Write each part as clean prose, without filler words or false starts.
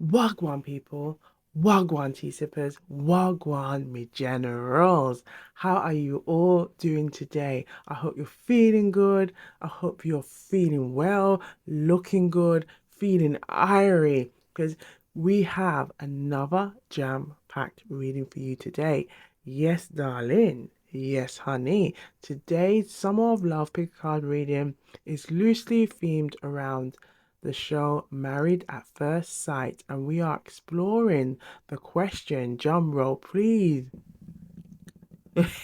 Wagwan people, Wagwan tea sippers, Wagwan me generals. How are you all doing today? I hope you're feeling good. I hope you're feeling well, looking good, feeling irie, because we have another jam-packed reading for you today. Yes, darling. Yes, honey. Today's Summer of Love pick card reading is loosely themed around the show Married at First Sight, and we are exploring the question. Drum roll, please.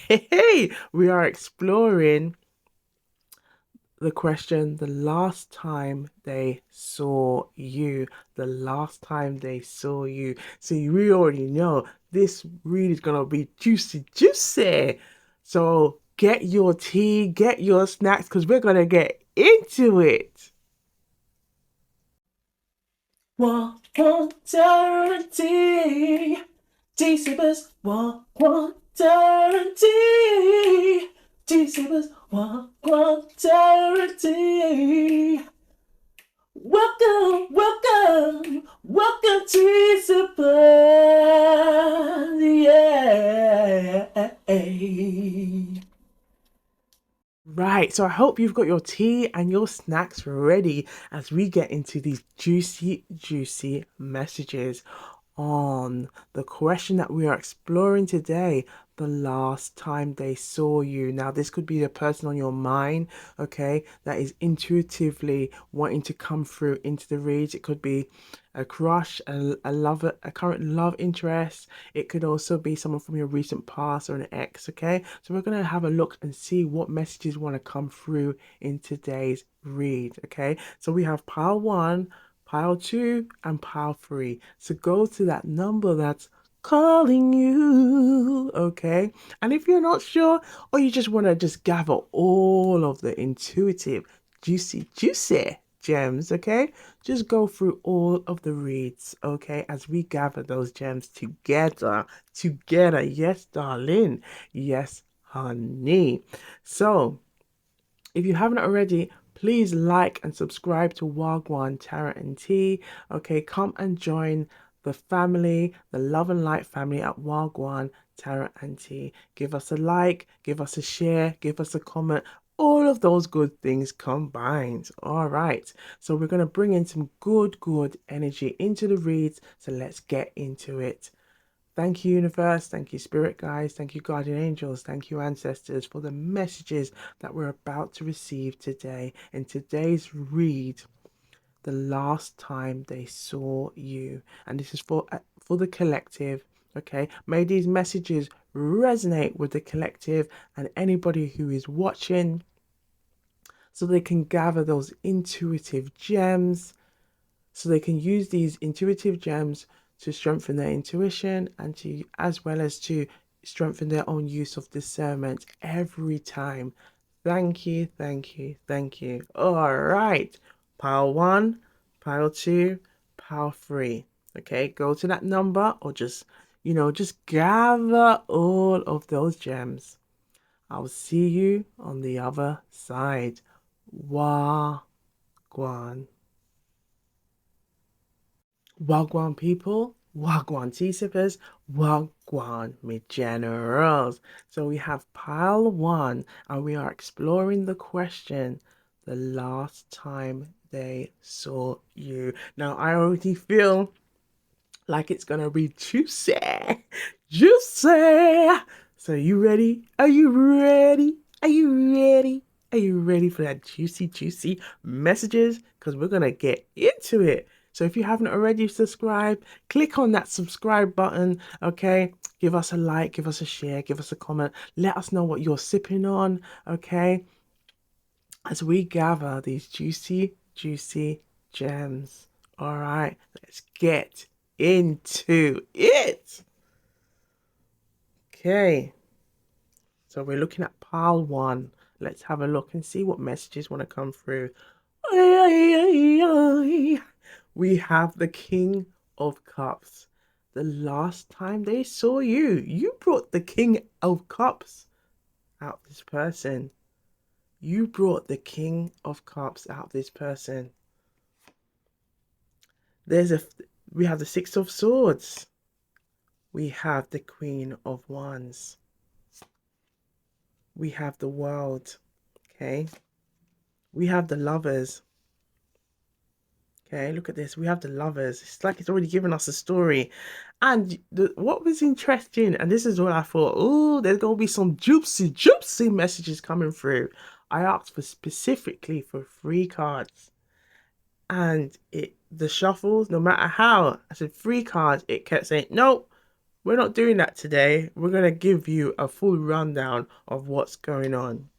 Hey, we are exploring the question the last time they saw you. The last time they saw you. So we already know this read is gonna be juicy, juicy. So get your tea, get your snacks, because we're gonna get into it. Guarantee. G-Sippers, guarantee. G-Sippers, guarantee. Welcome, welcome, welcome to Sippers. Yeah. Right, so I hope you've got your tea and your snacks ready as we get into these juicy, juicy messages on the question that we are exploring today, the last time they saw you. Now, this could be the person on your mind, okay, that is intuitively wanting to come through into the reads. It could be a crush, a lover, a current love interest. It could also be someone from your recent past or an ex, okay? So we're going to have a look and see what messages want to come through in today's read, okay? So we have pile one, pile two, and pile three. So go to that number that's calling you, okay? And if you're not sure, or you just want to just gather all of the intuitive, juicy, juicy gems, okay? Just go through all of the reads, okay, as we gather those gems together. Together, yes, darling. Yes, honey. So, if you haven't already, please like and subscribe to Wagwan Tarot and Tea. Okay, come and join the family, the Love and Light family at Wagwan Tarot and Tea. Give us a like, give us a share, give us a comment. All of those good things combined. All right. So we're going to bring in some good energy into the reads. So let's get into it. Thank you, universe. Thank you, spirit guides. Thank you, guardian angels. Thank you, ancestors, for the messages that we're about to receive today. In today's read, the last time they saw you, and this is for the collective. Okay, may these messages resonate with the collective and anybody who is watching, so they can gather those intuitive gems, so they can use these intuitive gems to strengthen their intuition and to as well as to strengthen their own use of discernment every time. Thank you, thank you, thank you. All right, pile one, pile two, pile three. Okay, go to that number or just just gather all of those gems. I'll see you on the other side. Wagwan. Wagwan people, Wagwan tea sippers, Wagwan me generals. So we have pile one and we are exploring the question the last time they saw you. Now I already feel like it's gonna be juicy, juicy. So you ready? Are you ready? Are you ready? Are you ready for that juicy, juicy messages? Because we're gonna get into it. So if you haven't already subscribed, click on that subscribe button. Okay, give us a like, give us a share, give us a comment. Let us know what you're sipping on. Okay, as we gather these juicy, juicy gems. All right, let's get into it. Okay, so we're looking at pile one. Let's have a look and see what messages want to come through. We have the King of Cups. The last time they saw you, you brought the King of Cups out of this person. You brought the King of Cups out of this person. There's a We have the Six of Swords. We have the Queen of Wands. We have the World. Okay. We have the Lovers. Okay, look at this. We have the Lovers. It's like it's already given us a story. And what was interesting, and this is what I thought, oh, there's going to be some juicy messages coming through. I asked for specifically for 3 cards. And the shuffles, no matter how, I said 3 cards, it kept saying, nope, we're not doing that today. We're going to give you a full rundown of what's going on.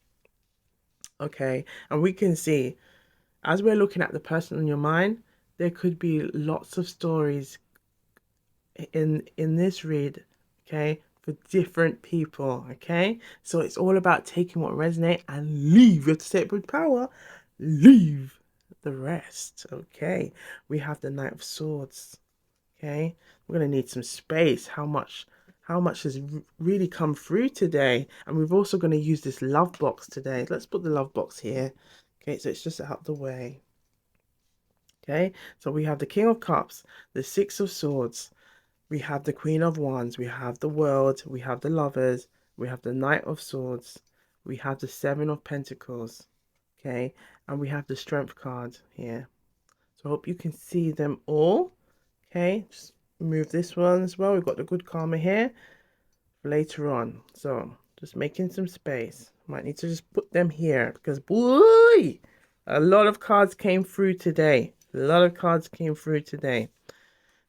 Okay, and we can see, as we're looking at the person on your mind, there could be lots of stories in this read, okay, for different people, okay? So it's all about taking what resonates and leave. You have to say it with power. Leave the rest, okay? We have the Knight of Swords, okay? We're going to need some space. How much has really come through today? And we're also going to use this love box today. Let's put the love box here. Okay, so it's just out the way. Okay, so we have the King of Cups, the Six of Swords, we have the Queen of Wands, we have the World, we have the Lovers, we have the Knight of Swords, we have the Seven of Pentacles, okay, and we have the Strength card here. So I hope you can see them all. Okay, just move this one as well. We've got the good karma here for later on. So just making some space. Might need to just put them here because boy, a lot of cards came through today. A lot of cards came through today.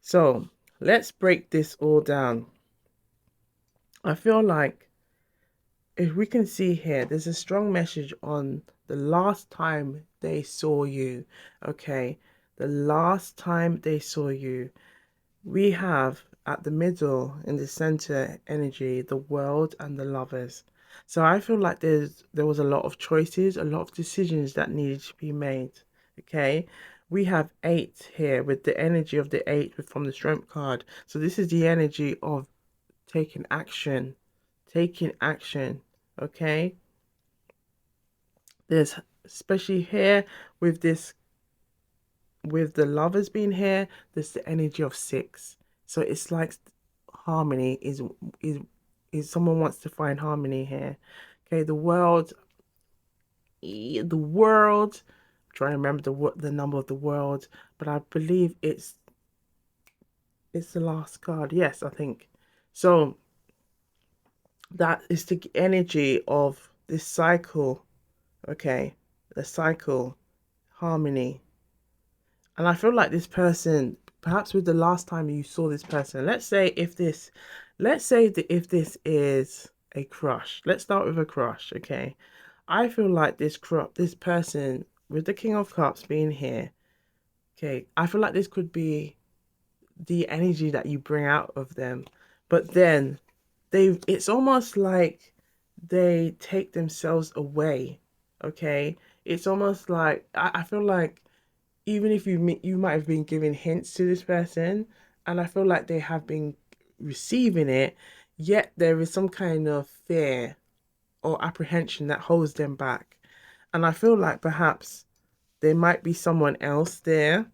So let's break this all down. I feel like if we can see here, there's a strong message on the last time they saw you. Okay, the last time they saw you. We have at the middle in the center energy, the World and the Lovers. So I feel like there was a lot of choices, a lot of decisions that needed to be made. Okay. We have 8 here with the energy of the 8 from the Strength card. So this is the energy of taking action. Taking action. Okay. There's especially here with this, with the Lovers being here, there's the energy of 6. So it's like harmony is someone wants to find harmony here. Okay, the world, I'm trying to remember the number of the world, but I believe it's the last card. Yes, I think so. That is the energy of this cycle. Okay, the cycle, harmony. And I feel like this person, perhaps with the last time you saw this person, let's say if this is a crush. Let's start with a crush, okay? I feel like this person with the King of Cups being here, okay, I feel like this could be the energy that you bring out of them. But then it's almost like they take themselves away, okay? It's almost like I feel like even if you might have been giving hints to this person, and I feel like they have been receiving it, yet there is some kind of fear or apprehension that holds them back. And I feel like perhaps there might be someone else there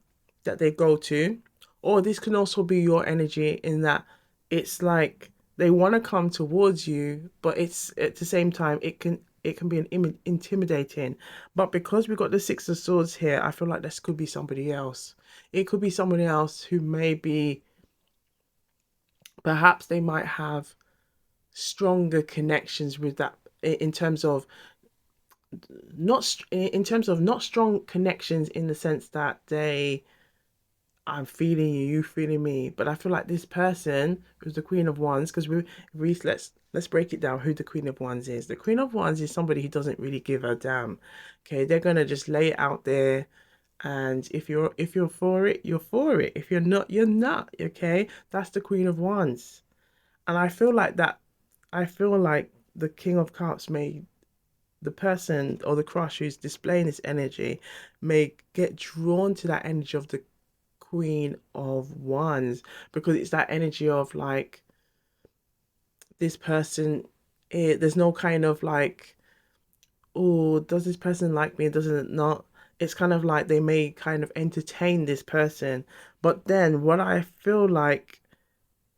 that they go to, or this can also be your energy in that it's like they want to come towards you, but it's at the same time it can be an intimidating. But because we got the Six of Swords here, I feel like this could be somebody else. It could be somebody else who maybe perhaps they might have stronger connections with that in terms of not strong connections in the sense that I'm feeling you, you feeling me. But I feel like this person who's the Queen of Wands, because let's break it down who the Queen of Wands is. The Queen of Wands is somebody who doesn't really give a damn. Okay, they're gonna just lay it out there, and if you're for it, you're for it. If you're not, you're not. Okay, that's the Queen of Wands, and I feel like that. I feel like the King of Cups may the person or the crush who's displaying this energy may get drawn to that energy of the Queen of Wands, because it's that energy of like this person, there's no kind of like, oh, does this person like me, doesn't it not? it's kind of like they may kind of entertain this person. But then what I feel like,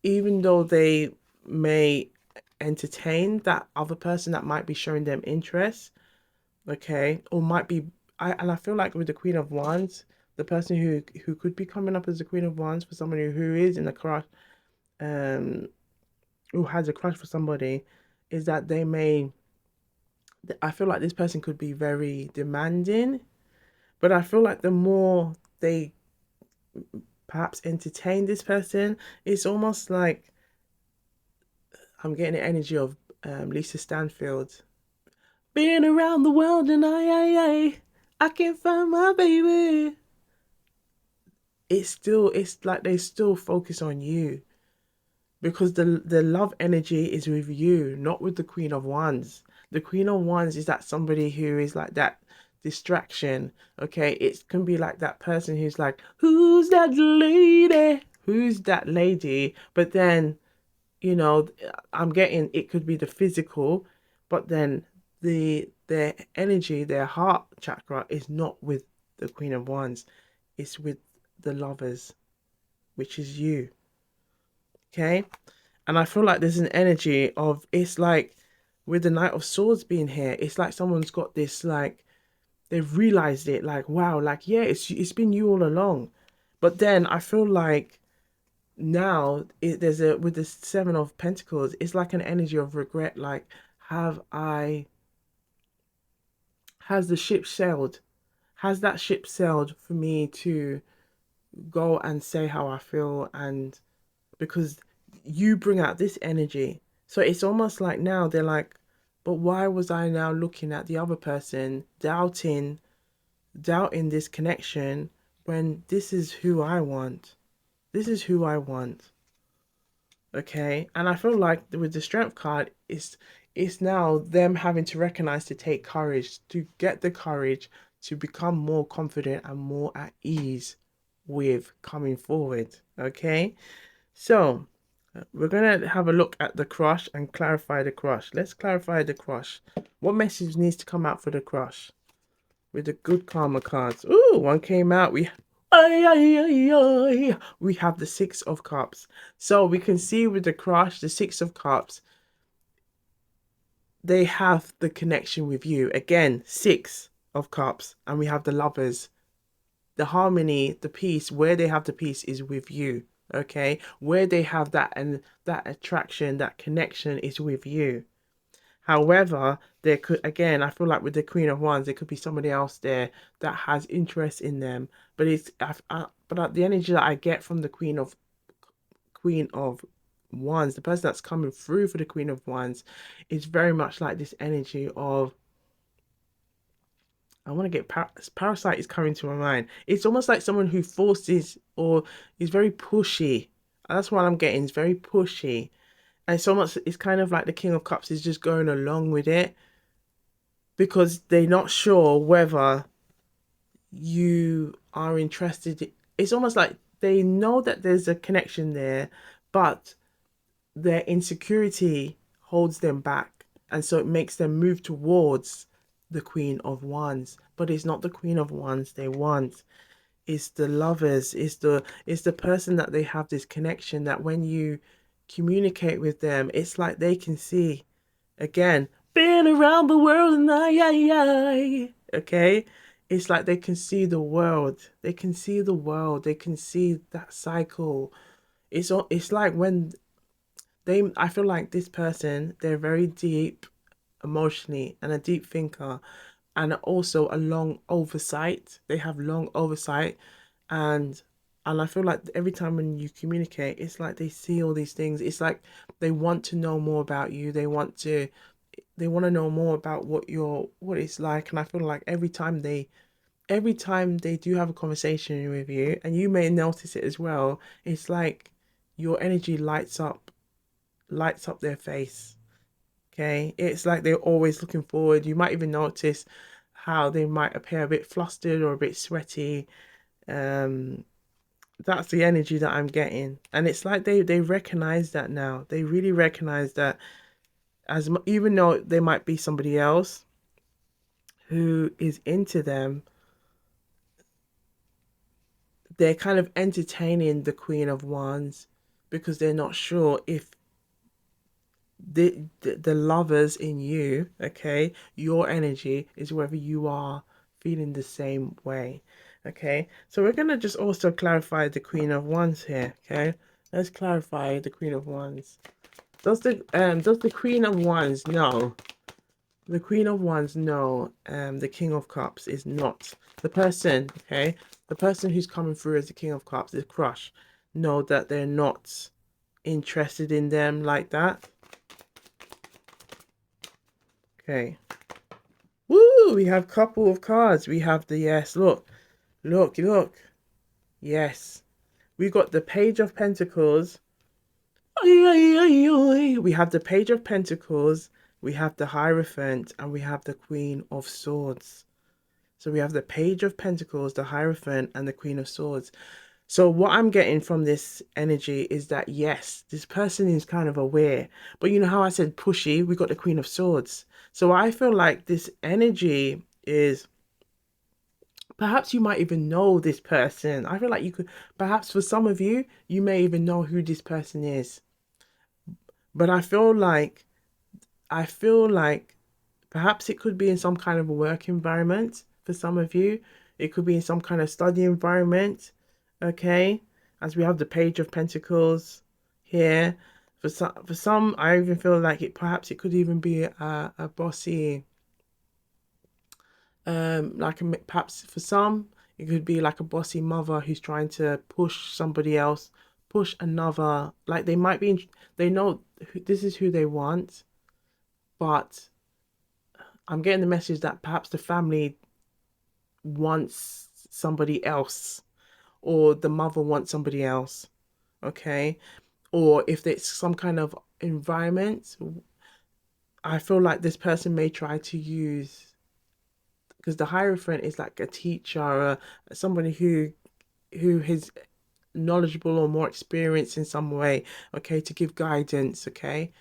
even though they may entertain that other person that might be showing them interest, okay, or might be, I feel like with the Queen of Wands, the person who could be coming up as the Queen of Wands for somebody who is in a crush, um, who has a crush for somebody, is that they may, I feel like this person could be very demanding, but I feel like the more they perhaps entertain this person, it's almost like I'm getting the energy of Lisa Stanfield. Been around the world and I can't find my baby. It's like they still focus on you because the love energy is with you, not with the Queen of Wands. The Queen of Wands is that somebody who is like that distraction. Okay, it can be like that person who's like, who's that lady? Who's that lady? But then, you know, I'm getting, it could be the physical, but then their energy, their heart chakra is not with the Queen of Wands. It's with the lovers, which is you. Okay, and I feel like there's an energy of, it's like with the Knight of Swords being here, it's like someone's got this, like they've realized it, like wow, like yeah, it's been you all along. But then I feel like now there's a, with the Seven of Pentacles, it's like an energy of regret, like have I, has the ship sailed, has that ship sailed for me to go and say how I feel? And because you bring out this energy, so it's almost like now they're like, but why was I now looking at the other person, doubting this connection, when this is who I want, this is who I want. Okay, and I feel like with the Strength card, it's now them having to recognize, to take courage, to get the courage to become more confident and more at ease with coming forward. Okay, so we're gonna have a look at the crush and clarify the crush. Let's clarify the crush. What message needs to come out for the crush with the good karma cards? Ooh, one came out. We have the Six of Cups. So we can see with the crush, the Six of Cups, they have the connection with you. Again, Six of Cups, and we have the lovers. The harmony, the peace, where they have the peace is with you. Okay, where they have that, and that attraction, that connection is with you. However, there could, again, I feel like with the Queen of Wands, there could be somebody else there that has interest in them. But but the energy that I get from the Queen of Wands, the person that's coming through for the Queen of Wands, is very much like this energy of, I want to get parasite is coming to my mind. It's almost like someone who forces or is very pushy. That's what I'm getting. It's very pushy. And so much, it's kind of like the King of Cups is just going along with it because they're not sure whether you are interested. It's almost like they know that there's a connection there, but their insecurity holds them back. And so it makes them move towards the Queen of Wands. But it's not the Queen of Wands they want. It's the lovers. It's the person that they have this connection, that when you communicate with them, it's like they can see, again, been around the world and okay, it's like they can see the world, they can see the world, they can see that cycle. It's like when I feel like this person, they're very deep emotionally and a deep thinker, and also a long oversight. They have long oversight, and I feel like every time when you communicate, it's like they see all these things. It's like they want to know more about you. They want to know more about what it's like. And I feel like every time they do have a conversation with you, and you may notice it as well, it's like your energy lights up their face. Okay, it's like they're always looking forward. You might even notice how they might appear a bit flustered or a bit sweaty. um that's the energy that I'm getting, and it's like they recognize that now. They really recognize that, even though there might be somebody else who is into them, they're kind of entertaining the Queen of Wands because they're not sure if the lovers in you, okay, your energy is whether you are feeling the same way. Okay, so we're gonna just also clarify the Queen of Wands here. Okay, let's clarify the Queen of Wands. Does the Queen of Wands know? The Queen of Wands know the King of Cups is not the person, okay? The person who's coming through as the King of Cups, the crush, know that they're not interested in them like that. Okay. Woo! We have couple of cards. We have the yes. Look, look, look. Yes. We got the Page of Pentacles. We have the Page of Pentacles. We have the Hierophant, and we have the Queen of Swords. So we have the Page of Pentacles, the Hierophant, and the Queen of Swords. So what I'm getting from this energy is that, yes, this person is kind of aware. But you know how I said pushy? We got the Queen of Swords. So I feel like this energy is, perhaps you might even know this person. I feel like you could, perhaps for some of you, you may even know who this person is. But I feel like perhaps it could be in some kind of a work environment for some of you. It could be in some kind of study environment. Okay, as we have the Page of Pentacles here. For some, I even feel like it could even be a bossy, perhaps for some, it could be like a bossy mother who's trying to push somebody else, push another. Like they might be, they know this is who they want, but I'm getting the message that perhaps the family wants somebody else, or the mother wants somebody else. Okay, or if it's some kind of environment, I feel like this person may try to use, because the Hierophant is like a teacher, somebody who is knowledgeable or more experienced in some way, okay, to give guidance, okay.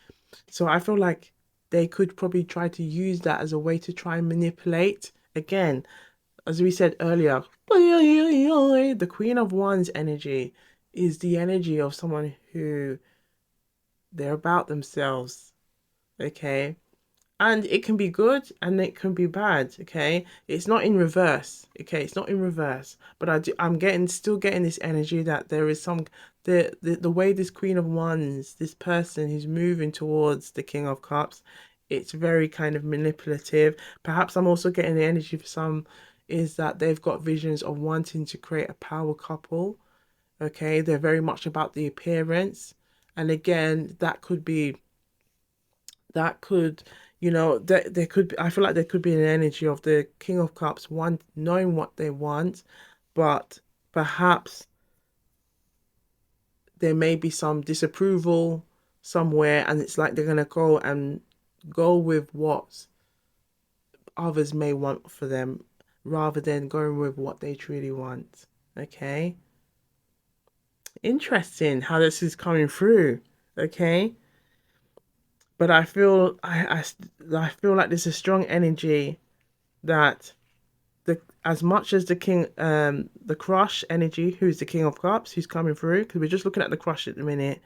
So I feel like they could probably try to use that as a way to try and manipulate. Again, as we said earlier, the Queen of Wands energy is the energy of someone who they're about themselves, okay? And it can be good and it can be bad, okay? It's not in reverse, okay? It's not in reverse, but I'm still getting this energy that there is some, the way this Queen of Wands, this person who's moving towards the King of Cups, it's very kind of manipulative. Perhaps I'm also getting the energy for some is that they've got visions of wanting to create a power couple, okay? They're very much about the appearance. And again, that could, there could be, I feel like there could be an energy of the King of Cups knowing what they want, but perhaps there may be some disapproval somewhere, and it's like they're gonna go with what others may want for them rather than going with what they truly want. Okay, interesting how this is coming through. Okay, but I feel like there's a strong energy that as much as the crush energy, who's the King of Cups, who's coming through, because we're just looking at the crush at the minute,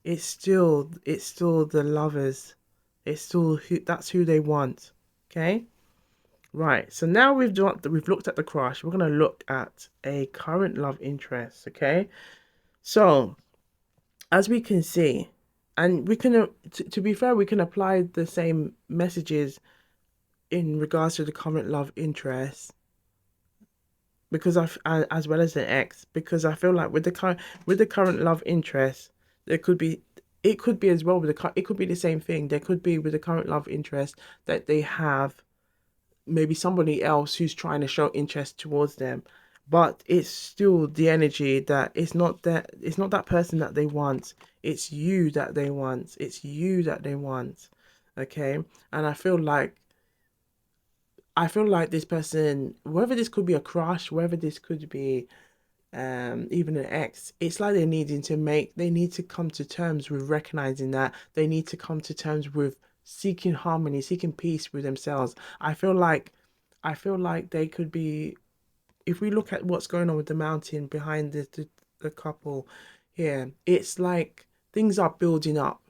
it's still the lovers. It's still that's who they want. Okay, right. So now we've looked at the crush. We're gonna look at a current love interest. Okay, so as we can see, and we can to be fair, we can apply the same messages in regards to the current love interest, because as well as the ex, because I feel like with the current love interest, there could be, it could be as well with it could be the same thing. There could be with the current love interest that they have maybe somebody else who's trying to show interest towards them, but it's still the energy that it's not that person that they want. It's you that they want. It's you that they want. Okay, and I feel like this person, whether this could be a crush, whether this could be even an ex, it's like they need to come to terms with recognizing that they need to come to terms with seeking harmony, seeking peace with themselves. I feel like they could be if we look at what's going on with the mountain behind the couple here, it's like things are building up,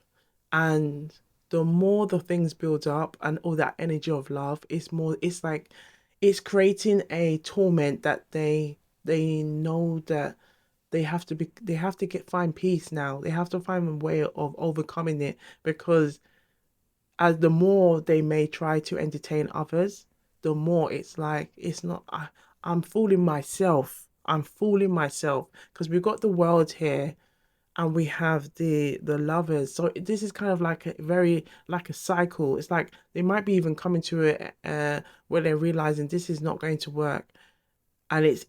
and the more the things build up and all that energy of love, it's more, it's like it's creating a torment that they know that they have to get find peace now. They have to find a way of overcoming it, because as the more they may try to entertain others, the more it's like it's not. I'm fooling myself. I'm fooling myself, because we've got the world here and we have the lovers. So this is kind of like a very like a cycle. It's like they might be even coming to it where they're realizing this is not going to work, and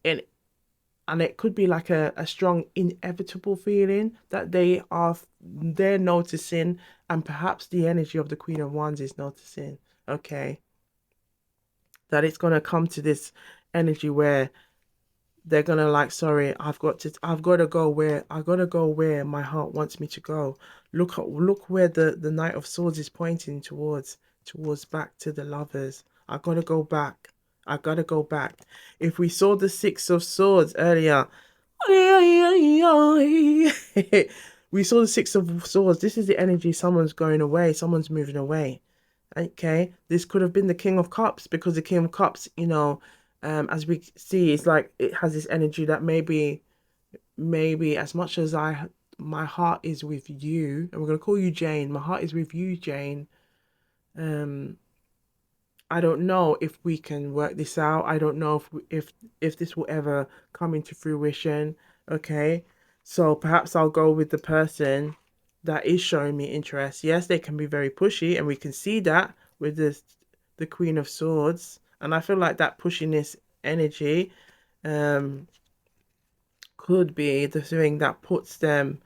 and it could be like a strong inevitable feeling that they're noticing, and perhaps the energy of the Queen of Wands is noticing, okay, that it's gonna come to this energy where they're gonna like, sorry, I've got to go where I gotta go where my heart wants me to go. Look where the Knight of Swords is pointing towards back to the lovers. I gotta go back. I gotta go back. If we saw the Six of Swords earlier, we saw the Six of Swords. This is the energy. Someone's going away. Someone's moving away. Okay, this could have been the King of Cups, because the King of Cups, as we see, it's like it has this energy that maybe as much as my heart is with you, and we're gonna call you Jane. My heart is with you, Jane. Um, I don't know if we can work this out. I don't know if this will ever come into fruition. Okay, so perhaps I'll go with the person that is showing me interest. Yes, they can be very pushy, and we can see that with the Queen of Swords. And I feel like that pushiness energy um could be the thing that puts them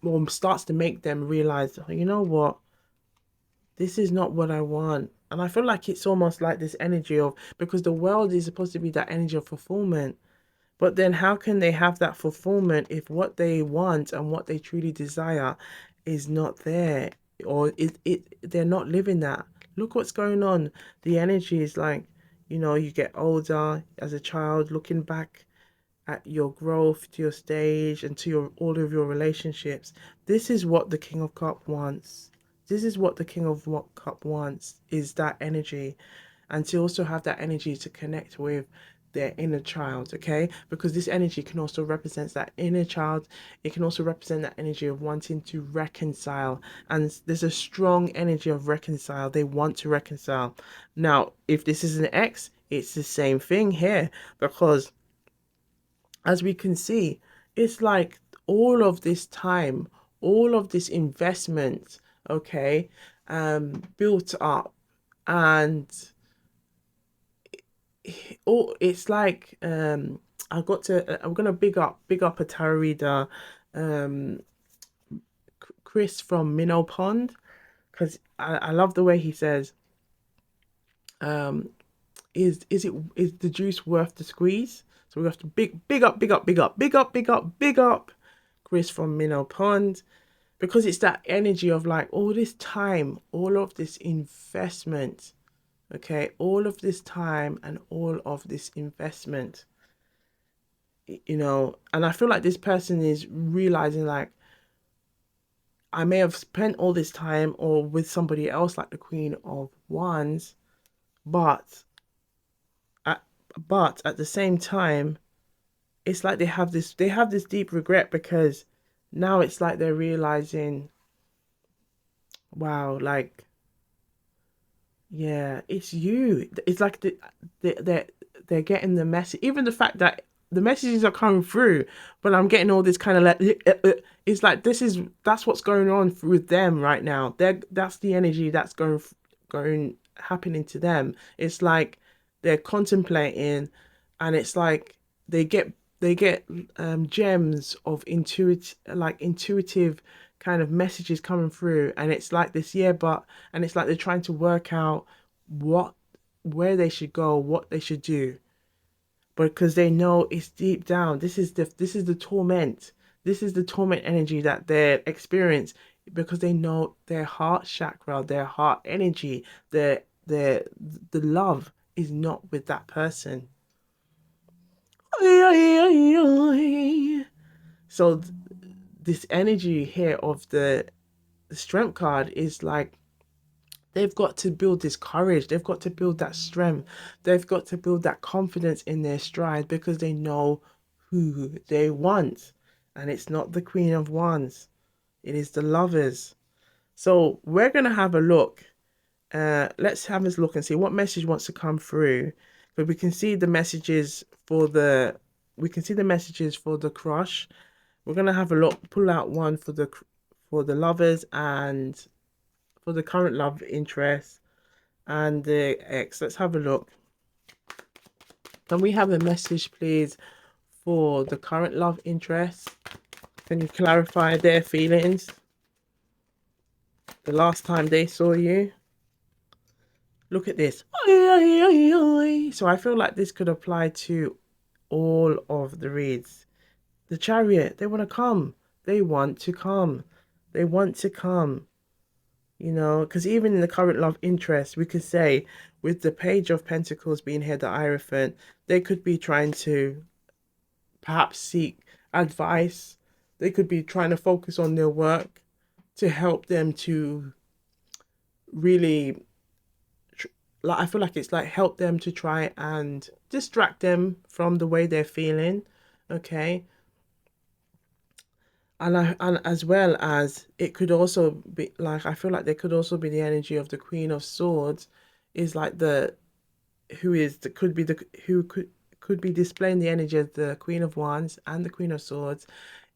or starts to make them realize, "Oh, you know what, this is not what I want." And I feel like it's almost like this energy of, because the world is supposed to be that energy of fulfillment. But then how can they have that fulfillment if what they want and what they truly desire is not there? Or they're not living that. Look what's going on. The energy is like, you get older as a child, looking back at your growth, to your stage, and to your all of your relationships. This is what the King of Cup wants. This is what the King of what Cup wants, is that energy, and to also have that energy to connect with their inner child, okay? Because this energy can also represent that inner child. It can also represent that energy of wanting to reconcile. And there's a strong energy of reconcile. They want to reconcile. Now, if this is an ex, it's the same thing here, because as we can see, it's like all of this time, all of this investment, okay, built up, and it's like I'm gonna big up a tarot reader, um Chris from Minnow Pond, because I love the way he says, um is the juice worth the squeeze? So we have to big up Chris from Minnow Pond, because it's that energy of like all this time, all of this investment, okay, all of this time and all of this investment, and I feel like this person is realizing like, I may have spent all this time or with somebody else like the Queen of Wands, but at, at the same time, it's like they have this deep regret, because now it's like they're realizing, wow, like, yeah, it's you. It's like they're getting the message. Even the fact that the messages are coming through, but I'm getting all this kind of like, it's like that's what's going on with them right now. That's the energy that's going happening to them. It's like they're contemplating, and it's like they get they get gems of intuitive kind of messages coming through, and it's like this, yeah, but and it's like they're trying to work out what where they should go, what they should do, because they know it's deep down. This is the torment. This is the torment energy that they experience, because they know their heart chakra, their heart energy, their the love is not with that person. So this energy here of the strength card is like they've got to build this courage, they've got to build that strength, they've got to build that confidence in their stride because they know who they want. And it's not the Queen of Wands, it is the Lovers. So we're gonna have a look. Let's have a look and see what message wants to come through. But we can see the messages for the crush. We're gonna have a look, pull out one for the lovers and for the current love interest and the ex. Let's have a look. Can we have a message, please, for the current love interest? Can you clarify their feelings the last time they saw you? Look at this. So I feel like this could apply to all of the reads. The Chariot, they want to come. They want to come. They want to come. You know, because even in the current love interest, we could say with the Page of Pentacles being here, the Hierophant, they could be trying to perhaps seek advice. They could be trying to focus on their work to help them to really, like, I feel like it's like help them to try and distract them from the way they're feeling. Okay. And as well as it could also be like, I feel like there could also be the energy of the Queen of Swords is like the who is the could be the who could be displaying the energy of the Queen of Wands and the Queen of Swords.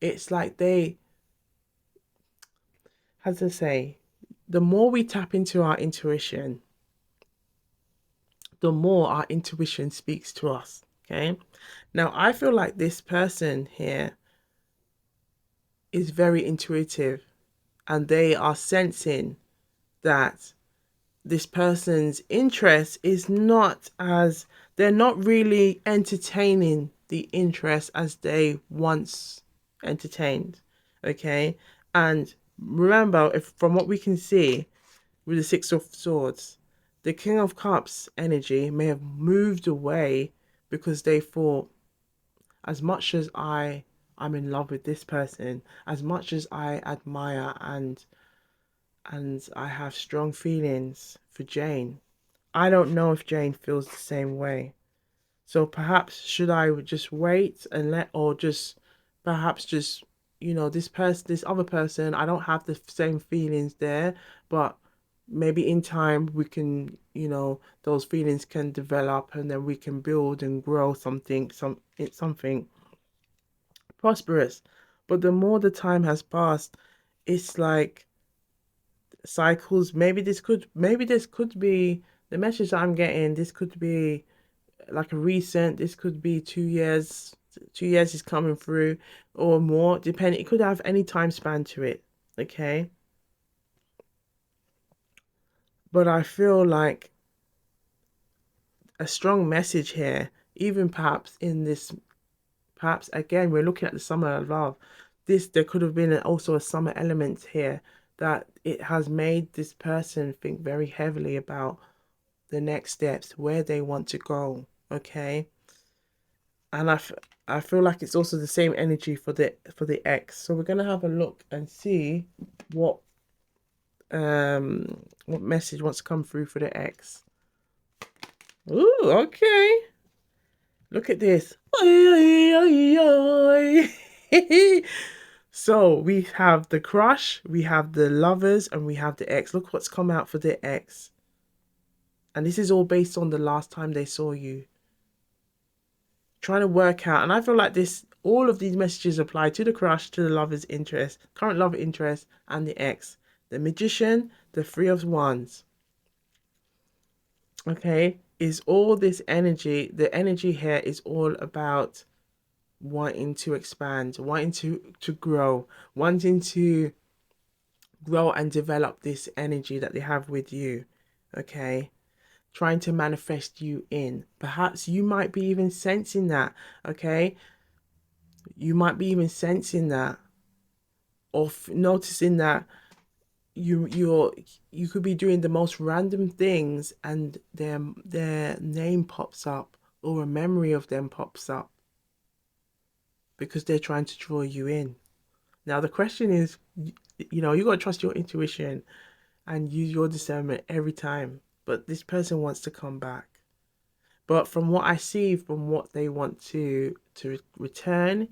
It's like they, how to say, the more we tap into our intuition, the more our intuition speaks to us. Okay. Now I feel like this person here is very intuitive and they are sensing that this person's interest is not as, they're not really entertaining the interest as they once entertained. Okay. And remember, if from what we can see with the Six of Swords, the King of Cups energy may have moved away because they thought, as much as I'm in love with this person, as much as I admire and I have strong feelings for Jane, I don't know if Jane feels the same way. So perhaps should I just wait and let, or just perhaps just, you know, this other person, I don't have the same feelings there, but maybe in time we can, you know, those feelings can develop and then we can build and grow something prosperous. But the more the time has passed, it's like cycles. Maybe this could be the message that I'm getting. This could be like a recent, this could be 2 years. 2 years is coming through or more, depending. It could have any time span to it. Okay. But I feel like a strong message here, even perhaps in this, perhaps again, we're looking at the summer of love. There could have been also a summer element here that it has made this person think very heavily about the next steps, where they want to go. Okay. And I feel like it's also the same energy for the ex. So we're gonna have a look and see what message wants to come through for the ex. Ooh, okay. Look at this. So we have the crush, we have the lovers, and we have the ex. Look what's come out for the ex. And this is all based on the last time they saw you. Trying to work out, and I feel like all of these messages apply to the crush, to the lover's interest, current love interest, and the ex. The Magician, the Three of Wands. Okay, is all this energy, the energy here is all about wanting to expand, wanting to grow, wanting to grow and develop this energy that they have with you. Okay, trying to manifest you in. Perhaps you might be even sensing that. Okay, you might be even sensing that, or noticing that you could be doing the most random things and their name pops up or a memory of them pops up. because they're trying to draw you in. Now the question is, you got to trust your intuition and use your discernment every time. But this person wants to come back. But from what I see, from what they want to return,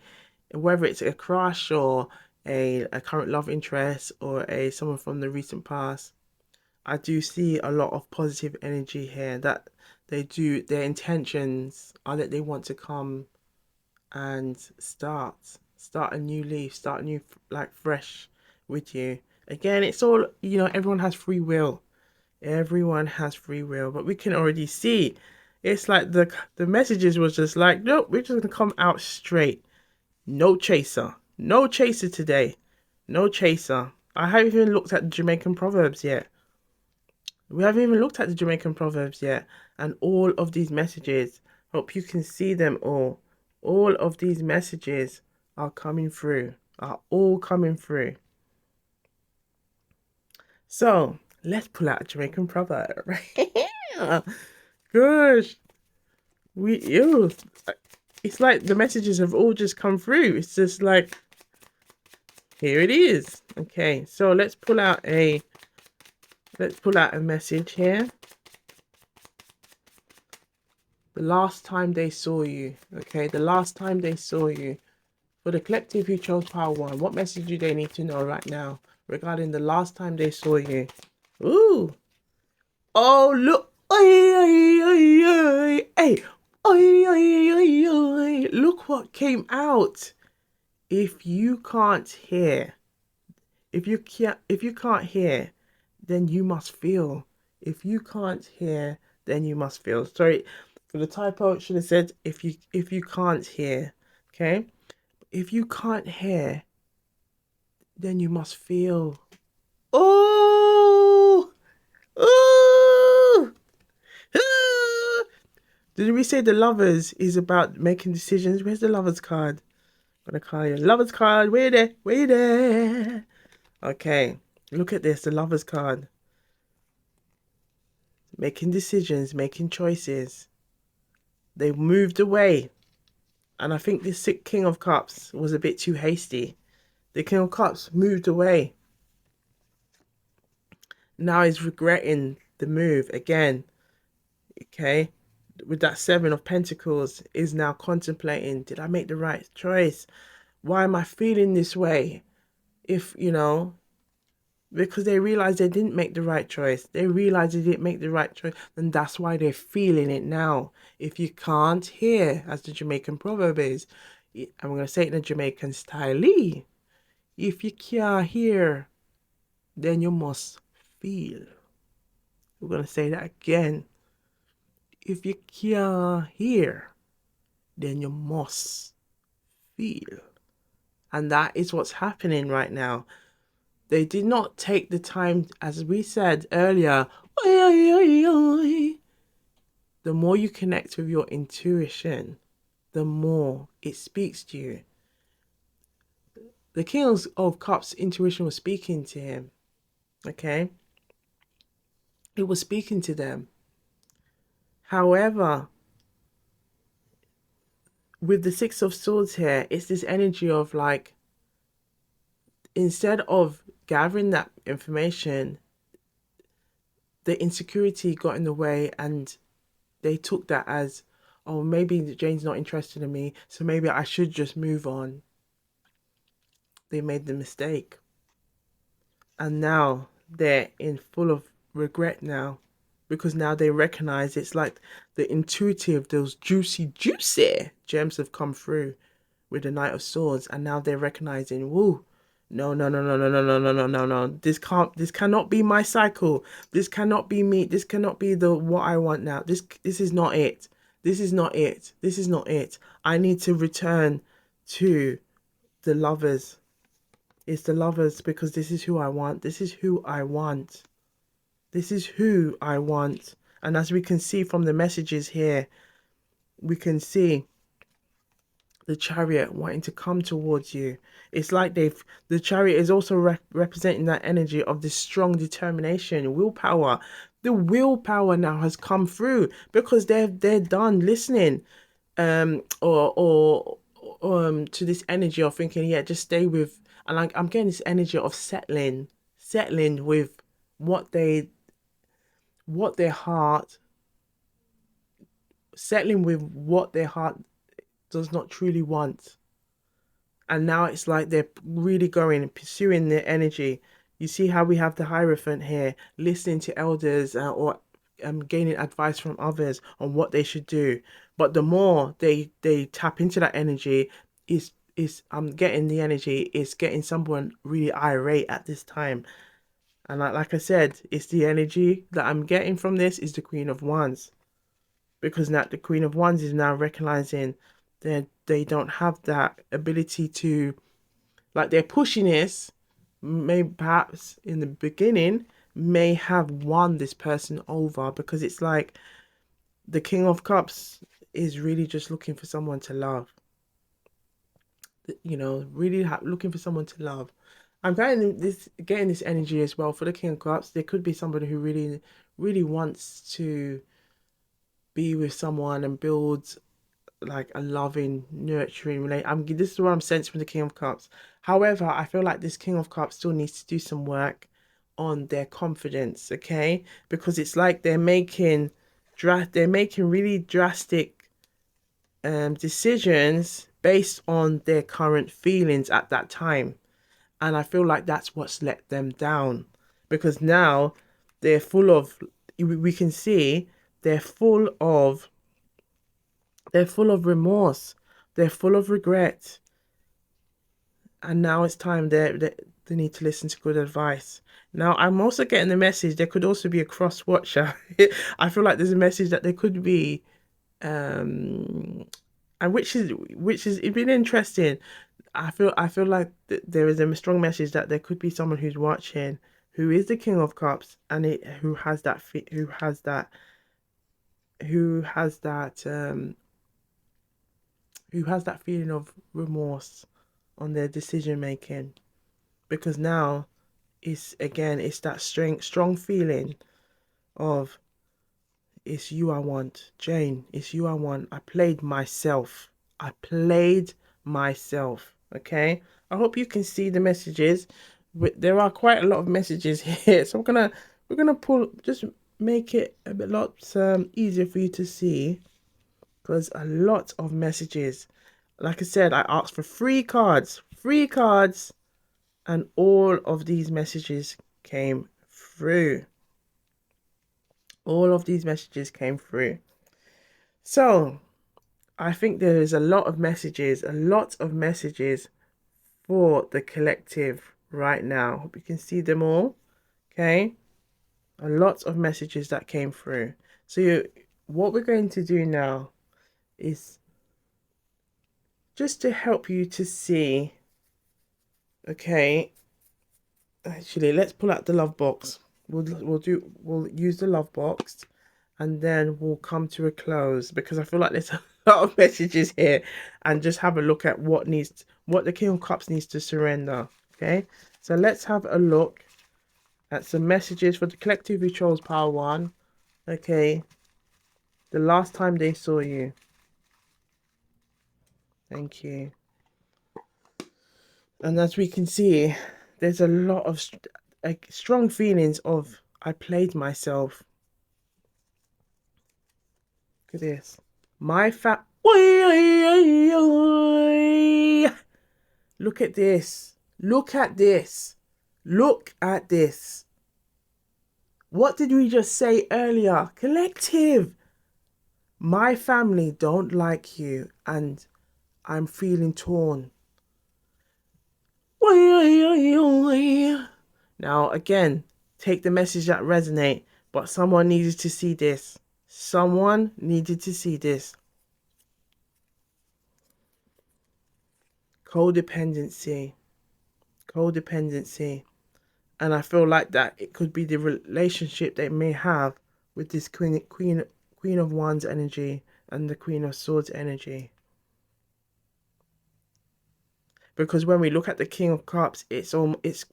whether it's a crush or a current love interest or a someone from the recent past, I do see a lot of positive energy here, that their intentions are that they want to come and start a new leaf, start a new, like, fresh with you. Again, it's all, everyone has free will. Everyone has free will, but we can already see it's like the messages was just like, nope, we're just gonna come out straight. No chaser. No chaser today. No chaser. I haven't even looked at the Jamaican proverbs yet. We haven't even looked at the Jamaican proverbs yet. And all of these messages, hope you can see them all. All of these messages are coming through, are all coming through. So let's pull out a Jamaican proverb. Gosh, it's like the messages have all just come through. It's just like, here it is. Okay, so let's pull out a message here. The last time they saw you. Okay, the last time they saw you. For the collective who chose pile 1, what message do they need to know right now regarding the last time they saw you? Ooh. Oh, look. Ay, ay, ay, ay. Hey. Ay, ay, ay, ay. Look what came out. If you can't hear, if you can't hear, then you must feel. If you can't hear, then you must feel. Sorry for the typo. It should have said if you can't hear. Okay? If you can't hear, then you must feel. Oh! Oh! Ah! Did we say the lovers is about making decisions? Where's the lovers card? I'm gonna call you lovers card. Where there? Where there? Okay, look at this. The lovers card. Making decisions, making choices. They moved away. And I think this King of Cups was a bit too hasty. The King of Cups moved away. Now he's regretting the move again. Okay, with that 7 of Pentacles, is now contemplating, did I make the right choice? Why am I feeling this way? If, because they realize they didn't make the right choice. They realize they didn't make the right choice, and that's why they're feeling it now. If you can't hear, as the Jamaican proverb is, I'm going to say it in a Jamaican style, if you can't hear, then you must feel. We're going to say that again. If you can't hear, then you must feel. And that is what's happening right now. They did not take the time, as we said earlier. The more you connect with your intuition, the more it speaks to you. The King of Cups' intuition was speaking to him. Okay? It was speaking to them. However, with the 6 of Swords here, it's this energy of like, instead of gathering that information, the insecurity got in the way and they took that as, oh, maybe Jane's not interested in me, so maybe I should just move on. They made the mistake. And now they're in full of regret now, because now they recognize it's like the intuitive, those juicy gems have come through with the Knight of Swords, and now they're recognizing, woo, no. This cannot be my cycle. This cannot be me. This cannot be what I want now. This is not it. This is not it. This is not it. I need to return to the lovers. It's the lovers, because this is who I want. This is who I want. This is who I want. And as we can see from the messages here, we can see the Chariot wanting to come towards you. It's like the Chariot is also representing that energy of this strong determination, willpower. The willpower now has come through because they're done listening, or to this energy of thinking, yeah, just stay with, and like I'm getting this energy of settling with what they what their heart settling with what their heart does not truly want. And now it's like they're really going and pursuing their energy. You see how we have the Hierophant here, listening to elders or gaining advice from others on what they should do. But the more they tap into that energy, is I'm getting the energy, is getting someone really irate at this time. And like I said, it's the energy that I'm getting from this is the Queen of Wands, because now the Queen of Wands is now recognizing that they don't have that ability to, like, their pushiness may perhaps in the beginning may have won this person over, because it's like the King of Cups is really just looking for someone to love, really looking for someone to love. I'm getting this energy as well for the King of Cups. There could be somebody who really wants to be with someone and build like a loving, nurturing relate. This is what I'm sensing from the King of Cups. However, I feel like this King of Cups still needs to do some work on their confidence, okay? Because it's like they're making really drastic decisions based on their current feelings at that time. And I feel like that's what's let them down. Because now they're full of we can see they're full of they're full of remorse. They're full of regret. And now it's time they need to listen to good advice. Now, I'm also getting the message there could also be a cross watcher. I feel like there's a message that there could be, and which is it's been interesting. I feel like there is a strong message that there could be someone who's watching who is the King of Cups, and who has that who has that who has that feeling of remorse on their decision making, because now it's that strong feeling of, it's you I want, Jane, it's you I want. I played myself. Okay, I hope you can see the messages. There are quite a lot of messages here, so we're gonna pull, just make it a bit lot easier for you to see, because a lot of messages. Like I said, I asked for free cards, and all of these messages came through. All of these messages came through. So I think there is a lot of messages for the collective right now. Hope you can see them all. Okay, a lot of messages that came through. So what we're going to do now is just to help you to see. Okay, actually, let's pull out the love box. We'll use the love box, and then we'll come to a close, because I feel like there's a lot of messages here, and just have a look at what the King of Cups needs to surrender. Okay, so let's have a look at some messages for the collective who chose Power One. Okay, the last time they saw you. Thank you. And as we can see, there's a lot of strong feelings of, I played myself. Look at this. My fat. Look at this. Look at this. Look at this. What did we just say earlier? Collective. My family don't like you, and I'm feeling torn. Now, again, take the message that resonate, but someone needed to see this. Someone needed to see this. Codependency. And I feel like that it could be the relationship they may have with this Queen of Wands energy and the Queen of Swords energy. Because when we look at the King of Cups, it's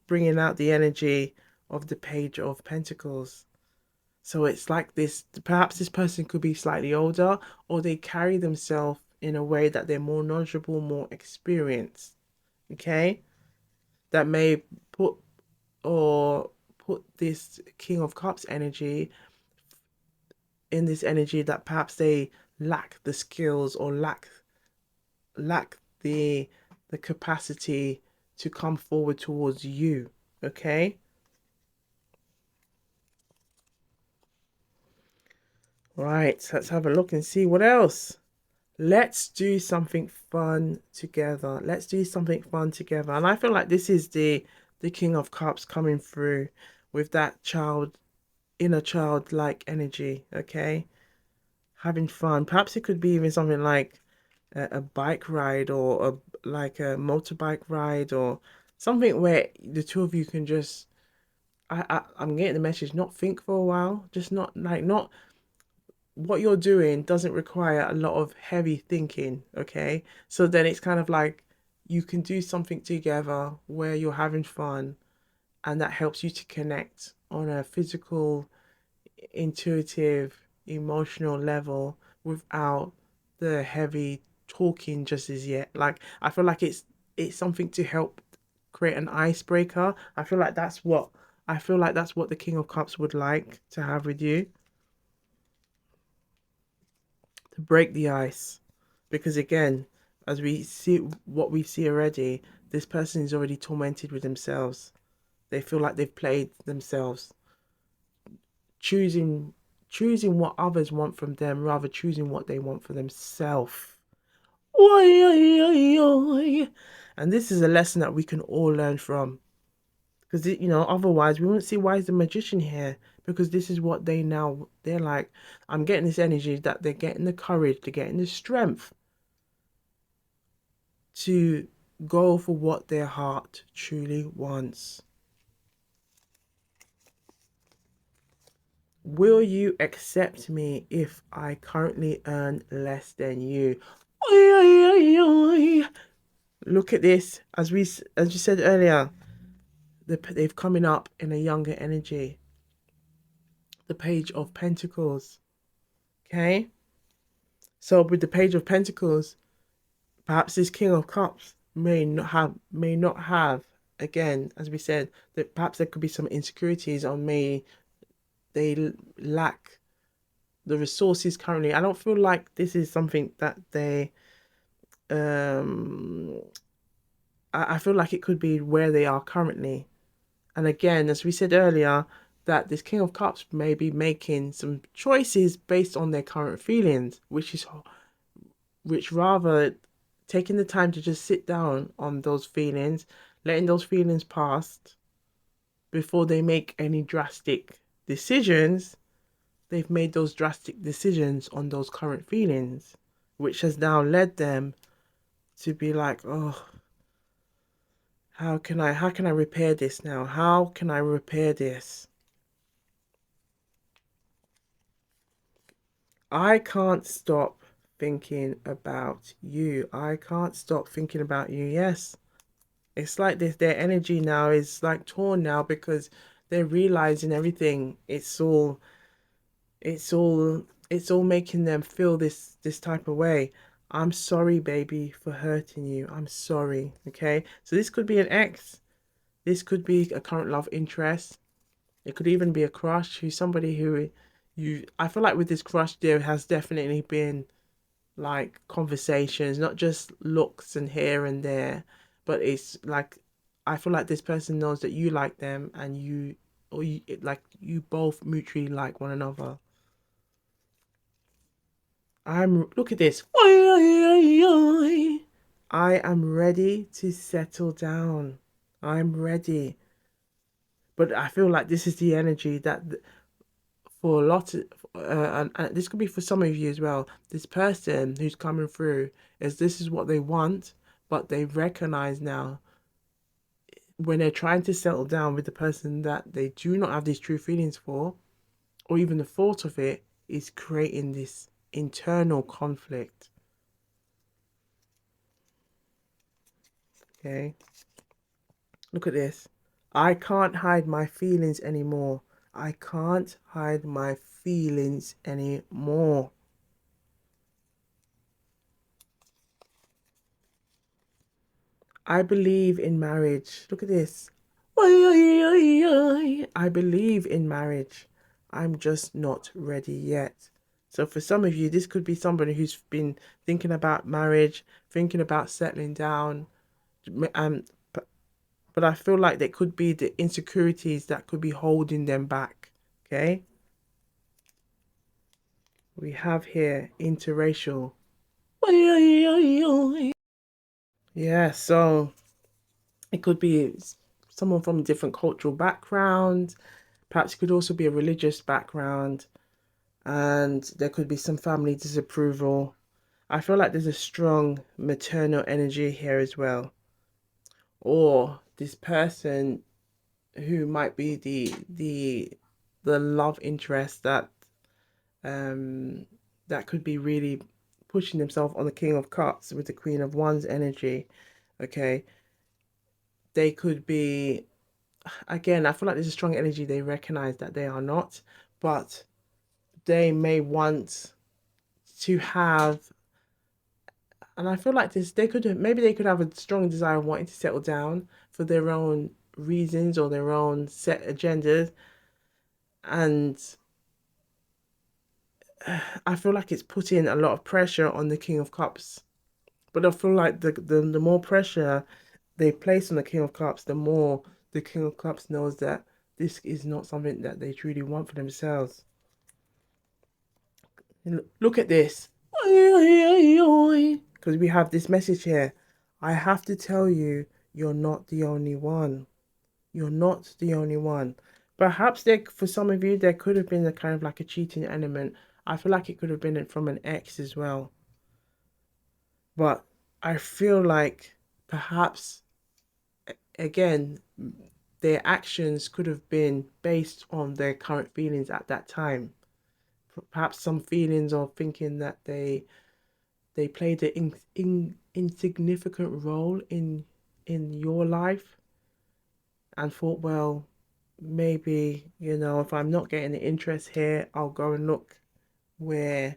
bringing out the energy of the Page of Pentacles. So it's like this, perhaps this person could be slightly older, or they carry themselves in a way that they're more knowledgeable, more experienced. Okay, that may put or put this King of Cups energy in this energy that perhaps they lack the skills or lack the capacity to come forward towards you. Okay, right, let's have a look and see what else. Let's do something fun together. Let's do something fun together. And I feel like this is the King of Cups coming through with that inner childlike energy. Okay, having fun. Perhaps it could be even something like a bike ride, or like a motorbike ride, or something where the two of you can just. I'm getting the message. Not think for a while. Just not what you're doing doesn't require a lot of heavy thinking. Okay, so then it's kind of like you can do something together where you're having fun, and that helps you to connect on a physical, intuitive, emotional level without the heavy talking just as yet. Like I feel like it's something to help create an icebreaker. I feel like that's what the King of Cups would like to have with you, to break the ice. Because again, as we see what we see already, this person is already tormented with themselves. They feel like they've played themselves, choosing choosing what others want from them rather choosing what they want for themselves. And this is a lesson that we can all learn from. Because, otherwise we wouldn't see why is the magician here. Because this is what they're like. I'm getting this energy that they're getting the courage, they're getting the strength to go for what their heart truly wants. Will you accept me if I currently earn less than you? Look at this. As you said earlier, they've coming up in a younger energy. The Page of Pentacles. Okay? So with the Page of Pentacles, perhaps this King of Cups may not have again, as we said, that perhaps there could be some insecurities, or may they lack the resources currently. I don't feel like this is something that they um I feel like it could be where they are currently. And again, as we said earlier, that this King of Cups may be making some choices based on their current feelings, which rather taking the time to just sit down on those feelings, letting those feelings pass before they make any drastic decisions. They've made those drastic decisions on those current feelings, which has now led them to be like, oh, how can I repair this now? How can I repair this? I can't stop thinking about you. I can't stop thinking about you. Yes. It's like their energy now is like torn now, because they're realizing everything. It's all making them feel this type of way. I'm sorry, baby, for hurting you. I'm sorry. Okay. So this could be an ex. This could be a current love interest. It could even be a crush, who's somebody who I feel like with this crush there has definitely been like conversations, not just looks and here and there, but it's like I feel like this person knows that you like them, and you both mutually like one another. Look at this. I am ready to settle down. I'm ready. But I feel like this is the energy that for a lot of, and this could be for some of you as well. This person who's coming through this is what they want, but they recognize now when they're trying to settle down with the person that they do not have these true feelings for, or even the thought of it is creating this internal conflict. Okay, look at this. I can't hide my feelings anymore. I can't hide my feelings anymore. I believe in marriage. Look at this. I believe in marriage. I'm just not ready yet. So for some of you, this could be somebody who's been thinking about marriage, thinking about settling down, um, but I feel like there could be the insecurities that could be holding them back. Okay, we have here interracial. Yeah, so it could be someone from a different cultural background. Perhaps it could also be a religious background, and there could be some family disapproval. I feel like there's a strong maternal energy here as well. Or this person who might be the love interest um that could be really pushing themselves on the King of Cups with the Queen of Wands energy. Okay. They could be, again, I feel like there's a strong energy. They recognize that they are not, but they may want to have, and I feel like this, they could maybe they could have a strong desire of wanting to settle down for their own reasons or their own set agendas. And I feel like it's putting a lot of pressure on the King of Cups. But I feel like the more pressure they place on the King of Cups, the more the King of Cups knows that this is not something that they truly want for themselves. Look at this. Because we have this message here. I have to tell you, you're not the only one. You're not the only one. Perhaps there, for some of you, there could have been a kind of like a cheating element. I feel like it could have been from an ex as well. But I feel like perhaps, again, their actions could have been based on their current feelings at that time. Perhaps some feelings of thinking that they played an insignificant role in your life, and thought, well, maybe, if I'm not getting the interest here, I'll go and look where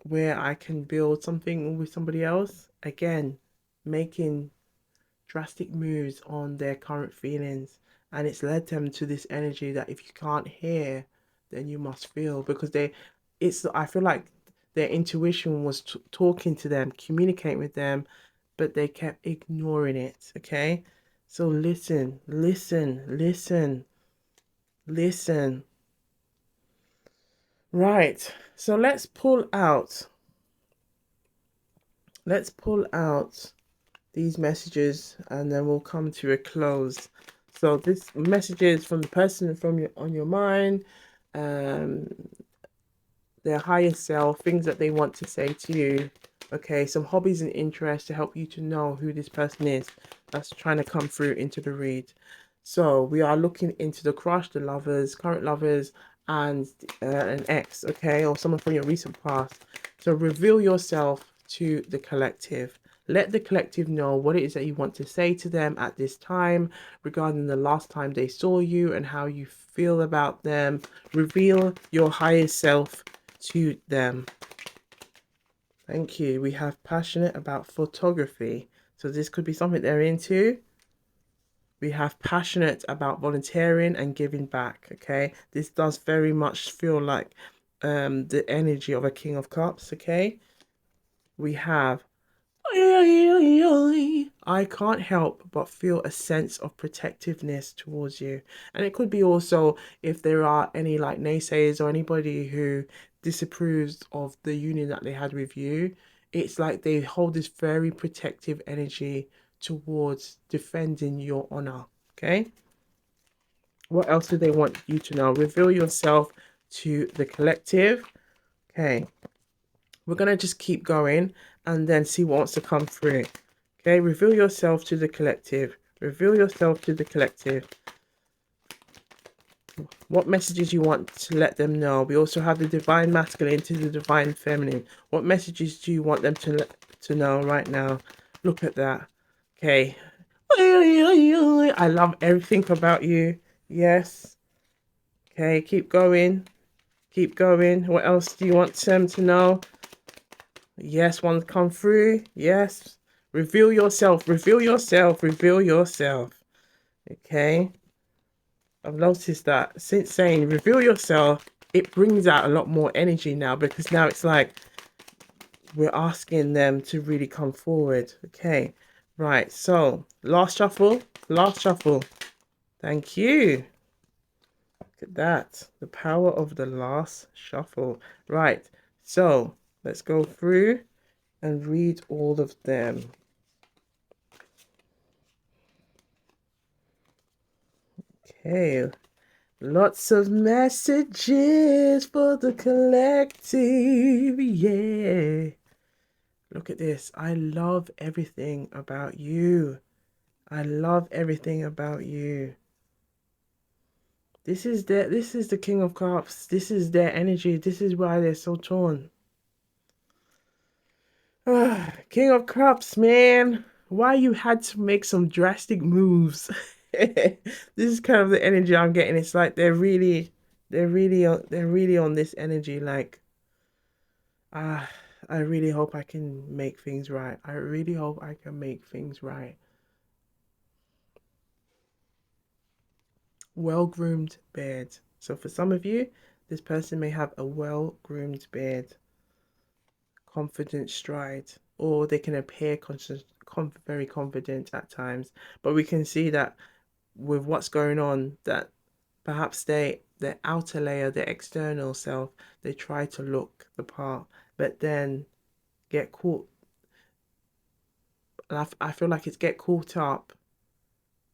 I can build something with somebody else. Again, making drastic moves on their current feelings, and it's led them to this energy that if you can't hear, then you must feel, because I feel like their intuition was talking to them, communicating with them, but they kept ignoring it. Okay, so listen, listen, listen, listen. Right, so let's pull out these messages, and then we'll come to a close. So this message is from the person from on your mind, um, their higher self, things that they want to say to you. Okay, some hobbies and interests to help you to know who this person is that's trying to come through into the read. So we are looking into the crush, the lovers, current lovers, and an ex, okay, or someone from your recent past. So reveal yourself to the collective. Let the collective know what it is that you want to say to them at this time regarding the last time they saw you and how you feel about them. Reveal your higher self to them. Thank you. We have passionate about photography. So this could be something they're into. We have passionate about volunteering and giving back. Okay. This does very much feel like the energy of a King of Cups. Okay. We have I can't help but feel a sense of protectiveness towards you. And it could be also if there are any like naysayers or anybody who disapproves of the union that they had with you, it's like they hold this very protective energy towards defending your honor. Okay? What else do they want you to know? Reveal yourself to the collective. Okay. We're going to just keep going and then see what wants to come through. Okay, reveal yourself to the collective. Reveal yourself to the collective. What messages you want to let them know. We also have the divine masculine to the divine feminine. What messages do you want them to know right now? Look at that. Okay. I love everything about you. Yes. Okay, keep going. Keep going. What else do you want them to know? Yes, one come through. Yes. Reveal yourself, reveal yourself, reveal yourself. Okay. I've noticed that since saying reveal yourself, it brings out a lot more energy now, because now it's like we're asking them to really come forward. Okay. Right. So last shuffle, last shuffle. Thank you. Look at that. The power of the last shuffle. Right. So let's go through and read all of them. Okay. Lots of messages for the collective. Yeah. Look at this. I love everything about you. I love everything about you. This is the King of Cups. This is their energy. This is why they're so torn. King of Cups, man. Why you had to make some drastic moves. This is kind of the energy I'm getting. It's like they're really on this energy. Like, I really hope I can make things right. I really hope I can make things right. Well-groomed beard. So for some of you, this person may have a well-groomed beard, confident stride, or they can appear very confident at times. But we can see that with what's going on, that perhaps their outer layer, their external self, they try to look the part, but then get caught. And I feel like it's get caught up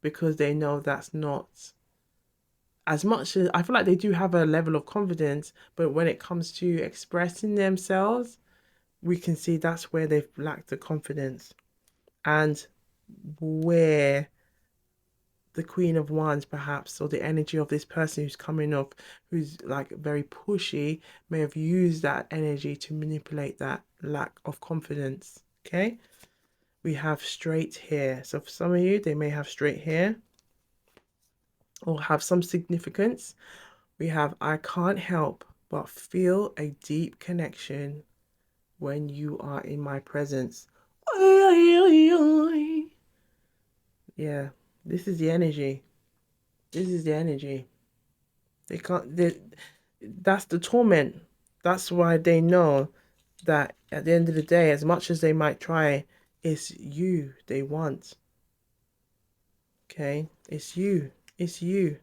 because they know that's not as much as I feel like they do have a level of confidence, but when it comes to expressing themselves, we can see that's where they've lacked the confidence, and where the Queen of Wands, perhaps, or the energy of this person who's coming up, who's like very pushy, may have used that energy to manipulate that lack of confidence. Okay, we have straight hair. So for some of you, they may have straight hair or have some significance. We have I can't help but feel a deep connection when you are in my presence. Yeah, this is the energy. This is the energy. They can't. That's the torment. That's why they know that at the end of the day, as much as they might try, it's you they want. Okay, it's you. It's you.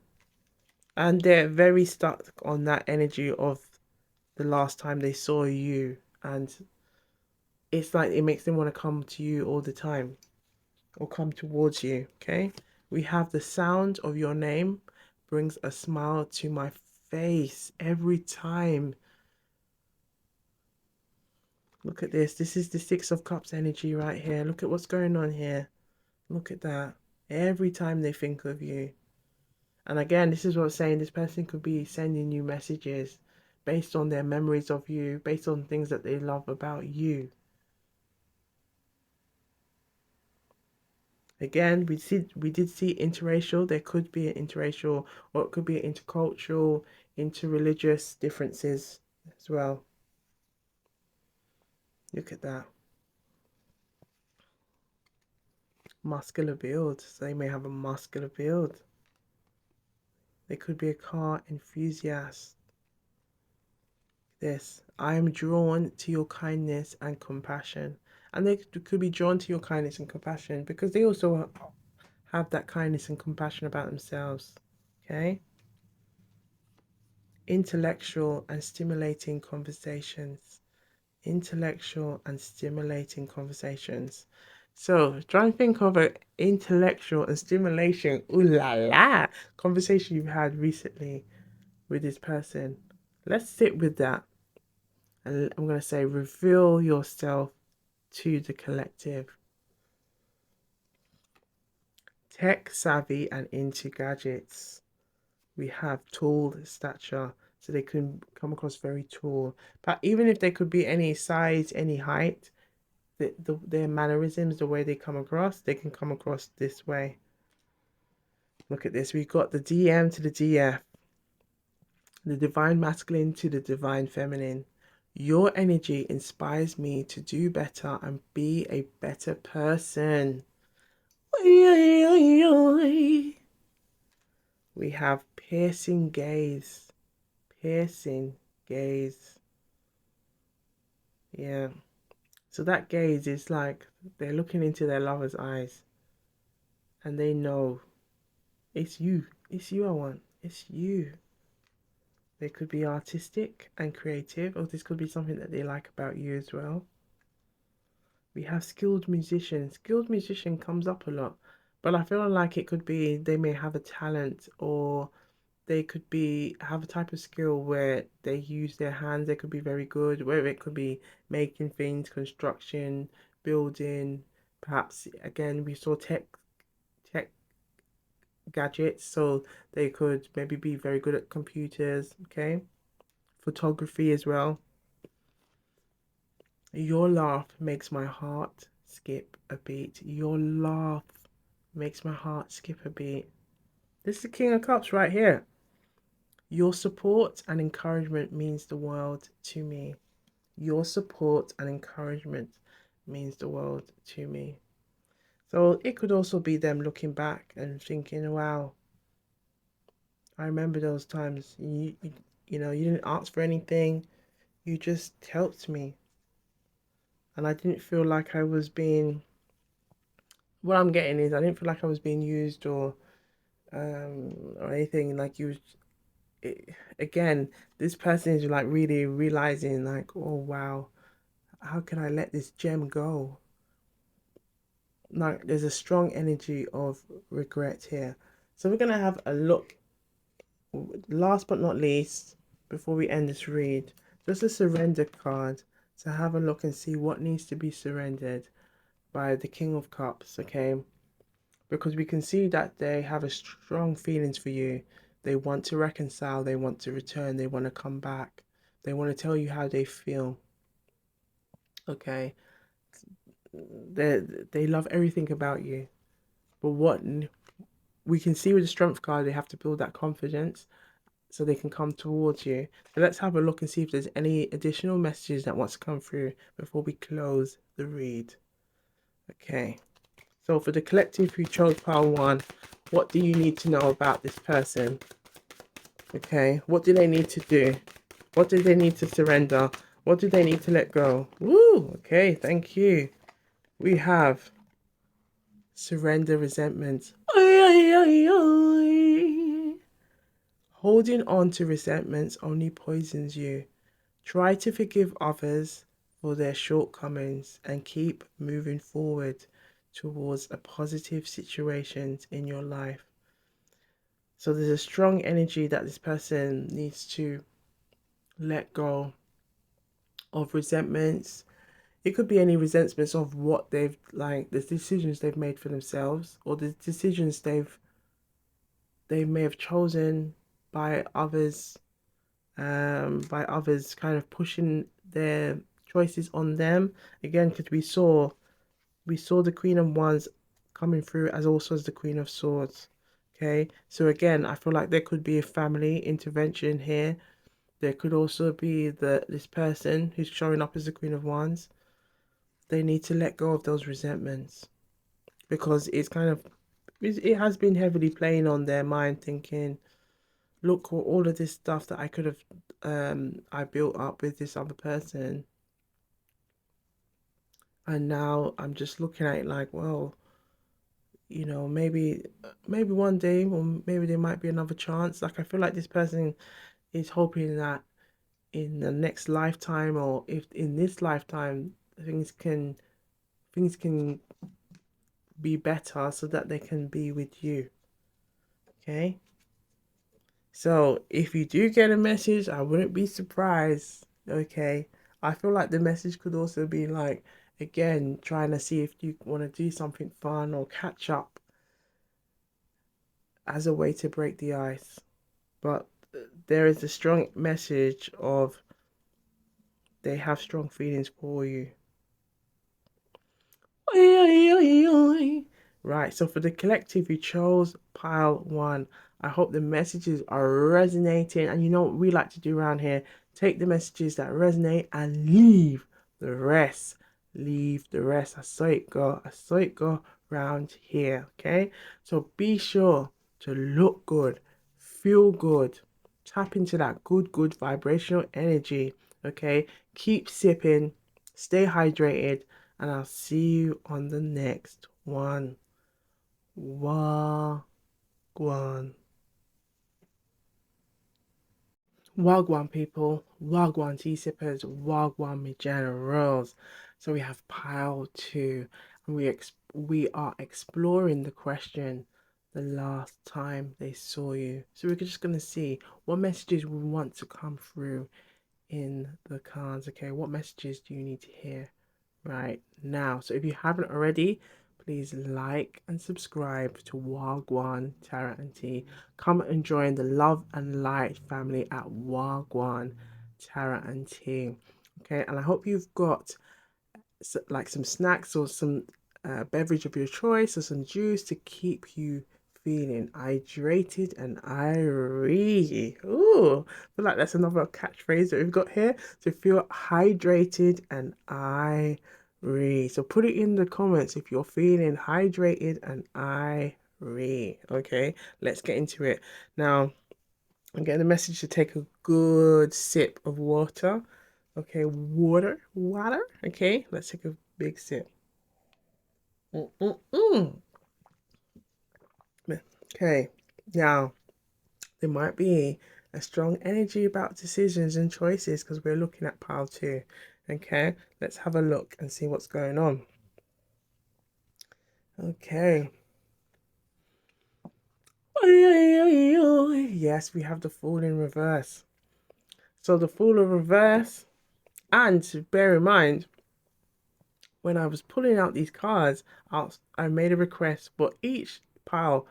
And they're very stuck on that energy of the last time they saw you, and it's like it makes them want to come to you all the time or come towards you. Okay, we have the sound of your name brings a smile to my face every time. Look at this. This is the Six of Cups energy right here. Look at what's going on here. Look at that. Every time they think of you. And again, this is what I'm saying. This person could be sending you messages based on their memories of you, based on things that they love about you. Again, we did see interracial. There could be an interracial, or it could be intercultural, interreligious differences as well. Look at that. Muscular build. So they may have a muscular build. They could be a car enthusiast. This, I am drawn to your kindness and compassion. And they could be drawn to your kindness and compassion because they also have that kindness and compassion about themselves. Okay? Intellectual and stimulating conversations. Intellectual and stimulating conversations. So try and think of an intellectual and stimulation, ooh la la, conversation you've had recently with this person. Let's sit with that. And I'm going to say, reveal yourself to the collective. Tech savvy and into gadgets. We have tall stature, so they can come across very tall. But even if they could be any size, any height, their mannerisms, the way they come across, they can come across this way. Look at this. We've got the DM to the DF, the divine masculine to the divine feminine. Your energy inspires me to do better and be a better person. We have piercing gaze. Piercing gaze. Yeah. So that gaze is like they're looking into their lover's eyes and they know it's you. It's you I want. It's you. They could be artistic and creative, or this could be something that they like about you as well. We have skilled musicians. Skilled musician comes up a lot, but I feel like it could be they may have a talent, or they could be have a type of skill where they use their hands. They could be very good. Whether it could be making things, construction, building. Perhaps again we saw tech gadgets, so they could maybe be very good at computers. Okay, photography as well. Your laugh makes my heart skip a beat. Your laugh makes my heart skip a beat. This is the King of Cups right here. Your support and encouragement means the world to me. Your support and encouragement means the world to me. So it could also be them looking back and thinking, wow, I remember those times. You didn't ask for anything. You just helped me. And I didn't feel like I was being, what I'm getting is I didn't feel like I was being used or anything. Like it, again, this person is like really realizing like, oh wow, how can I let this gem go? Like there's a strong energy of regret here. So we're gonna have a look. Last but not least, before we end this read, just a surrender card to have a look and see what needs to be surrendered by the King of Cups. Okay, because we can see that they have a strong feelings for you. They want to reconcile, they want to return, they want to come back, they want to tell you how they feel. Okay, they love everything about you, but what we can see with the strength card, they have to build that confidence so they can come towards you. So let's have a look and see if there's any additional messages that wants to come through before we close the read. Okay. So for the collective who chose pile one, what do you need to know about this person? Okay, what do they need to do? What do they need to surrender? What do they need to let go? Woo! Okay, thank you. We have surrender resentment. Holding on to resentments only poisons you. Try to forgive others for their shortcomings and keep moving forward towards a positive situations in your life. So there's a strong energy that this person needs to let go of resentments. It could be any resentments of what they've like the decisions they've made for themselves or the decisions they may have chosen by others, by others kind of pushing their choices on them. Again, because we saw the Queen of Wands coming through as also as the Queen of Swords. Okay, so again, I feel like there could be a family intervention here. There could also be this person who's showing up as the Queen of Wands. They need to let go of those resentments because it has been heavily playing on their mind, thinking, look, all of this stuff that I could have I built up with this other person, and now I'm just looking at it like, well, maybe one day, or maybe there might be another chance. Like I feel like this person is hoping that in the next lifetime, or if in this lifetime, things can be better so that they can be with you. Okay, so if you do get a message, I wouldn't be surprised. Okay, I feel like the message could also be like, again, trying to see if you want to do something fun or catch up as a way to break the ice. But there is a strong message of they have strong feelings for you. Right, so for the collective, you chose pile one. I hope the messages are resonating. And you know what we like to do around here? Take the messages that resonate and leave the rest. Leave the rest. I saw it go. I saw it go round here. Okay. So be sure to look good, feel good, tap into that good vibrational energy. Okay. Keep sipping, stay hydrated, and I'll see you on the next one. Wagwan. Wagwan people, Wagwan tea sippers, Wagwan me generals. So we have pile two, and we are exploring the question the last time they saw you. So we're just gonna see what messages we want to come through in the cards. Okay, what messages do you need to hear right now? So if you haven't already, please like and subscribe to Wagwan Tarot and Tea. Come and join the love and light family at Wagwan Tarot and Tea. Okay, and I hope you've got like some snacks or some beverage of your choice or some juice to keep you feeling hydrated and irie. Ooh, I feel like that's another catchphrase that we've got here. To feel hydrated and irie. So put it in the comments if you're feeling hydrated and irie. Okay, let's get into it. Now, I'm getting a message to take a good sip of water. Okay, water. Okay, let's take a big sip. Mm-mm-mm. Okay, now there might be a strong energy about decisions and choices because we're looking at pile two. Okay, let's have a look and see what's going on. Okay. Yes, we have the Fool in reverse. So the Fool in reverse, and to bear in mind, when I was pulling out these cards, I made a request for each pile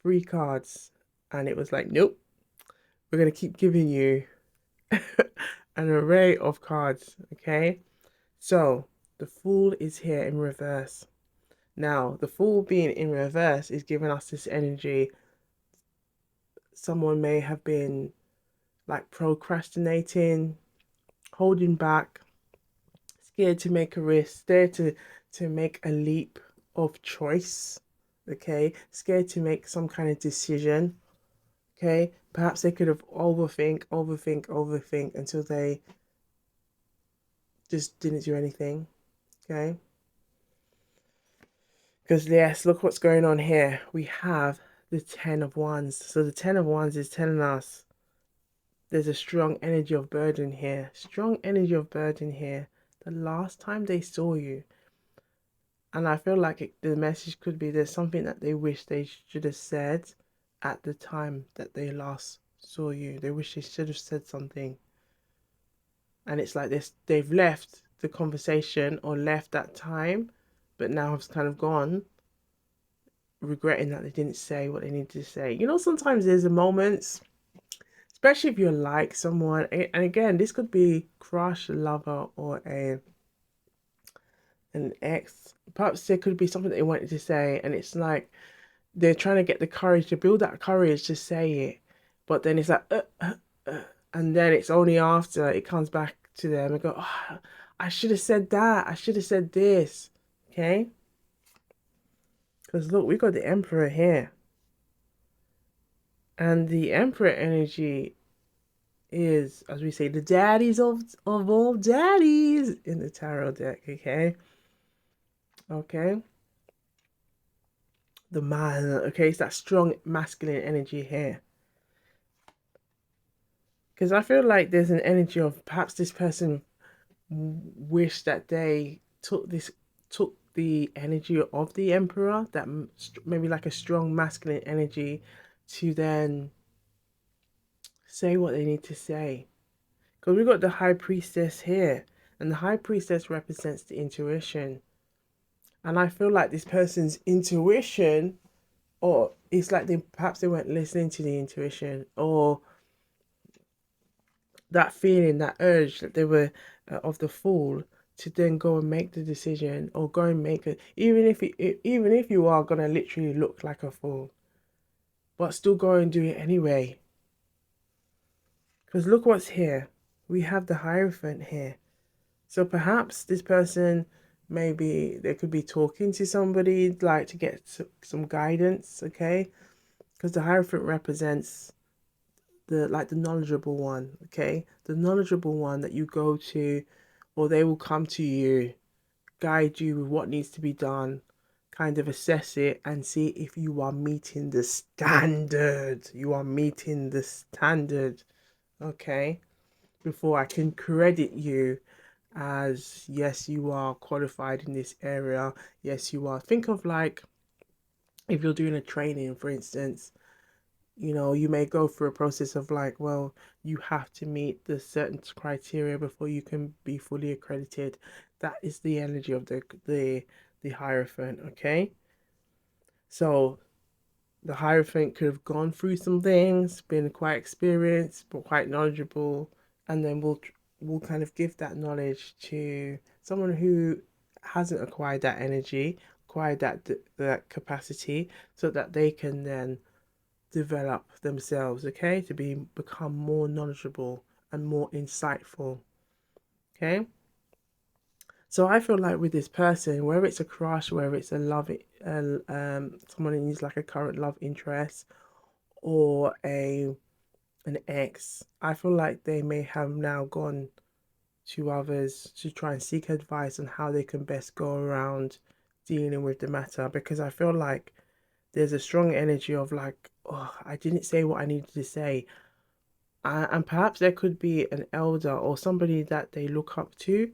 3 cards, and it was like, nope, we're gonna keep giving you an array of cards. Okay, so the Fool is here in reverse. Now, the Fool being in reverse is giving us this energy. Someone may have been like procrastinating, holding back, scared to make a risk, scared to make a leap of choice. Okay, scared to make some kind of decision. Okay, perhaps they could have overthink until they just didn't do anything. Okay, because yes, look what's going on here. We have the 10 of Wands. So the 10 of Wands is telling us there's a strong energy of burden here. Strong energy of burden here. The last time they saw you, and I feel like the message could be there's something that they wish they should have said at the time that they last saw you. They wish they should have said something. And it's like this, they've left the conversation or left that time, but now have kind of gone, regretting that they didn't say what they needed to say. You know, sometimes there's a moments, especially if you like someone, and again, this could be crush, lover, or an ex. Perhaps there could be something they wanted to say, and it's like they're trying to get the courage to build that courage to say it, but then it's like, and then it's only after it comes back to them and go, oh, I should have said that. I should have said this. Okay, because look, we got the Emperor here, and the Emperor energy is, as we say, the daddies of all daddies in the tarot deck. Okay, the man. Okay, it's that strong masculine energy here. Because I feel like there's an energy of perhaps this person wish that they took the energy of the Emperor, that maybe like a strong masculine energy, to then say what they need to say. Because we've got the High Priestess here, and the High Priestess represents the intuition. And I feel like this person's intuition, or it's like perhaps they weren't listening to the intuition, or that feeling, that urge that they were of the Fool, to then go and make the decision, or go and make it, even if you are gonna literally look like a fool, but still go and do it anyway. Because look what's here. we have the Hierophant here. So perhaps this person, maybe they could be talking to somebody like to get some guidance, okay? Because the Hierophant represents the knowledgeable one, okay? The knowledgeable one that you go to, or they will come to you, guide you with what needs to be done, kind of assess it and see if you are meeting the standard. You are meeting the standard, okay? Before I can credit you as yes, you are qualified in this area. Yes, you are. Think of like if you're doing a training, for instance, you may go through a process of like, well, you have to meet the certain criteria before you can be fully accredited. That is the energy of the Hierophant, okay? So the Hierophant could have gone through some things, been quite experienced, but quite knowledgeable, and then we'll kind of give that knowledge to someone who hasn't acquired that energy, acquired that capacity, so that they can then develop themselves, okay, to become more knowledgeable and more insightful, okay. So I feel like with this person, whether it's a crush, whether it's a love, someone who needs like a current love interest, or an ex, I feel like they may have now gone to others to try and seek advice on how they can best go around dealing with the matter, because I feel like there's a strong energy of like, oh, I didn't say what I needed to say. And perhaps there could be an elder or somebody that they look up to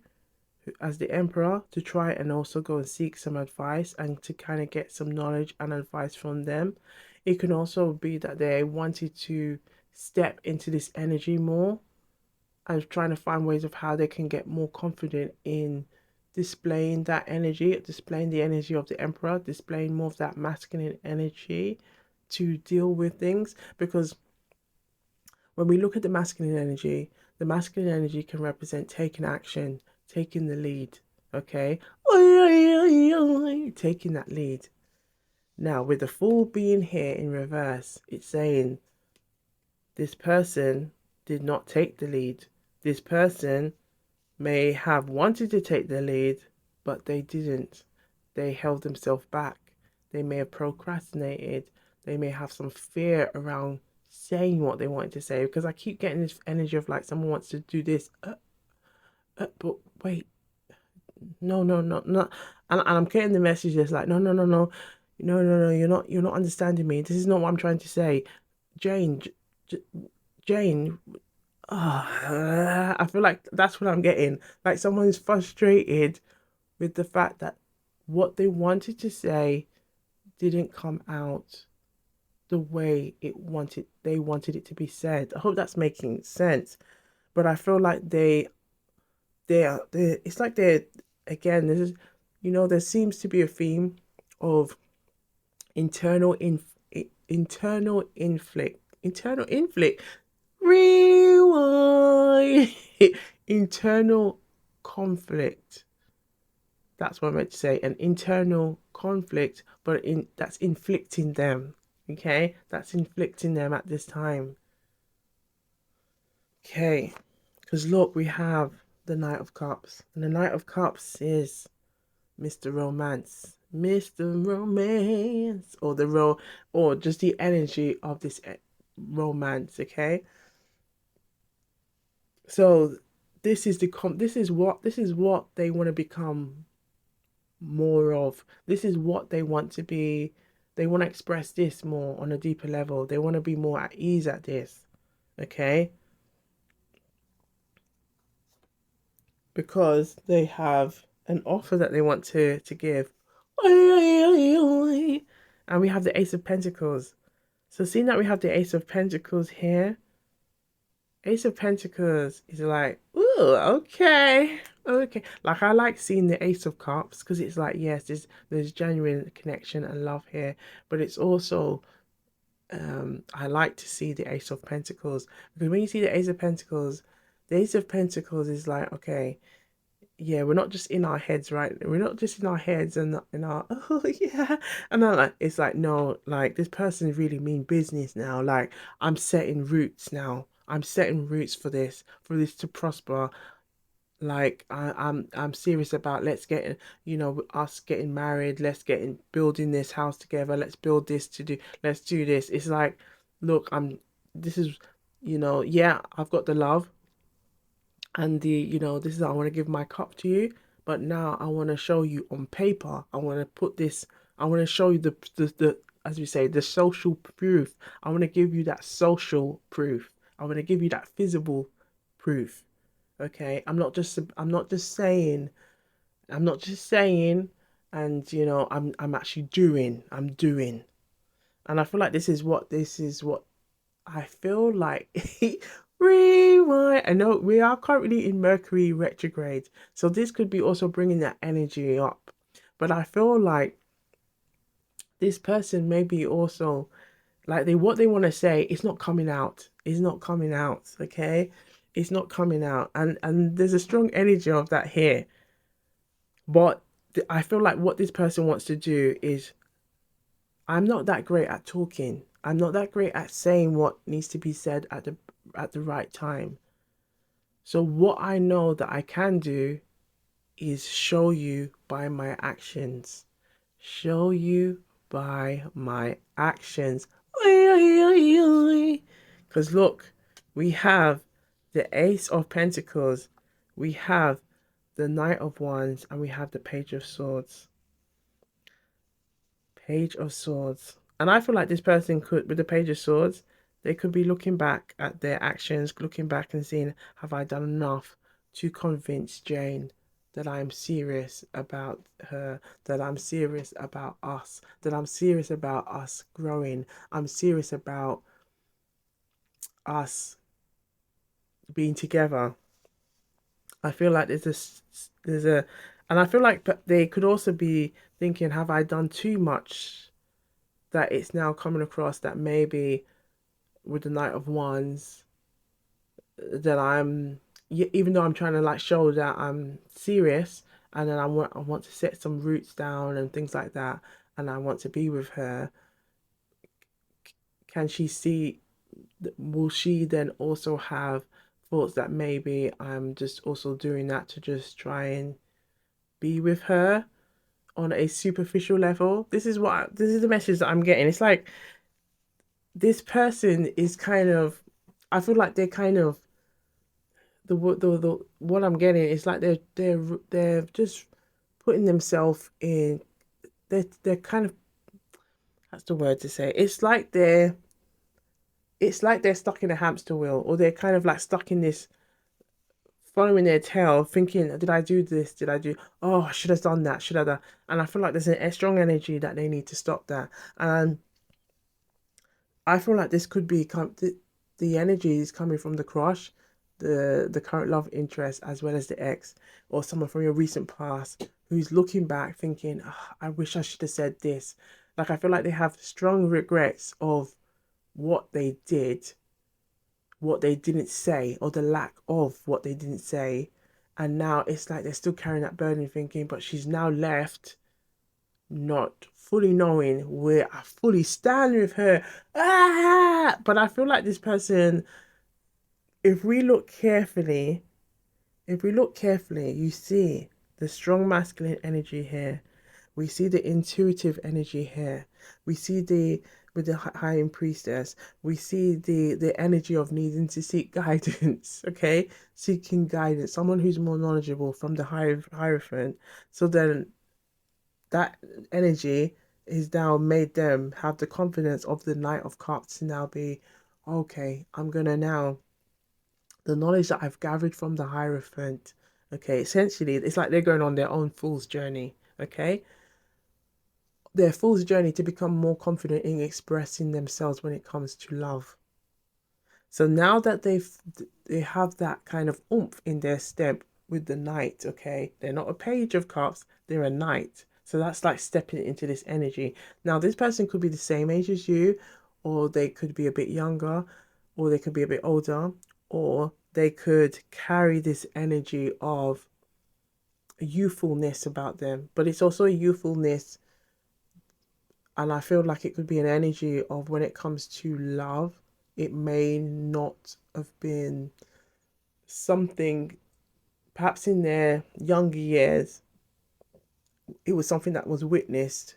as the emperor to try and also go and seek some advice and to kind of get some knowledge and advice from them. It can also be that they wanted to step into this energy more and trying to find ways of how they can get more confident in displaying that energy, displaying the energy of the emperor, displaying more of that masculine energy to deal with things. Because when we look at the masculine energy can represent taking action, taking the lead, okay? Taking that lead. Now, with the Fool being here in reverse, it's saying this person did not take the lead. This person may have wanted to take the lead, but they didn't. They held themselves back. They may have procrastinated. They may have some fear around saying what they wanted to say, because I keep getting this energy of like someone wants to do this, but wait, no, no, no, no, and I'm getting the message that's like, no, no, no, no, no, no, no, you're not understanding me. This is not what I'm trying to say, Jane, Jane. I feel like that's what I'm getting. Like someone's frustrated with the fact that what they wanted to say didn't come out the way they wanted it to be said. I hope that's making sense. But I feel like they it's like they're again, this is there seems to be a theme of internal internal inflict rewind internal conflict. That's what I meant to say. An internal conflict, but in that's inflicting them. Okay, that's inflicting them at this time. Okay, because look, we have the Knight of Cups, and the Knight of Cups is Mr. Romance, Mr. Romance, or or just the energy of this romance. Okay, so this is what they want to become more of. This is what they want to be. They want to express this more on a deeper level. They want to be more at ease at this. Okay? Because they have an offer that they want to give. And we have the Ace of Pentacles. So seeing that we have the Ace of Pentacles here, Ace of Pentacles is like, ooh, okay, okay. Like I like seeing the Ace of Cups because it's like, yes, there's genuine connection and love here, but it's also I like to see the Ace of Pentacles because when you see the Ace of Pentacles, the Ace of Pentacles is like, okay, yeah, we're not just in our heads, right? We're not just in our heads and in our oh yeah, and then like it's like no, like this person really mean business now. Like I'm setting roots now. I'm setting roots for this to prosper. Like I'm serious about let's get, you know, us getting married, let's get in building this house together, let's build this to do, let's do this. It's like, look, this is, you know, yeah, I've got the love and the, you know, this is, I want to give my cup to you, but now I want to show you on paper. I want to put this, I want to show you the, as we say, the social proof. I want to give you that social proof. I want to give you that visible proof. Okay, I'm not just saying, and you know, I'm actually doing, I'm doing. And I feel like this is what I feel like. Rewind. I know we are currently in Mercury retrograde, so this could be also bringing that energy up. But I feel like this person may be also like they what they want to say is not coming out. Is not coming out. Okay, it's not coming out, and there's a strong energy of that here. But I feel like what this person wants to do is I'm not that great at talking. I'm not that great at saying what needs to be said at the right time. So what I know that I can do is show you by my actions. Show you by my actions. Because look, we have the Ace of Pentacles, we have the Knight of Wands, and we have the Page of Swords. Page of Swords. And I feel like this person could, with the Page of Swords, they could be looking back at their actions, looking back and seeing, have I done enough to convince Jane that I'm serious about her, that I'm serious about us, that I'm serious about us growing, I'm serious about us being together. I feel like there's a, and I feel like they could also be thinking, have I done too much that it's now coming across that maybe with the Knight of Wands that I'm even though I'm trying to like show that I'm serious and then I want to set some roots down and things like that and I want to be with her, can she see, will she then also have thoughts that maybe I'm just also doing that to just try and be with her on a superficial level? This is the message that I'm getting. It's like this person is kind of, I feel like they're kind of the what I'm getting is like they're just putting themselves in, they're kind of, that's the word to say, it's like they're stuck in a hamster wheel, or they're kind of like stuck in this, following their tail, thinking, did I do this, did I do, oh, I should have done that, should have done, and I feel like there's a strong energy that they need to stop that. And I feel like this could be the energy is coming from the crush, the current love interest, as well as the ex, or someone from your recent past who's looking back thinking, "Ah, I wish I should have said this." Like I feel like they have strong regrets of what they did, what they didn't say, or the lack of what they didn't say. And now it's like they're still carrying that burden thinking, but she's now left not fully knowing where I fully stand with her. Ah! But I feel like this person, if we look carefully, if we look carefully, you see the strong masculine energy here. We see the intuitive energy here. We see the with the high priestess. We see the energy of needing to seek guidance. Okay, seeking guidance. Someone who's more knowledgeable from the hierophant. So then that energy is now made them have the confidence of the Knight of Cups to now be, okay, I'm gonna now, the knowledge that I've gathered from the Hierophant, okay, essentially it's like they're going on their own fool's journey, okay? Their fool's journey to become more confident in expressing themselves when it comes to love. So now that they have that kind of oomph in their step with the knight, okay? They're not a page of cups, they're a knight. So that's like stepping into this energy. Now this person could be the same age as you, or they could be a bit younger, or they could be a bit older, or they could carry this energy of youthfulness about them. But it's also a youthfulness, and I feel like it could be an energy of when it comes to love, it may not have been something, perhaps in their younger years, it was something that was witnessed.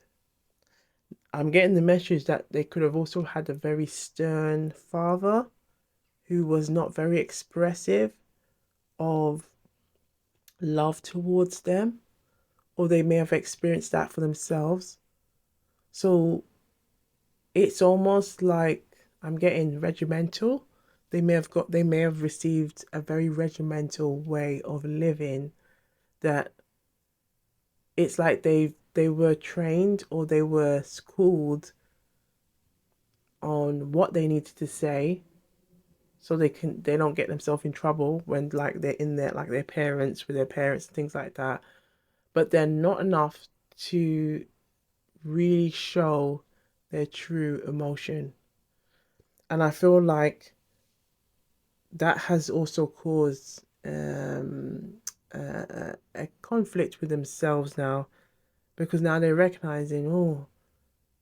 I'm getting the message that they could have also had a very stern father who was not very expressive of love towards them, or they may have experienced that for themselves. So it's almost like I'm getting regimental. They may have received a very regimental way of living that it's like they were trained or they were schooled on what they needed to say so they don't get themselves in trouble when like they're in there like their parents with their parents and things like that. But they're not enough to really show their true emotion. And I feel like that has also caused a conflict with themselves now, because now they're recognizing, oh,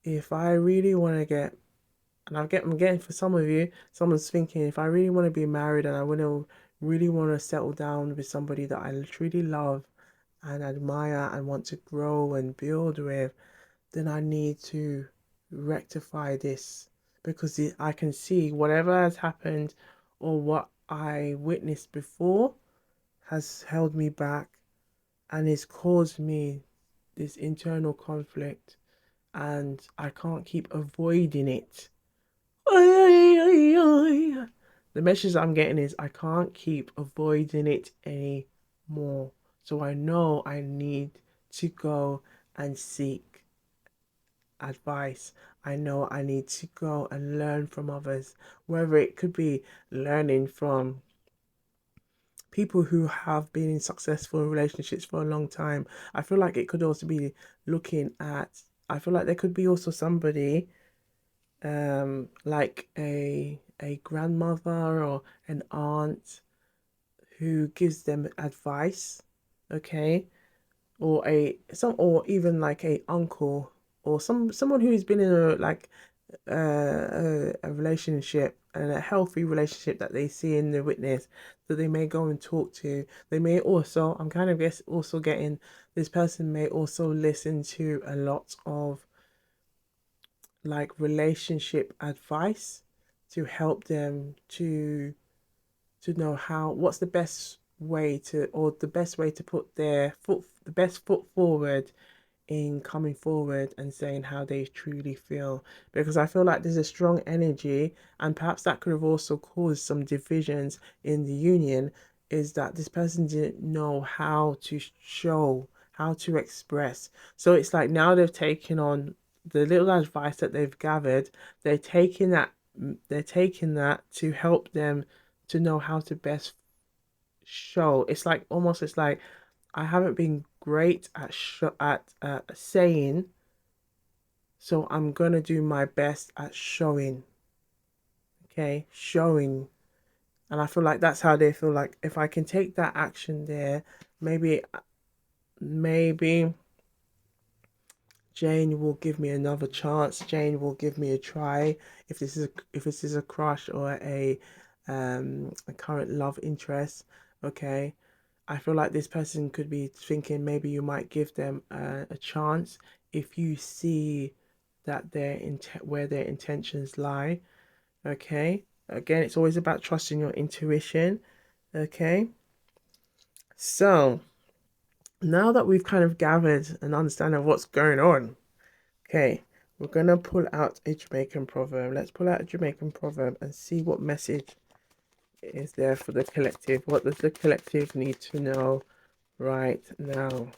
if I really want to get, and I'm getting for some of you, someone's thinking, if I really want to be married and I want to really want to settle down with somebody that I truly love and admire and want to grow and build with, then I need to rectify this, because I can see whatever has happened or what I witnessed before has held me back and has caused me this internal conflict, and I can't keep avoiding it. The message I'm getting is I can't keep avoiding it anymore. So I know I need to go and seek advice. I know I need to go and learn from others, whether it could be learning from people who have been in successful relationships for a long time. I feel like it could also be looking at, I feel like there could be also somebody like a grandmother or an aunt who gives them advice, okay? Or a some or even like a uncle or someone who's been in a like a relationship and a healthy relationship that they see in the witness that they may go and talk to. They may also, I'm kind of guess also getting, this person may also listen to a lot of like relationship advice to help them to know how, what's the best way to, or the best way to put the best foot forward in coming forward and saying how they truly feel, because I feel like there's a strong energy, and perhaps that could have also caused some divisions in the union, is that this person didn't know how to show, how to express. So it's like now they've taken on the little advice that they've gathered, they're taking that they're taking that to help them to know how to best show. It's like almost, it's like I haven't been great at saying, so I'm gonna do my best at showing. Okay, showing, and I feel like that's how they feel like if I can take that action there, maybe Jane will give me another chance. Jane will give me a try if this is a crush or a current love interest. Okay, I feel like this person could be thinking maybe you might give them a chance if you see that where their intentions lie. Okay. Again, it's always about trusting your intuition. Okay. So now that we've kind of gathered an understanding of what's going on, okay, we're gonna pull out a Jamaican proverb. Let's pull out a Jamaican proverb and see what message is there for the collective. What does the collective need to know right now?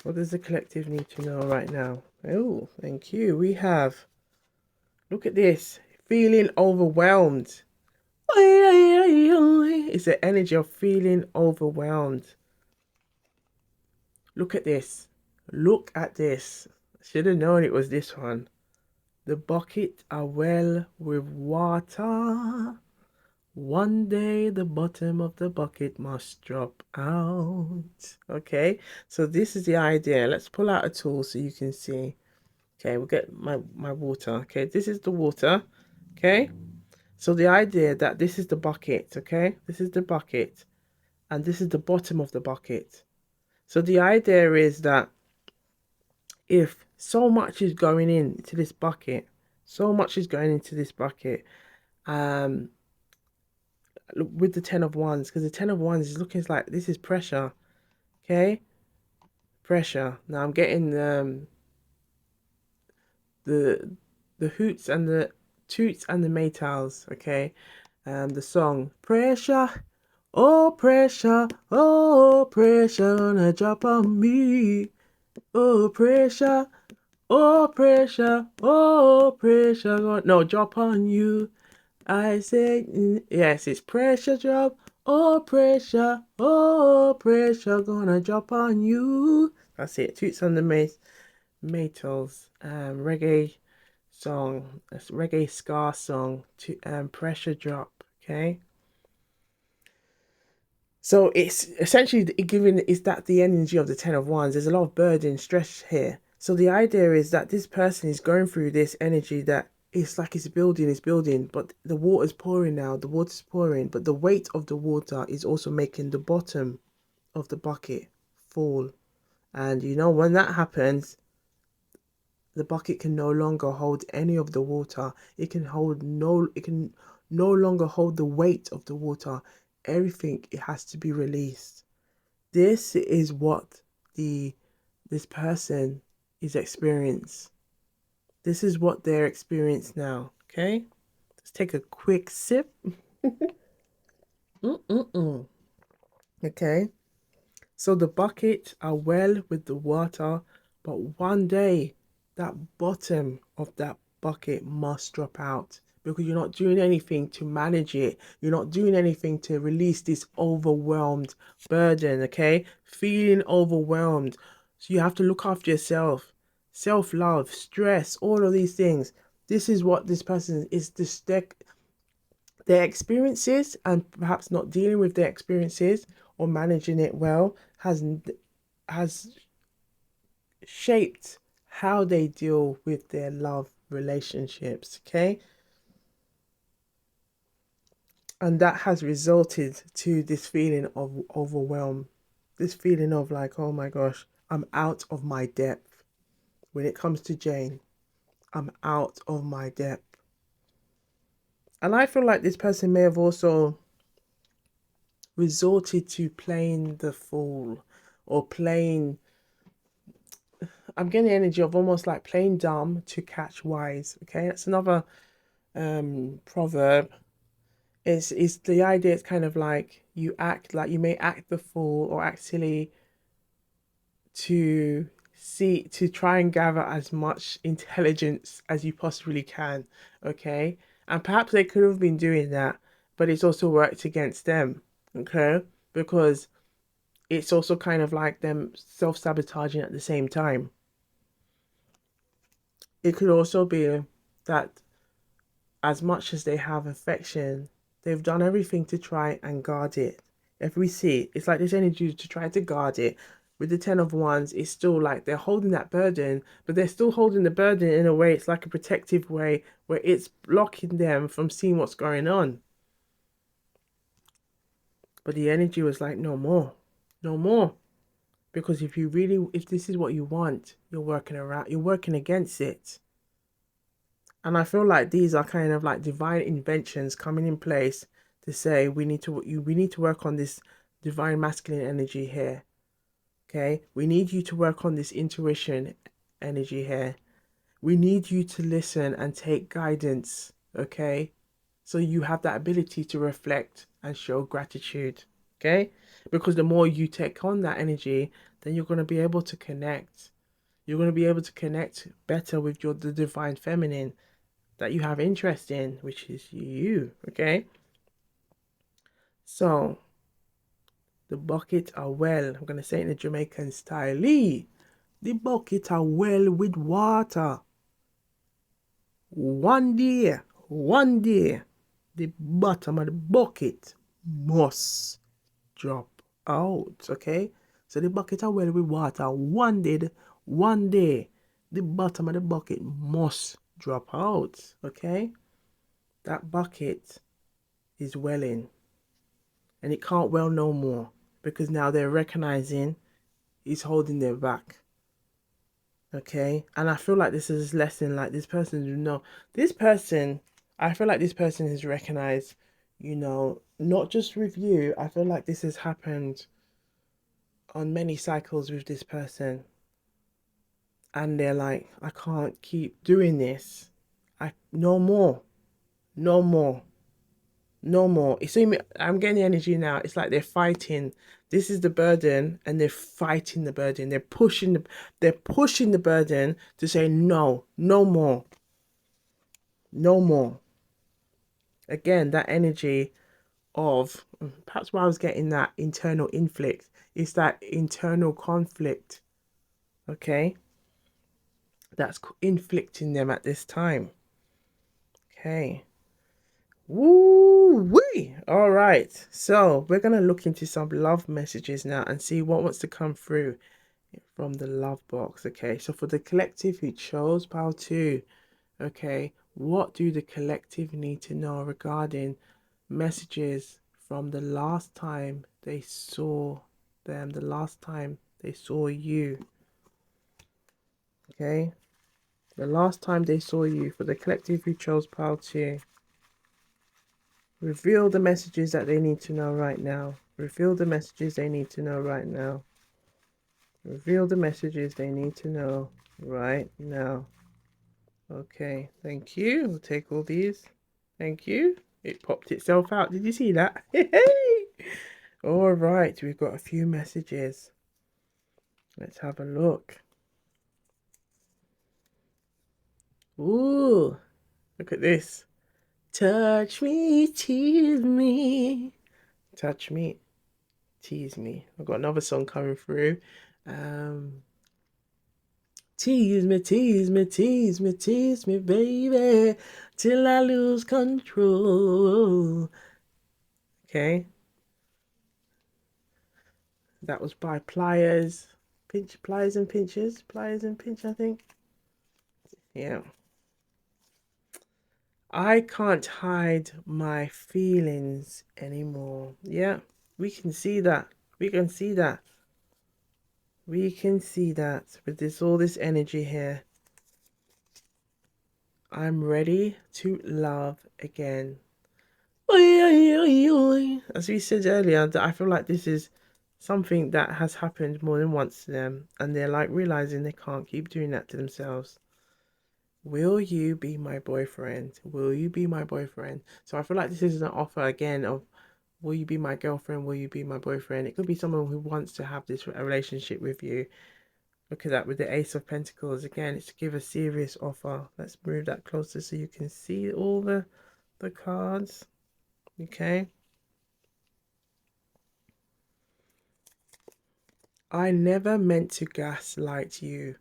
What does the collective need to know right now? Oh, thank you. We have, look at this, feeling overwhelmed. It's the energy of feeling overwhelmed. Look at this. Look at this. Should have known it was this one. The bucket are well with water. One day the bottom of the bucket must drop out. Okay, so this is the idea. Let's pull out a tool so you can see. Okay, we'll get my water. Okay, this is the water. Okay. So the idea that this is the bucket, okay? This is the bucket, and this is the bottom of the bucket. So the idea is that if so much is going into this bucket, so much is going into this bucket, um, with the Ten of Wands, because the Ten of Wands is looking like this is pressure, okay? Pressure. Now I'm getting the the hoots and the toots and the maytals, okay? The song pressure, oh pressure gonna drop on me, oh pressure, oh pressure gonna no drop on you. I say yes, it's pressure drop, oh pressure gonna drop on you. That's it. Toots and the maytals, reggae song, a reggae ska song to pressure drop. Okay. So it's essentially giving is that the energy of the Ten of Wands. There's a lot of burden, stress here. So the idea is that this person is going through this energy that it's like it's building, but the water's pouring now. The water's pouring, but the weight of the water is also making the bottom of the bucket fall. And you know when that happens, the bucket can no longer hold any of the water. It can no longer hold the weight of the water. Everything it has to be released. This is what the this person is experiencing. This is what they're experiencing now. Okay? Let's take a quick sip. Mm-mm-mm. Okay. So the bucket are well with the water, but one day that bottom of that bucket must drop out because you're not doing anything to manage it. You're not doing anything to release this overwhelmed burden, okay? Feeling overwhelmed. So you have to look after yourself. Self-love, stress, all of these things. This is what this person is this their experiences and perhaps not dealing with their experiences or managing it well has shaped how they deal with their love relationships, okay? And that has resulted to this feeling of overwhelm, this feeling of like, oh my gosh, I'm out of my depth. When it comes to Jane, I'm out of my depth. And I feel like this person may have also resorted to playing the fool or playing, I'm getting the energy of almost like playing dumb to catch wise. Okay, that's another proverb. It's the idea. It's kind of like you may act the fool or act silly to try and gather as much intelligence as you possibly can. Okay, and perhaps they could have been doing that, but it's also worked against them. Okay, because it's also kind of like them self-sabotaging at the same time. It could also be that as much as they have affection, they've done everything to try and guard it. If we see, it's like this energy to try to guard it. With the Ten of Wands, it's still like they're holding that burden, but they're still holding the burden in a way, it's like a protective way where it's blocking them from seeing what's going on. But the energy was like, no more, no more. Because if this is what you want, you're working against it. And I feel like these are kind of like divine inventions coming in place to say we need to work on this divine masculine energy here. Okay? We need you to work on this intuition energy here. We need you to listen and take guidance, okay? So you have that ability to reflect and show gratitude, okay? Because the more you take on that energy, then you're going to be able to connect. You're going to be able to connect better with the divine feminine that you have interest in, which is you, okay? So the bucket are well, I'm gonna say it in a Jamaican style. The bucket are well with water. One day, the bottom of the bucket must drop out, okay? So the bucket are well with water. One day, the bottom of the bucket must drop out, okay? that bucket is welling, and it can't well no more because now they're recognizing he's holding their back. Okay, and I feel like this is a lesson. Like this person, this person. I feel like this person has recognized, not just with you. I feel like this has happened on many cycles with this person, and they're like, I can't keep doing this. No more, no more, no more. You see me? I'm getting the energy now. It's like they're fighting. This is the burden, and they're fighting the burden. They're pushing the burden to say no, no more, no more. Again, that energy of perhaps why I was getting that internal inflict. It's that internal conflict. Okay, that's inflicting them at this time. Okay. Woo wee! All right. So we're gonna look into some love messages now and see what wants to come through from the love box. Okay. So for the collective who chose pile two, okay, what do the collective need to know regarding messages from the last time they saw them, the last time they saw you? Okay. The last time they saw you for the collective who chose pile two. Reveal the messages that they need to know right now. Reveal the messages they need to know right now. Reveal the messages they need to know right now. Okay, thank you. We'll take all these. Thank you. It popped itself out. Did you see that? All right, we've got a few messages. Let's have a look. Ooh, look at this. Touch me, tease me. Touch me, tease me. I've got another song coming through. Tease me, tease me, tease me, tease me, baby, till I lose control. Okay, that was by Pliers, Pliers and Pinchers, Pliers and Pinch, I think. Yeah. I can't hide my feelings anymore. Yeah, we can see that. We can see that. We can see that with all this energy here. I'm ready to love again. As we said earlier, that I feel like this is something that has happened more than once to them, and they're like realizing they can't keep doing that to themselves. Will you be my boyfriend? Will you be my boyfriend? So I feel like this is an offer again of, will you be my girlfriend? Will you be my boyfriend? It could be someone who wants to have this relationship with you. Look at that with the Ace of Pentacles. Again, it's to give a serious offer. Let's move that closer so you can see all the cards. Okay. I never meant to gaslight you.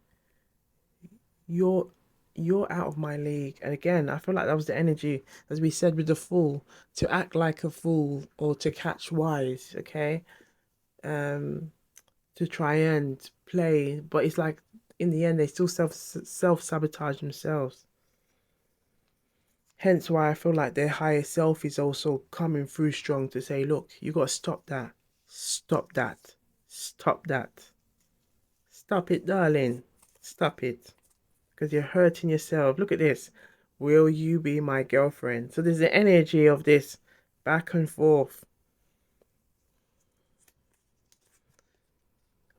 You're out of my league. And again, I feel like that was the energy, as we said with the fool, to act like a fool or to catch wise, okay? To try and play, but it's like in the end they still self-sabotage themselves. Hence why I feel like their higher self is also coming through strong to say, look, you got to stop that. Stop that. Stop that. Stop it, darling. Stop it. Because you're hurting yourself. Look at this. Will you be my girlfriend? So there's the energy of this back and forth.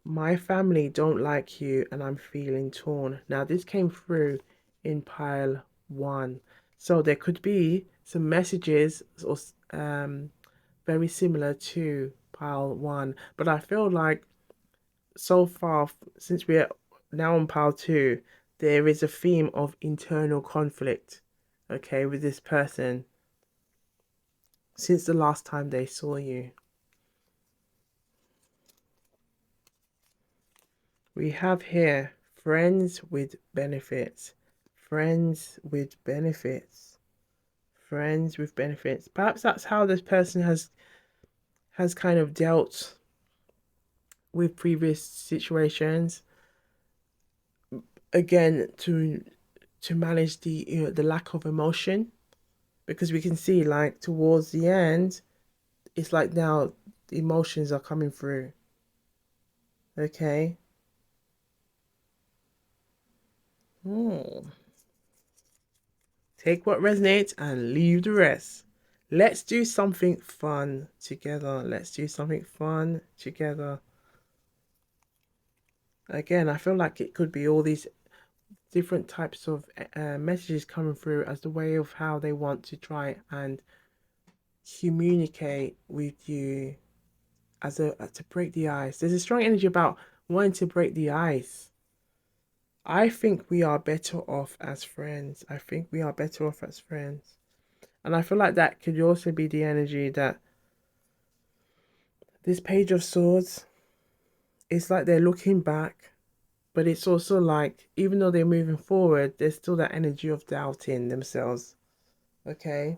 My family don't like you and I'm feeling torn. Now this came through in pile one. So there could be some messages or very similar to pile one. But I feel like so far, since we're now on pile two, there is a theme of internal conflict, okay, with this person since the last time they saw you. We have here friends with benefits, friends with benefits, friends with benefits. Perhaps that's how this person has kind of dealt with previous situations. Again, to manage the the lack of emotion. because we can see like towards the end, it's like now the emotions are coming through. Okay. Hmm. Take what resonates and leave the rest. Let's do something fun together. Let's do something fun together. Again, I feel like it could be all these different types of messages coming through as the way of how they want to try and communicate with you as a to break the ice. There's a strong energy about wanting to break the ice. I think we are better off as friends. I think we are better off as friends. And I feel like that could also be the energy that this Page of Swords, it's like they're looking back, but it's also like, even though they're moving forward, there's still that energy of doubting themselves. Okay?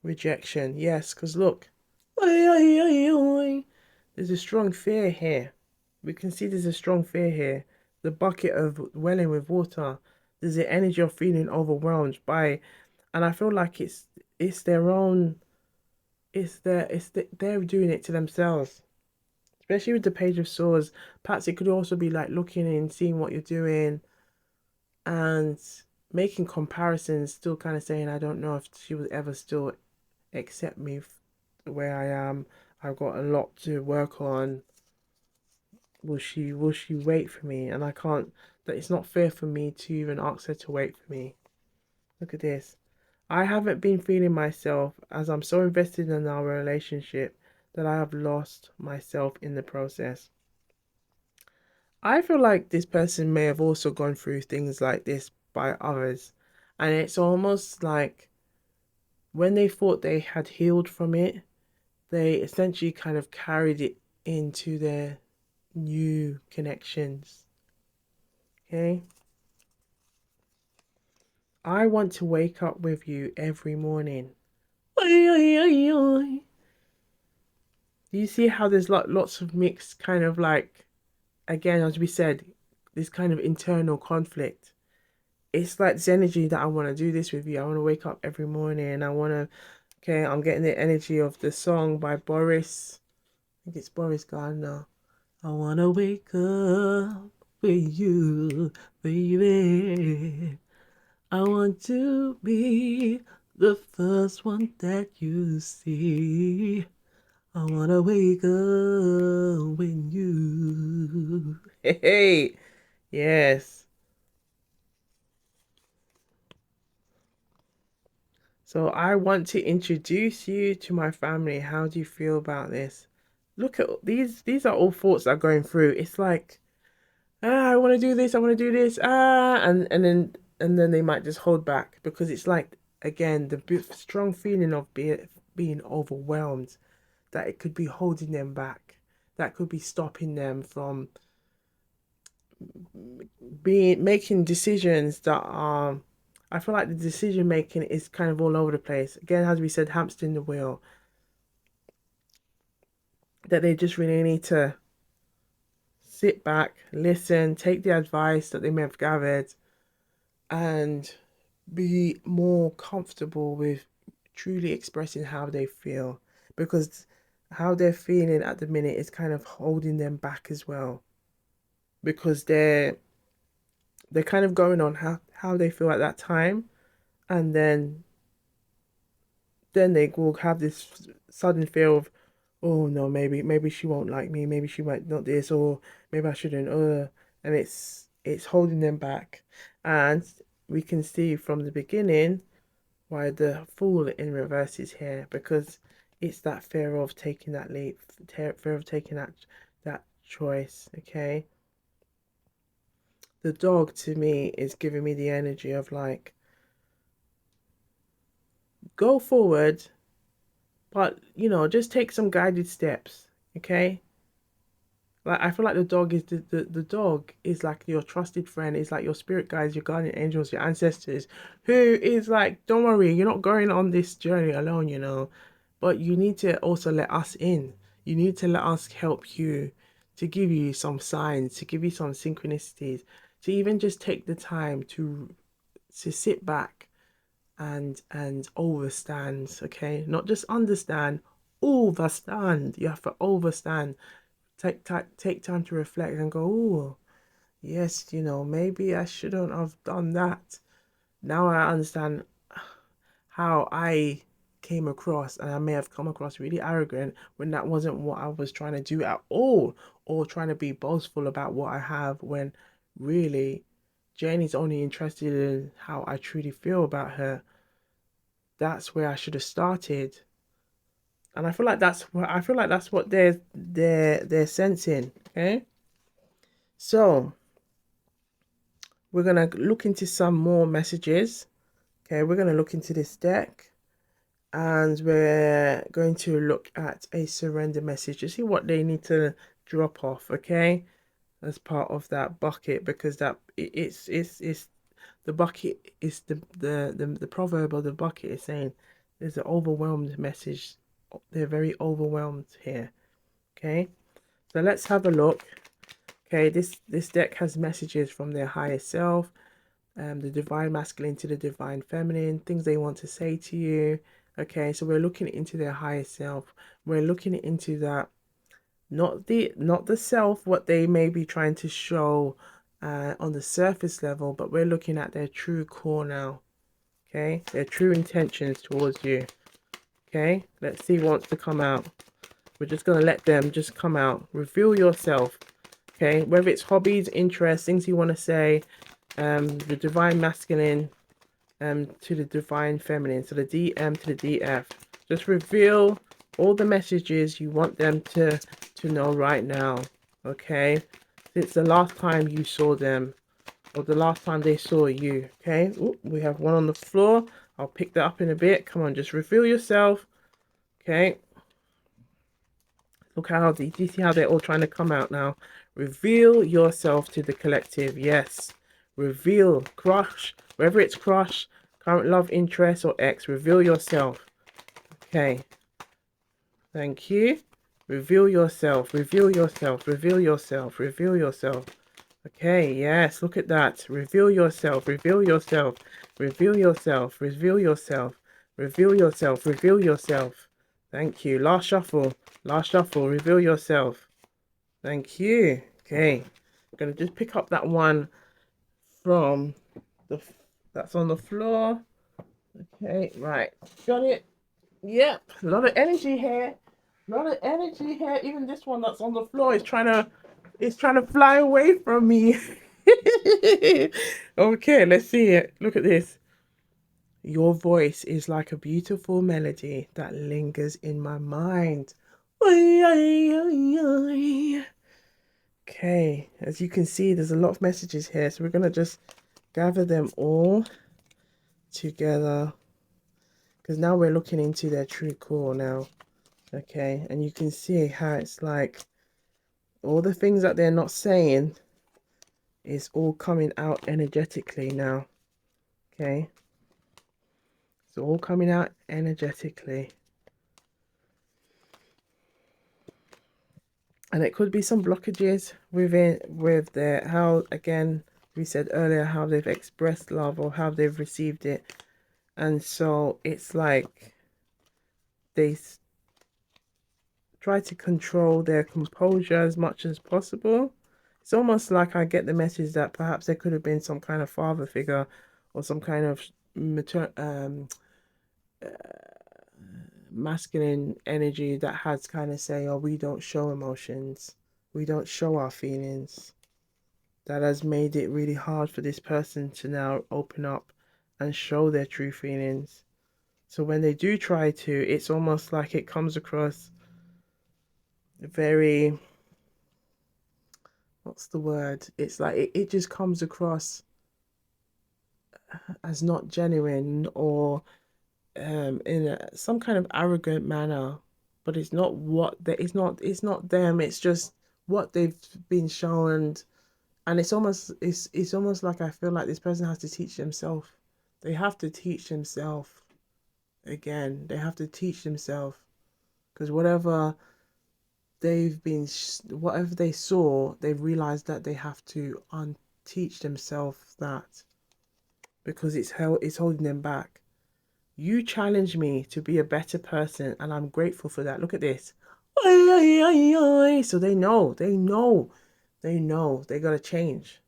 Rejection. Yes, because look, there's a strong fear here. We can see there's a strong fear here. The bucket of welling with water. There's the energy of feeling overwhelmed by, and I feel like it's their own. They're doing it to themselves. Especially with the Page of Swords. Perhaps it could also be like looking and seeing what you're doing and making comparisons. Still kind of saying, I don't know if she will ever still accept me where I am. I've got a lot to work on. Will she wait for me? And I can't, that it's not fair for me to even ask her to wait for me. Look at this. I haven't been feeling myself as I'm so invested in our relationship that I have lost myself in the process. I feel like this person may have also gone through things like this by others. And it's almost like when they thought they had healed from it, they essentially kind of carried it into their new connections. Okay? I want to wake up with you every morning. Do you see how there's like lots of mixed kind of like, again, as we said, this kind of internal conflict? It's like this energy that I want to do this with you. I want to wake up every morning. I want to, okay, I'm getting the energy of the song by Boris. I think it's Boris Gardner. I want to wake up with you, baby. I want to be the first one that you see. I want to wake up with you. Hey, yes. So I want to introduce you to my family. How do you feel about this? Look at these are all thoughts that are going through. It's like, I want to do this, I want to do this, and then they might just hold back because it's like again the strong feeling of being overwhelmed that it could be holding them back, that could be stopping them from being making decisions that are. I feel like the decision making is kind of all over the place. Again, as we said, hamster in the wheel. That they just really need to sit back, listen, take the advice that they may have gathered, and be more comfortable with truly expressing how they feel, because how they're feeling at the minute is kind of holding them back as well, because they're kind of going on how they feel at that time, and then they will have this sudden fear of, oh no, maybe she won't like me, maybe she might not this, or maybe I shouldn't, and it's holding them back. And we can see from the beginning why the Fool in reverse is here, because it's that fear of taking that leap, fear of taking that choice. Okay, the dog to me is giving me the energy of like, go forward, but just take some guided steps. Okay, like I feel like the dog is the dog is like your trusted friend. It's like your spirit guides, your guardian angels, your ancestors, who is like, don't worry, you're not going on this journey alone. But you need to also let us in. You need to let us help you, to give you some signs, to give you some synchronicities, to even just take the time to to sit back and overstand, okay? Not just understand, overstand. You have to overstand. Take time to reflect and go, oh, yes, maybe I shouldn't have done that. Now I understand how I came across, and I may have come across really arrogant when that wasn't what I was trying to do at all, or trying to be boastful about what I have when really Janie's only interested in how I truly feel about her. That's where I should have started. And I feel like that's what they're sensing. Okay. So we're gonna look into some more messages. Okay, we're gonna look into this deck, and we're going to look at a surrender message to see what they need to drop off, okay, as part of that bucket, because it's the bucket is the proverb of the bucket is saying there's an overwhelmed message. They're very overwhelmed here. Okay, so let's have a look. Okay, this deck has messages from their higher self, the divine masculine to the divine feminine, things they want to say to you. Okay, so we're looking into their higher self. We're looking into that, not the self, what they may be trying to show on the surface level, but we're looking at their true core now. Okay, their true intentions towards you. Okay, let's see what wants to come out. We're just going to let them just come out. Reveal yourself. Okay, whether it's hobbies, interests, things you want to say, the divine masculine to the divine feminine, so the DM to the DF. Just reveal all the messages you want them to know right now. Okay, since the last time you saw them, or the last time they saw you. Okay. Ooh, we have one on the floor. I'll pick that up in a bit. Come on, just reveal yourself. Okay. Look how do you see how they're all trying to come out now? Reveal yourself to the collective. Yes. Reveal. Crush. Whether it's crush, current love interest, or ex, reveal yourself. Okay. Thank you. Reveal yourself. Reveal yourself. Reveal yourself. Reveal yourself. Okay, yes, look at that. Reveal yourself. Reveal yourself. Reveal yourself. Reveal yourself. Reveal yourself. Reveal yourself. Thank you. Last shuffle. Last shuffle. Reveal yourself. Thank you. Okay. I'm going to just pick up that one from that's on the floor. Okay, right. Got it. Yep. A lot of energy here. A lot of energy here. Even this one that's on the floor is trying to fly away from me. Okay, let's see it. Look at this. Your voice is like a beautiful melody that lingers in my mind. Okay, as you can see, there's a lot of messages here, so we're going to just gather them all together, because now we're looking into their true core now. Okay, and you can see how it's like all the things that they're not saying is all coming out energetically now. Okay, it's all coming out energetically. And it could be some blockages with their, how, again, we said earlier, how they've expressed love or how they've received it. And so it's like they try to control their composure as much as possible. It's almost like I get the message that perhaps there could have been some kind of father figure or some kind of masculine energy that has kind of say, oh, we don't show emotions, we don't show our feelings. That has made it really hard for this person to now open up and show their true feelings. So when they do try to, it's almost like it comes across very, what's the word? It's like it just comes across as not genuine, or in some kind of arrogant manner. But it's not it's not them, it's just what they've been shown. And it's almost like I feel like this person has to teach themselves. They have to teach themselves again. They have to teach themselves, because whatever they saw, they've realized that they have to unteach themselves that. because it's holding them back. You challenge me to be a better person, and I'm grateful for that. Look at this. So they know they gotta change.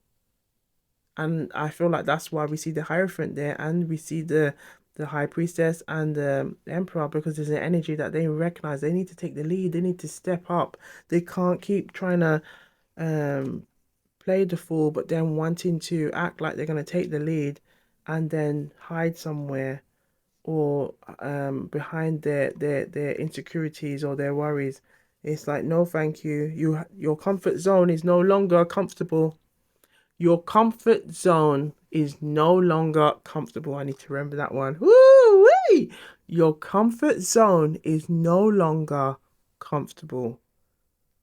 And I feel like that's why we see the Hierophant there, and we see the High Priestess and the Emperor, because there's an energy that they recognize. They need to take the lead. They need to step up. They can't keep trying to um play the fool, but then wanting to act like they're gonna take the lead, and then hide somewhere, or behind their insecurities or their worries. It's like, no, thank you. Your comfort zone is no longer comfortable. Your comfort zone is no longer comfortable. I need to remember that one. Woo wee! Your comfort zone is no longer comfortable.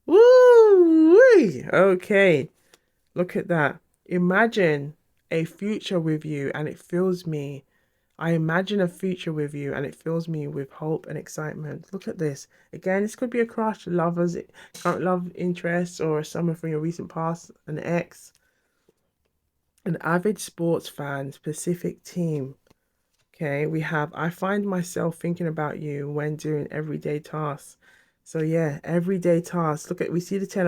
Woo wee! Okay, look at that. Imagine a future with you, and it fills me. I imagine a future with you, and it fills me with hope and excitement. Look at this. Again, this could be a crush, lovers, current love interest, or someone from your recent past, an ex, an avid sports fan, specific team. Okay, we have, I find myself thinking about you when doing everyday tasks. So yeah, everyday tasks. Look at, we see the 10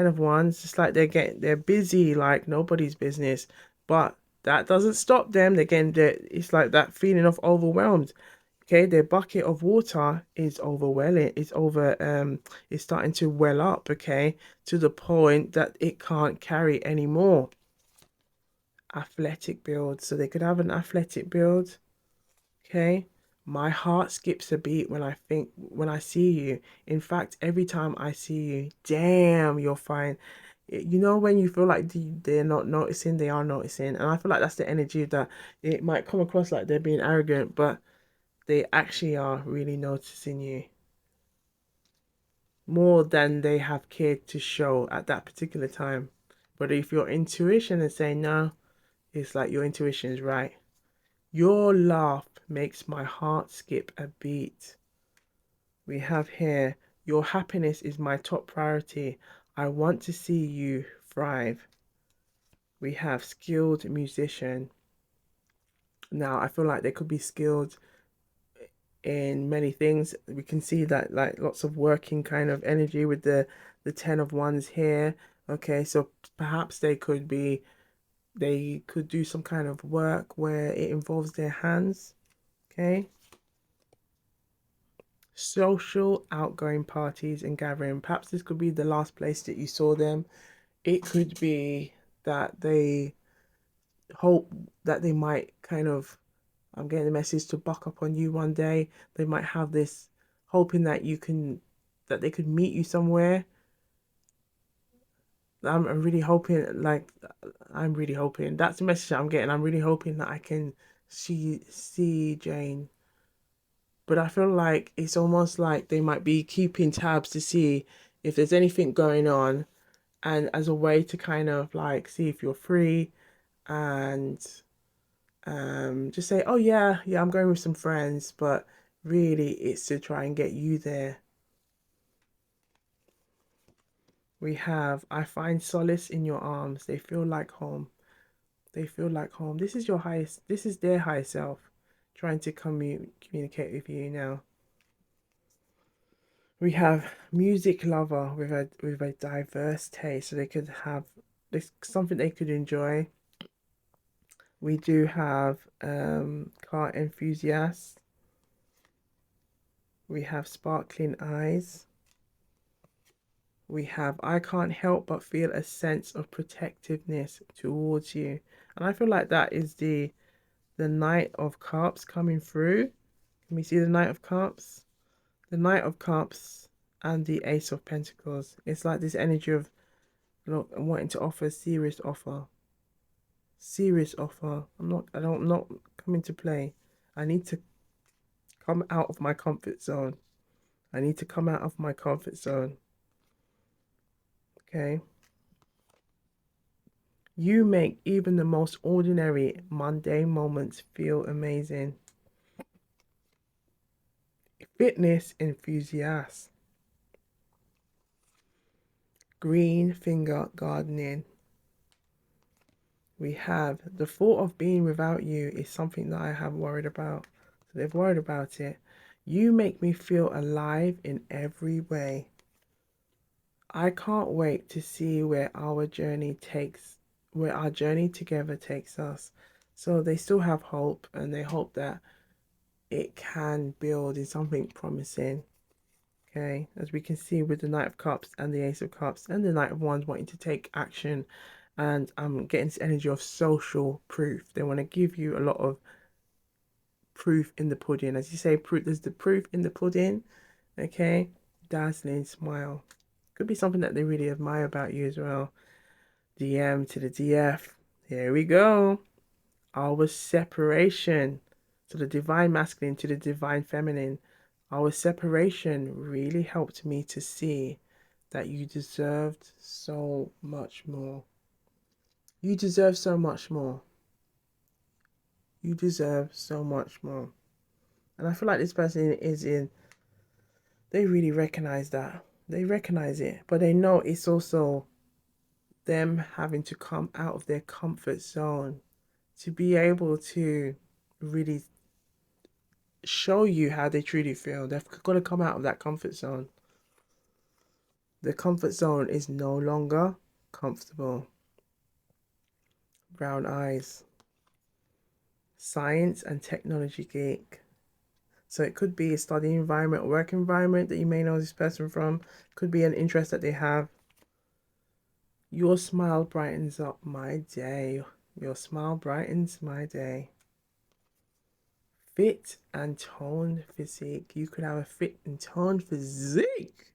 of wands, just like they're busy like nobody's business, but that doesn't stop them. Again, it's like that feeling of overwhelmed. Okay, their bucket of water is overwhelming. It's starting to well up, okay, to the point that it can't carry anymore. Athletic build. So they could have an athletic build. Okay. My heart skips a beat when I see you. In fact, every time I see you, damn, you're fine. You know, when you feel like they're not noticing, they are noticing. And I feel like that's the energy that it might come across like they're being arrogant, but they actually are really noticing you more than they have cared to show at that particular time. But if your intuition is saying no, it's like your intuition is right. Your laugh makes my heart skip a beat. We have here, your happiness is my top priority. I want to see you thrive. We have skilled musician. Now, I feel like they could be skilled in many things. We can see that like lots of working kind of energy with the 10 of wands here. Okay, so perhaps they could do some kind of work where it involves their hands. Okay. Social outgoing parties and gathering. Perhaps this could be the last place that you saw them. It could be that they hope that they might kind of, I'm getting the message, to buck up on you one day. They might have this hoping that that they could meet you somewhere. I'm really hoping, I'm really hoping. That's the message that I'm getting. I'm really hoping that I can see Jane. But I feel like it's almost like they might be keeping tabs to see if there's anything going on, and as a way to kind of like see if you're free, and just say, oh yeah, yeah, I'm going with some friends, but really it's to try and get you there. We have, I find solace in your arms. They feel like home. They feel like home. This is their higher self trying to communicate with you now. We have music lover with a diverse taste, so they could have this something they could enjoy. We do have car enthusiast. We have sparkling eyes. We have, I can't help but feel a sense of protectiveness towards you. And I feel like that is the Knight of Cups coming through. Can we see the Knight of Cups? The Knight of Cups and the Ace of Pentacles. It's like this energy of, look, I'm wanting to offer a serious offer. Serious offer. I'm not coming to play. I need to come out of my comfort zone. I need to come out of my comfort zone. Okay. You make even the most ordinary, mundane moments feel amazing. Fitness enthusiast. Green finger gardening. We have the thought of being without you is something that I have worried about. So they've worried about it. You make me feel alive in every way. I can't wait to see where our journey together takes us. So they still have hope, and they hope that it can build in something promising. Okay, as we can see with the Knight of Cups and the Ace of Cups and the Knight of Wands wanting to take action, and I'm getting this energy of social proof. They want to give you a lot of proof in the pudding. As you say, proof, there's the proof in the pudding. Okay, dazzling smile. Could be something that they really admire about you as well. DM to the DF. Here we go. Our separation. So the divine masculine to the divine feminine. Our separation really helped me to see that you deserved so much more. You deserve so much more. You deserve so much more. And I feel like this person they really recognize that. They recognize it, but they know it's also them having to come out of their comfort zone to be able to really show you how they truly feel. They've got to come out of that comfort zone. The comfort zone is no longer comfortable. Brown eyes. Science and technology geek. So it could be a study environment, work environment that you may know this person from. Could be an interest that they have. Your smile brightens up my day. Your smile brightens my day. Fit and toned physique. You could have a fit and toned physique.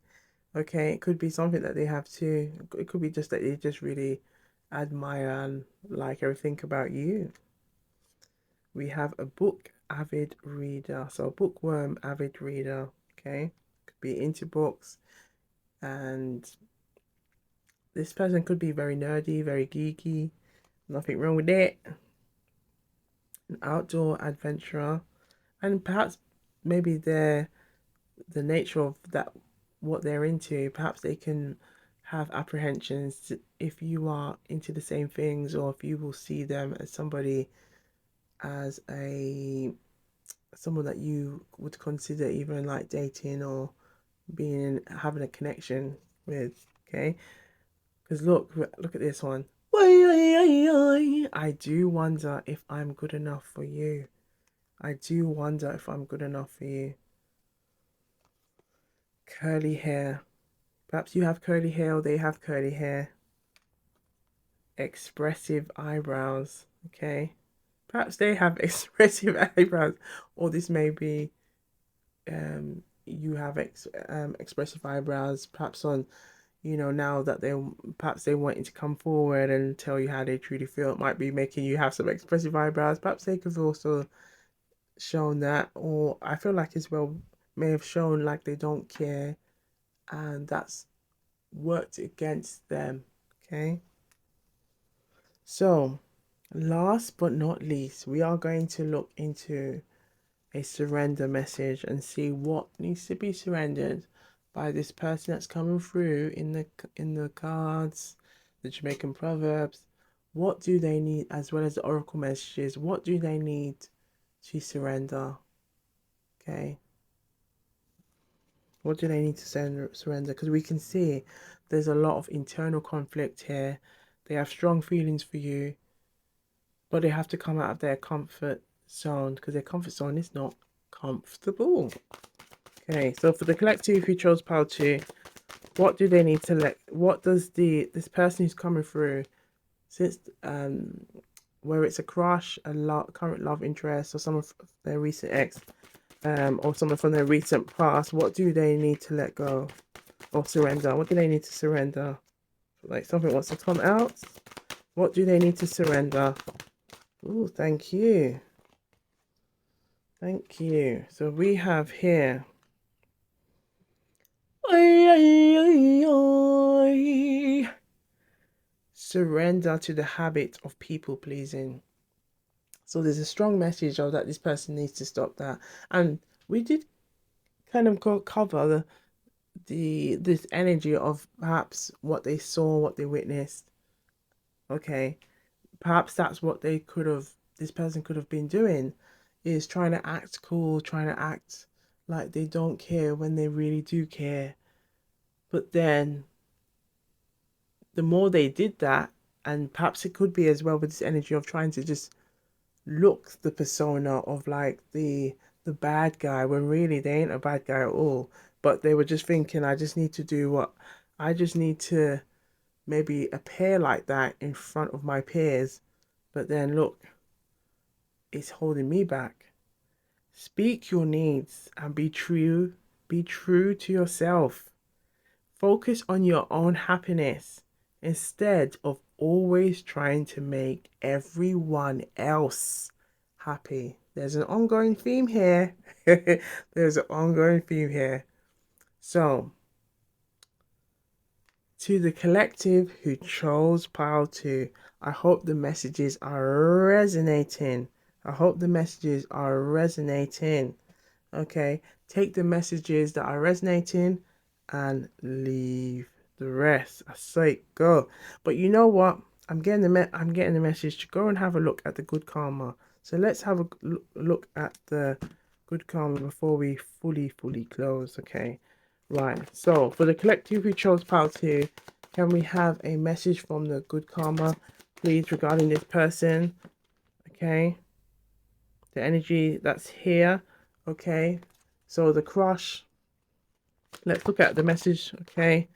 Okay, it could be something that they have too. It could be just that they just really admire and like everything about you. We have a book avid reader. So a bookworm avid reader. Okay, could be into books, and this person could be very nerdy, very geeky. Nothing wrong with it. An outdoor adventurer, and perhaps maybe the nature of that, what they're into, perhaps they can have apprehensions if you are into the same things, or if you will see them as somebody, as a someone that you would consider even like dating or being having a connection with. Okay, because look at this one. I do wonder if I'm good enough for you. I do wonder if I'm good enough for you. Curly hair. Perhaps you have curly hair or they have curly hair. Expressive eyebrows. Okay. Perhaps they have expressive eyebrows, or this may be you have expressive eyebrows. Perhaps on, now that they wanting to come forward and tell you how they truly feel. It might be making you have some expressive eyebrows. Perhaps they could have also shown that, or I feel like as well may have shown like they don't care, and that's worked against them. Okay, so last but not least, we are going to look into a surrender message and see what needs to be surrendered by this person that's coming through in the cards, the Jamaican proverbs. What do they need, as well as the oracle messages? What do they need to surrender? Okay, what do they need to surrender? Because we can see there's a lot of internal conflict here. They have strong feelings for you, but they have to come out of their comfort zone, because their comfort zone is not comfortable. Okay, so for the collective who chose pile 2, what do they need to what does this person who's coming through, since where it's a crush, current love interest, or someone from their recent ex, or someone from their recent past, what do they need to let go or surrender? What do they need to surrender? Like something wants to come out. What do they need to surrender? Oh, thank you. Thank you. So we have here. Surrender to the habit of people pleasing. So there's a strong message of that this person needs to stop that. And we did kind of cover this energy of perhaps what they saw, what they witnessed. Okay. Perhaps that's what they could have, this person could have been doing, is trying to act cool, trying to act like they don't care when they really do care. But then the more they did that, and perhaps it could be as well with this energy of trying to just look the persona of like the bad guy when really they ain't a bad guy at all. But they were just thinking, I just need to do what I just need to maybe appear like that in front of my peers. But then look, it's holding me back. Speak your needs and be true. Be true to yourself. Focus on your own happiness instead of always trying to make everyone else happy. There's an ongoing theme here. There's an ongoing theme here. So, to the collective who chose pile 2, I hope the messages are resonating. I hope the messages are resonating. Okay, take the messages that are resonating and leave the rest. I say go. But you know what? I'm getting the message to go and have a look at the good karma. So let's have a look at the good karma before we fully close. Okay, right. So for the collective who chose pile 2, can we have a message from the good karma, please, regarding this person? Okay, the energy that's here. Okay, so the crush, let's look at the message. Okay,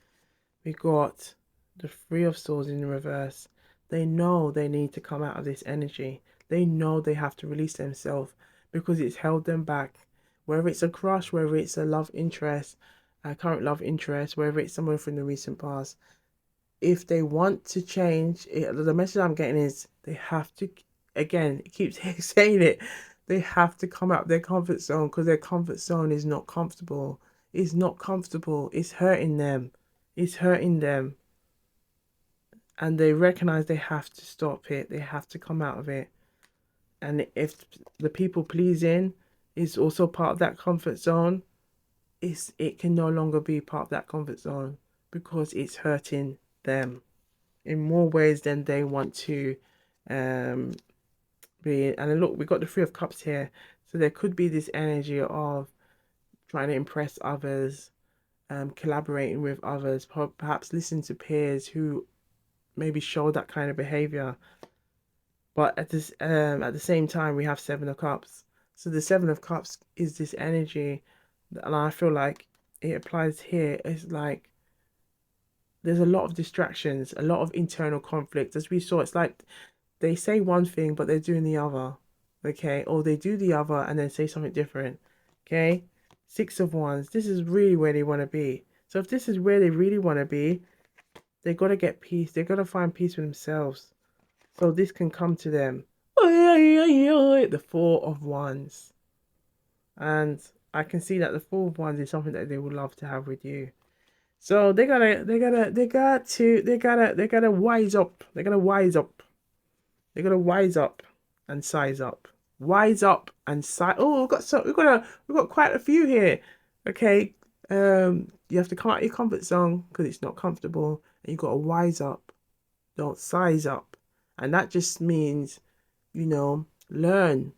we got the Three of Swords in reverse. They know they need to come out of this energy. They know they have to release themselves because it's held them back. Whether it's a crush, whether it's a love interest, a current love interest, whether it's someone from the recent past, if they want to change, the message I'm getting is they have to, again, it keeps saying it, they have to come out of their comfort zone because their comfort zone is not comfortable. It's not comfortable. It's hurting them. It's hurting them. And they recognize they have to stop it. They have to come out of it. And if the people pleasing is also part of that comfort zone, it can no longer be part of that comfort zone because it's hurting them in more ways than they want to um be. And then look, we got the Three of Cups here, so there could be this energy of trying to impress others, collaborating with others, perhaps listen to peers who maybe show that kind of behavior. But at the same time, we have Seven of Cups. So the Seven of Cups is this energy, and I feel like it applies here. It's like there's a lot of distractions, a lot of internal conflict. As we saw, it's like they say one thing, but they're doing the other. Okay, or they do the other and then say something different. Okay, Six of Wands. This is really where they want to be. So if this is where they really want to be, they got to get peace. They got to find peace with themselves. So this can come to them. The Four of Wands. And I can see that the Four of Wands is something that they would love to have with you. So they gotta wise up. They gotta wise up. They gotta wise up and size up. Wise up and size. Oh, we've got quite a few here. Okay. You have to come out of your comfort zone because it's not comfortable, and you gotta wise up. Don't size up, and that just means, learn.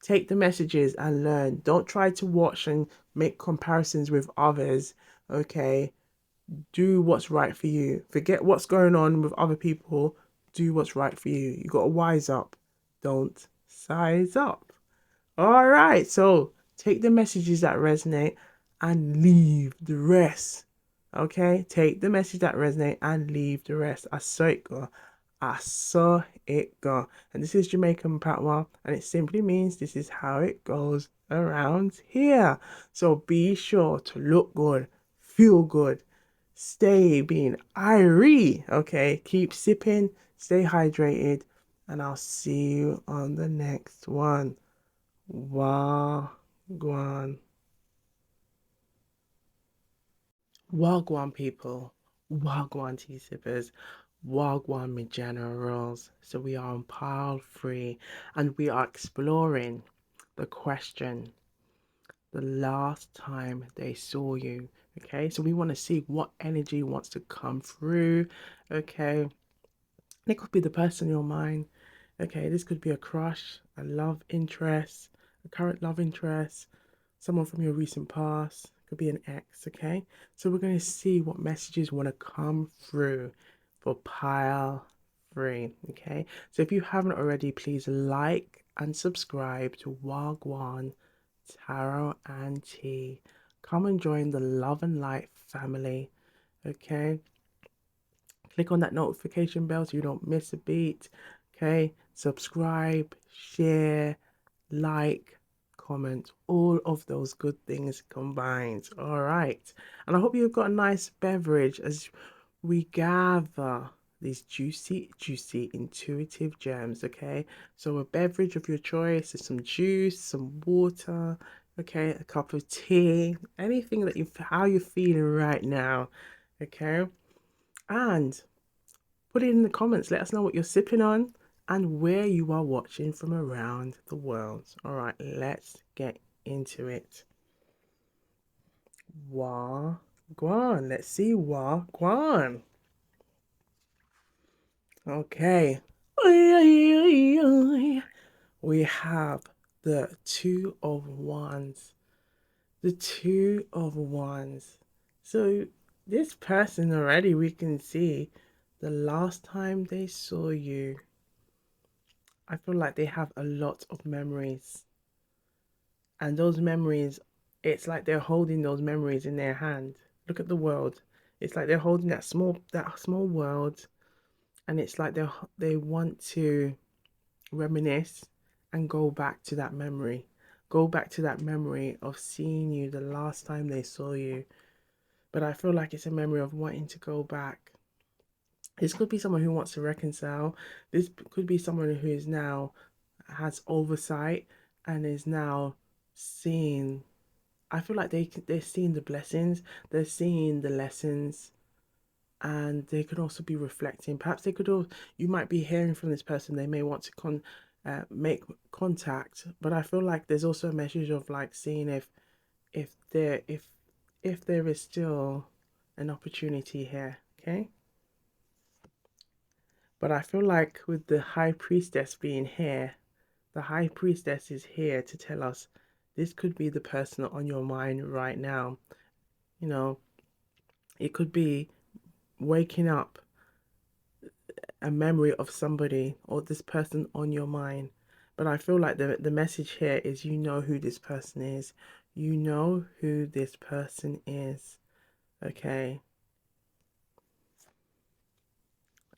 Take the messages and learn. Don't try to watch and make comparisons with others. Okay, do what's right for you. Forget what's going on with other people. Do what's right for you. You got to wise up. Don't size up. All right. So take the messages that resonate and leave the rest. Okay. Take the message that resonate and leave the rest. I saw it go. I saw it go. And this is Jamaican Patwa, and it simply means this is how it goes around here. So be sure to look good, feel good, stay being irie. Okay, keep sipping, stay hydrated, and I'll see you on the next one. Wagwan. Wagwan people. Wagwan tea sippers. Wagwan me generals. So we are on pile 3 and we are exploring the question, the last time they saw you. Okay, so we want to see what energy wants to come through. Okay, It could be the person in your mind. Okay, this could be a crush, a love interest, a current love interest, someone from your recent past, could be an ex, okay? So we're going to see what messages want to come through for pile 3, okay? So if you haven't already, please like and subscribe to Wagwan Tarot and Tea. Come and join the Love and Light family, okay? Click on that notification bell so you don't miss a beat. Okay, subscribe, share, like, comment, all of those good things combined. All right, and I hope you've got a nice beverage as we gather these juicy intuitive gems. Okay, so a beverage of your choice is some juice, some water, okay, a cup of tea, anything that how you're feeling right now. Okay, and put it in the comments. Let us know what you're sipping on and where you are watching from around the world. All right, let's get into it. Gwan. Let's see Gwan. Okay. We have the Two of Wands. The Two of Wands. So this person already, we can see the last time they saw you, I feel like they have a lot of memories. And those memories, it's like they're holding those memories in their hand. Look at the world. It's like they're holding that small world, and it's like they want to reminisce and go back to that memory. Go back to that memory of seeing you the last time they saw you. But I feel like it's a memory of wanting to go back. This could be someone who wants to reconcile. This could be someone who is now has oversight and is now seeing. I feel like they're seeing the blessings, they're seeing the lessons, and they could also be reflecting. Perhaps they could all. You might be hearing from this person. They may want to make contact, but I feel like there's also a message of like seeing if there if there is still an opportunity here. Okay. But I feel like with the high priestess being here, the high priestess is here to tell us this could be the person on your mind right now. You know, it could be waking up a memory of somebody or this person on your mind. But I feel like the message here is you know who this person is. You know who this person is. Okay.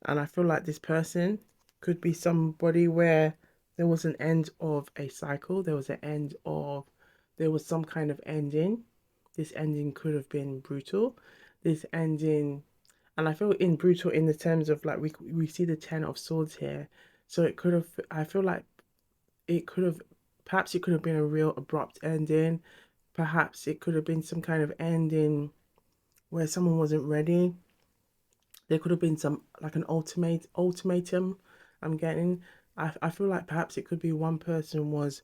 And I feel like this person could be somebody where there was an end of a cycle, there was some kind of ending. This ending could have been brutal. This ending, and I feel in brutal in the terms of like we see the 10 of Swords here. So it could have, I feel like it could have, perhaps it could have been a real abrupt ending. Perhaps it could have been some kind of ending where someone wasn't ready. There could have been some like an ultimatum. I'm getting. I feel like perhaps it could be one person was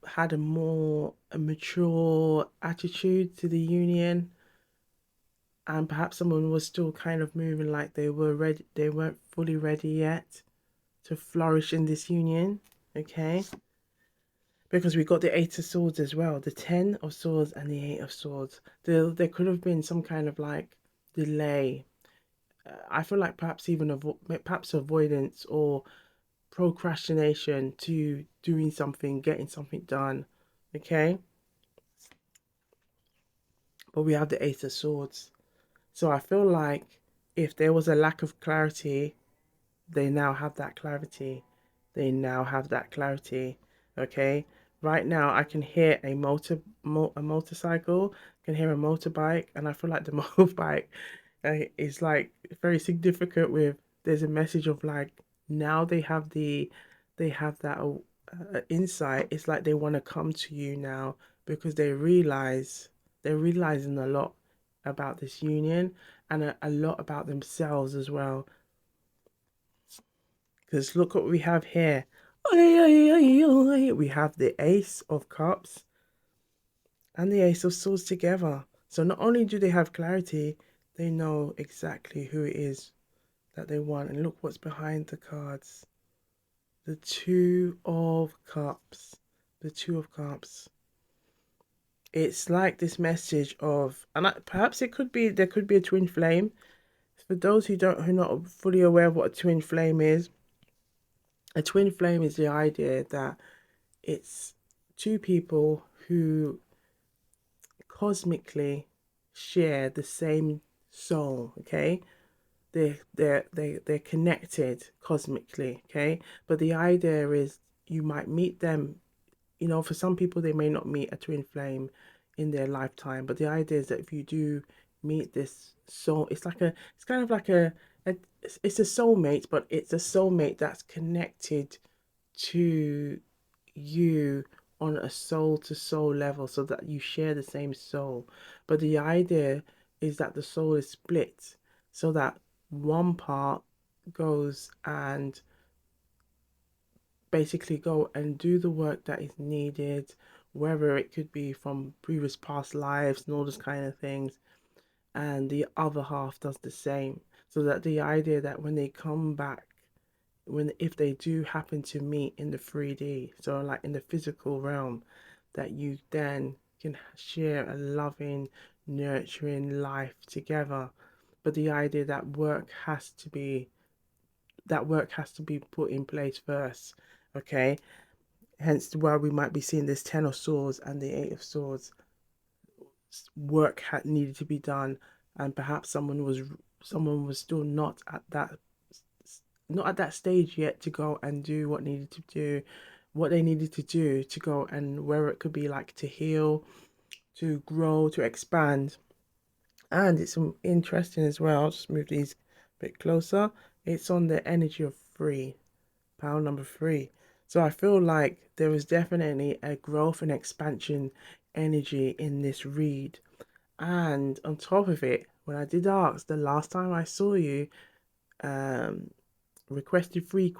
had a mature attitude to the union, and perhaps someone was still kind of moving like they were ready. They weren't fully ready yet to flourish in this union. Okay, because we got the 8 of Swords as well, the 10 of Swords and the 8 of Swords. There could have been some kind of like delay. I feel like perhaps even perhaps avoidance or procrastination to doing something, getting something done. Okay, but we have the 8 of Swords. So I feel like if there was a lack of clarity, they now have that clarity. They now have that clarity. Okay. Right now, I can hear a motorcycle. I can hear a motorbike, and I feel like the motorbike is like very significant. With there's a message of like now they have that insight. It's like they want to come to you now because they're realizing a lot about this union and a lot about themselves as well. Because look what we have here. We have the Ace of Cups and the Ace of Swords together. So not only do they have clarity, they know exactly who it is that they want. And look what's behind the cards. The Two of Cups. The Two of Cups. It's like this message of, and perhaps it could be, there could be a twin flame. For those who don't, who are not fully aware of what a twin flame is, a twin flame is the idea that it's two people who cosmically share the same soul. Okay, they're connected cosmically. Okay, but the idea is you might meet them. You know, for some people they may not meet a twin flame in their lifetime, but the idea is that if you do meet this soul, it's kind of like a it's a soulmate, but it's a soulmate that's connected to you on a soul to soul level, so that you share the same soul. But the idea is that the soul is split, so that one part goes and basically go and do the work that is needed, whether it could be from previous past lives and all those kind of things, and the other half does the same. So that the idea that when they come back, when if they do happen to meet in the 3D, so like in the physical realm, that you then can share a loving, nurturing life together. But the idea that work has to be put in place first. Okay, hence why we might be seeing this 10 of swords and the 8 of swords. Work had needed to be done, and perhaps someone was still not at that stage yet to go and do what they needed to do to go, and where it could be like to heal, to grow, to expand. And it's interesting as well. I'll just move these a bit closer. It's on the energy of three, pound number three. So I feel like there is definitely a growth and expansion energy in this read. And on top of it, when I did ask the last time I saw you, um, requested free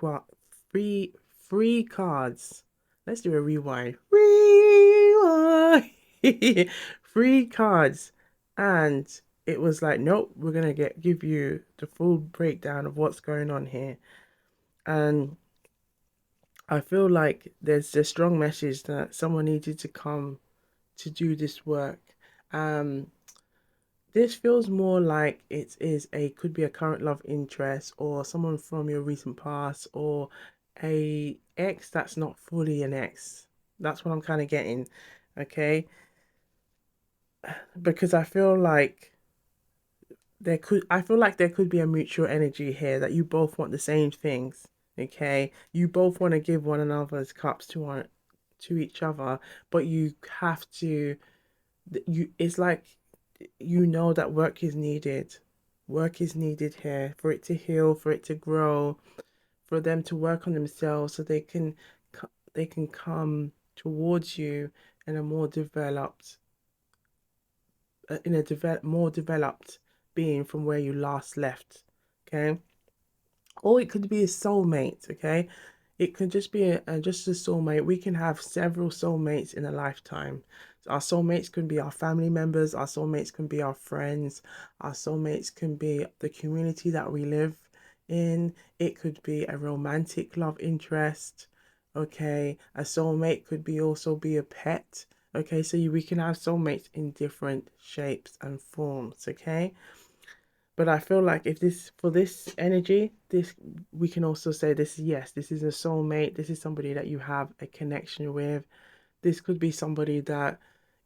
free cards. Let's do a rewind. Rewind. Free cards, and it was like, nope, we're gonna give you the full breakdown of what's going on here. And I feel like there's a strong message that someone needed to come to do this work. Um, this feels more like it is a could be a current love interest or someone from your recent past or a ex that's not fully an ex. That's what I'm kind of getting, okay? Because I feel like there could be a mutual energy here that you both want the same things, okay? You both want to give one another's cups to each other, but you have to you it's like you know that work is needed. Work is needed here for it to heal, for it to grow, for them to work on themselves so they can come towards you in a more developed more developed being from where you last left. Okay, or it could be a soulmate. Okay, it could just be just a soulmate. We can have several soulmates in a lifetime. So our soulmates can be our family members, our soulmates can be our friends, our soulmates can be the community that we live in. It could be a romantic love interest. Okay, a soulmate could be also be a pet. Okay, so we can have soulmates in different shapes and forms. Okay, but I feel like if this for this energy, this we can also say this yes, this is a soulmate. This is somebody that you have a connection with. This could be somebody that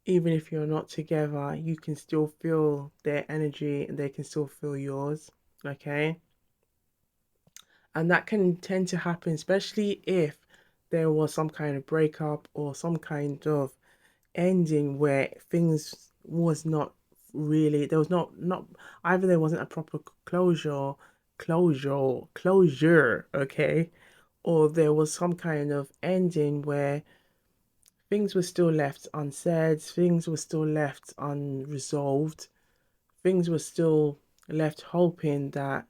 even if you're not together, you can still feel their energy and they can still feel yours. Okay? And that can tend to happen, especially if there was some kind of breakup or some kind of ending where things was not really there was not either there wasn't a proper closure, okay, or there was some kind of ending where things were still left unsaid, things were still left unresolved, things were still left hoping that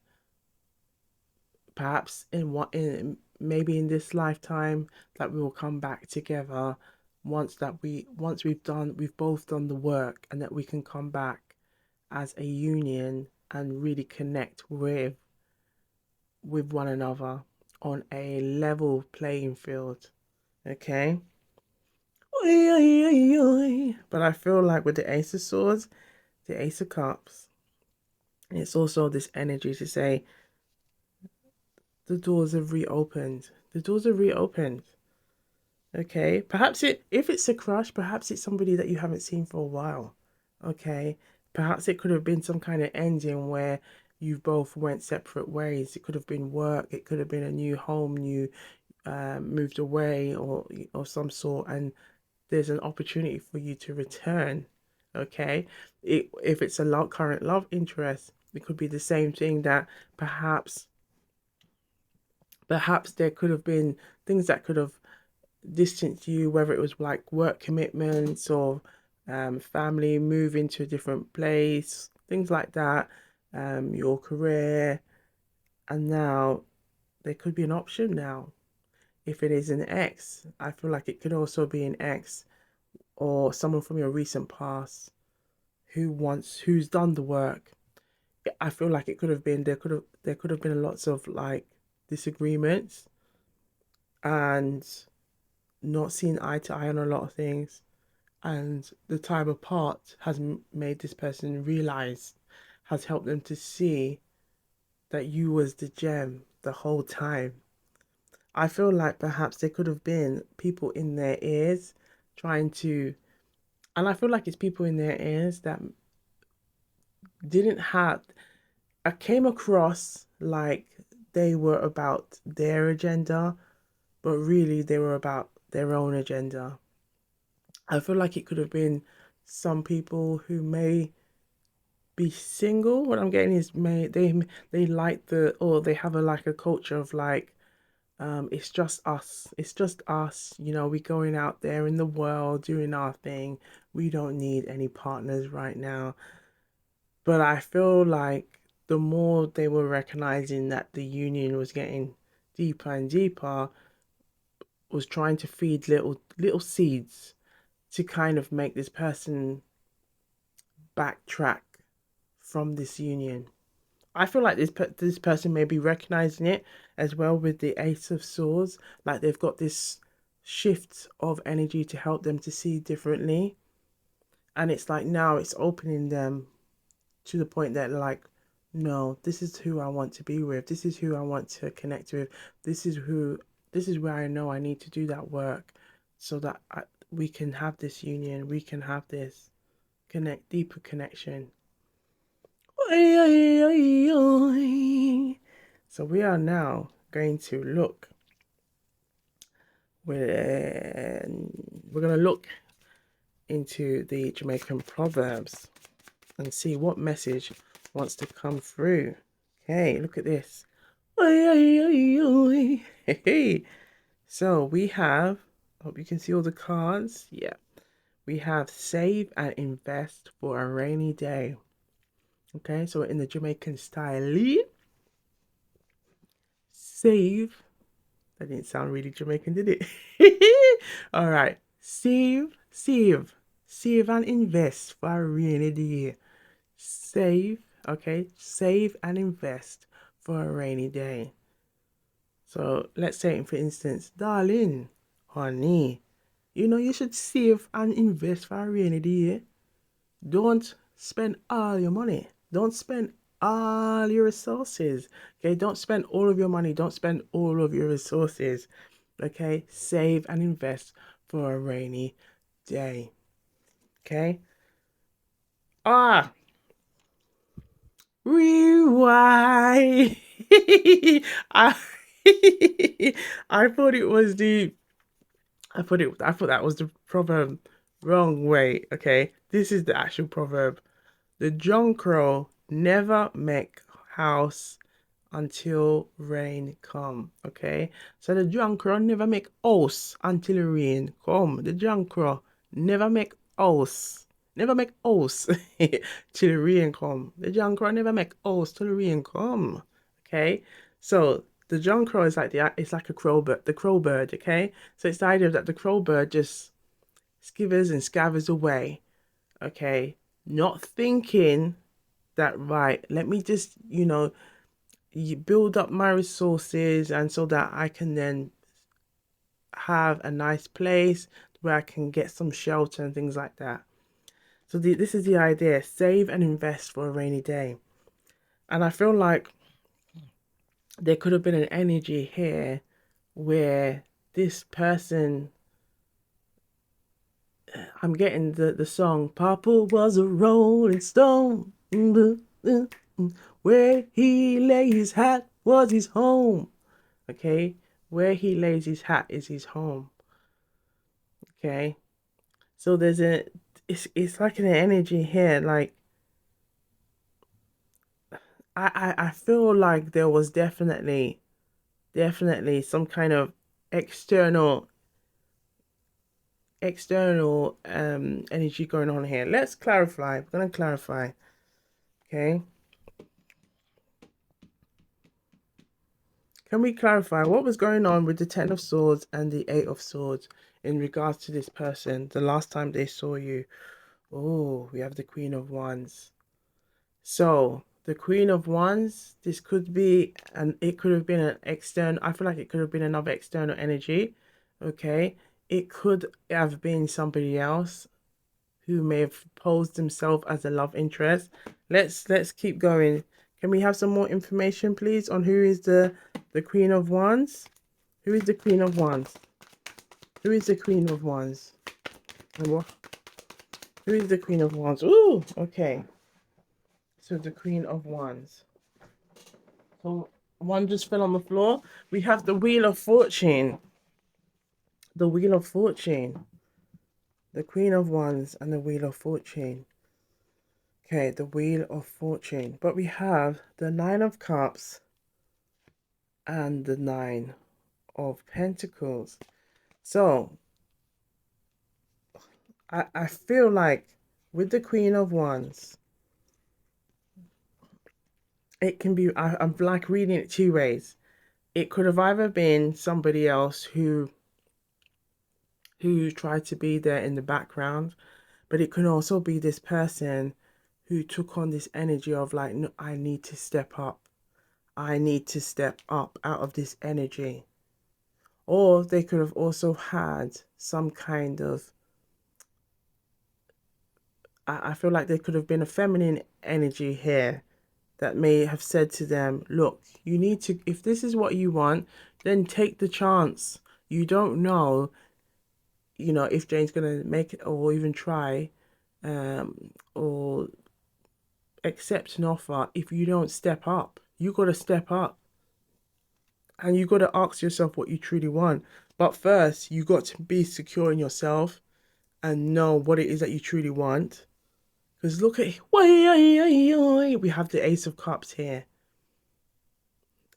perhaps in what in maybe in this lifetime that we will come back together once we've both done the work, and that we can come back as a union and really connect with with one another on a level playing field. Okay. Oi, oi, oi, oi. But I feel like with the Ace of Swords, the Ace of Cups, it's also this energy to say the doors have reopened. The doors are reopened. Okay. Perhaps if it's a crush, perhaps it's somebody that you haven't seen for a while. Okay. Perhaps it could have been some kind of ending where you both went separate ways. It could have been work. It could have been a new home, new moved away or some sort, and there's an opportunity for you to return. Okay. If it's a current love interest, it could be the same thing that perhaps there could have been things that could have distanced you, whether it was like work commitments or family, moving to a different place, things like that, your career, and now there could be an option now. If it is an ex, I feel like it could also be an ex or someone from your recent past who's done the work. I feel like it could have been there could have been lots of like disagreements and not seeing eye to eye on a lot of things, and the time apart has made this person realize, has helped them to see that you was the gem the whole time. I feel like perhaps there could have been people in their ears trying to, and I feel like it's people in their ears that didn't have, I came across like they were about their agenda, but really they were about their own agenda. I feel like it could have been some people who may be single. What I'm getting is they like or they have a like a culture of like it's just us. It's just us. You know, we going out there in the world doing our thing. We don't need any partners right now. But I feel like the more they were recognizing that the union was getting deeper and deeper, was trying to feed little seeds to kind of make this person backtrack from this union. I feel like this person may be recognizing it as well with the Ace of Swords, like they've got this shift of energy to help them to see differently, and it's like now it's opening them to the point that like, no, this is who I want to be with. This is who I want to connect with. This is who. This is where I know I need to do that work, so that we can have this union. We can have this deeper connection. So we are now going to look. We're going to look into the Jamaican proverbs and see what message wants to come through. Okay, look at this. So we have, hope you can see all the cards. Yeah, we have save and invest for a rainy day. Okay, so in the Jamaican style, save. That didn't sound really Jamaican, did it? All right, save and invest for a rainy day. Save, okay, save and invest for a rainy day. So let's say, for instance, darling, honey, you know you should save and invest for a rainy day. Don't spend all your money. Don't spend all your resources. Okay, don't spend all of your money. Don't spend all of your resources. Okay, save and invest for a rainy day. Okay. Ah, rewind. I I thought it was the I thought that was the proverb wrong way. Okay. This is the actual proverb. The crow never make house until rain come. Okay. So the crow never make house until rain come. The crow never make house. Never make house till rain come. The crow never make house till rain come. Okay. So the crow is like it's like a crow bird, the crow bird. Okay. So it's the idea that the crow bird just skivers and scatters away. Okay. Not thinking that, right, let me just, you build up my resources, and so that I can then have a nice place where I can get some shelter and things like that. So this is the idea: save and invest for a rainy day. And I feel like there could have been an energy here where this person, I'm getting the song, Papa was a rolling stone, where he lay his hat was his home. Okay, where he lays his hat is his home. Okay, so it's like an energy here. Like I feel like there was definitely some kind of external energy going on here. Let's clarify. We're gonna clarify. Okay. Can we clarify what was going on with the Ten of Swords and the Eight of Swords in regards to this person the last time they saw you? Oh, we have the Queen of Wands. So the Queen of Wands, this could be, and it could have been an external. I feel like it could have been another external energy. Okay, it could have been somebody else who may have posed himself as a love interest. Let's keep going. Can we have some more information, please, on who is the Queen of Wands? Who is the Queen of Wands? Who is the Queen of Wands? And what? Who is the Queen of Wands? Ooh, okay. So the Queen of Wands. So one just fell on the floor. We have the Wheel of Fortune. The Wheel of Fortune. The Queen of Wands and the Wheel of Fortune. Okay, the Wheel of Fortune. But we have the Nine of Cups and the Nine of Pentacles. So I feel like with the Queen of Wands, it can be, I'm like reading it two ways. It could have either been somebody else who tried to be there in the background, but it could also be this person who took on this energy of like, no, I need to step up. I need to step up out of this energy. Or they could have also had some kind of, I feel like there could have been a feminine energy here that may have said to them, look, you need to, if this is what you want, then take the chance. You don't know, if Jane's going to make it or even try or accept an offer if you don't step up. You got to step up. And you got to ask yourself what you truly want. But first, you got to be secure in yourself and know what it is that you truly want. Because look at, we have the Ace of Cups here.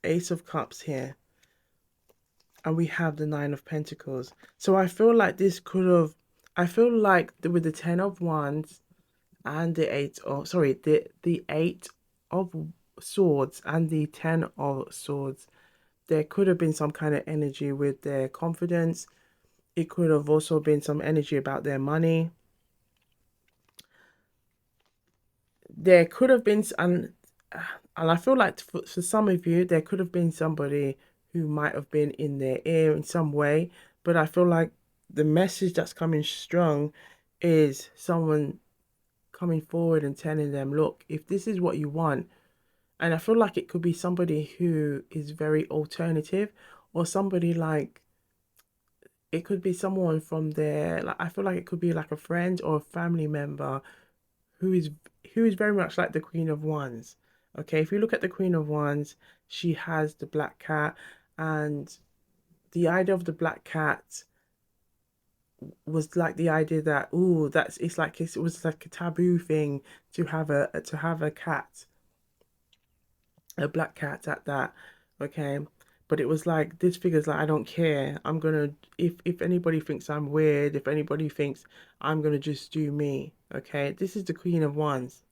Ace of Cups here. And we have the Nine of Pentacles. So I feel like this could have, I feel like with the Ten of Wands and the the Eight of Swords and the Ten of Swords, there could have been some kind of energy with their confidence. It could have also been some energy about their money. There could have been, and I feel like for some of you, there could have been somebody who might have been in their ear in some way. But I feel like the message that's coming strong is someone coming forward and telling them, look, if this is what you want, and I feel like it could be somebody who is very alternative, or somebody like, it could be someone from there. Like I feel like it could be like a friend or a family member who is very much like the Queen of Wands. Okay, if you look at the Queen of Wands, she has the black cat, and the idea of the black cat was like the idea that, oh, it was like a taboo thing to have a cat, a black cat at that. Okay, but it was like this figure's like, I don't care, I'm gonna, if anybody thinks I'm weird, if anybody thinks, I'm gonna just do me. Okay, this is the Queen of Wands.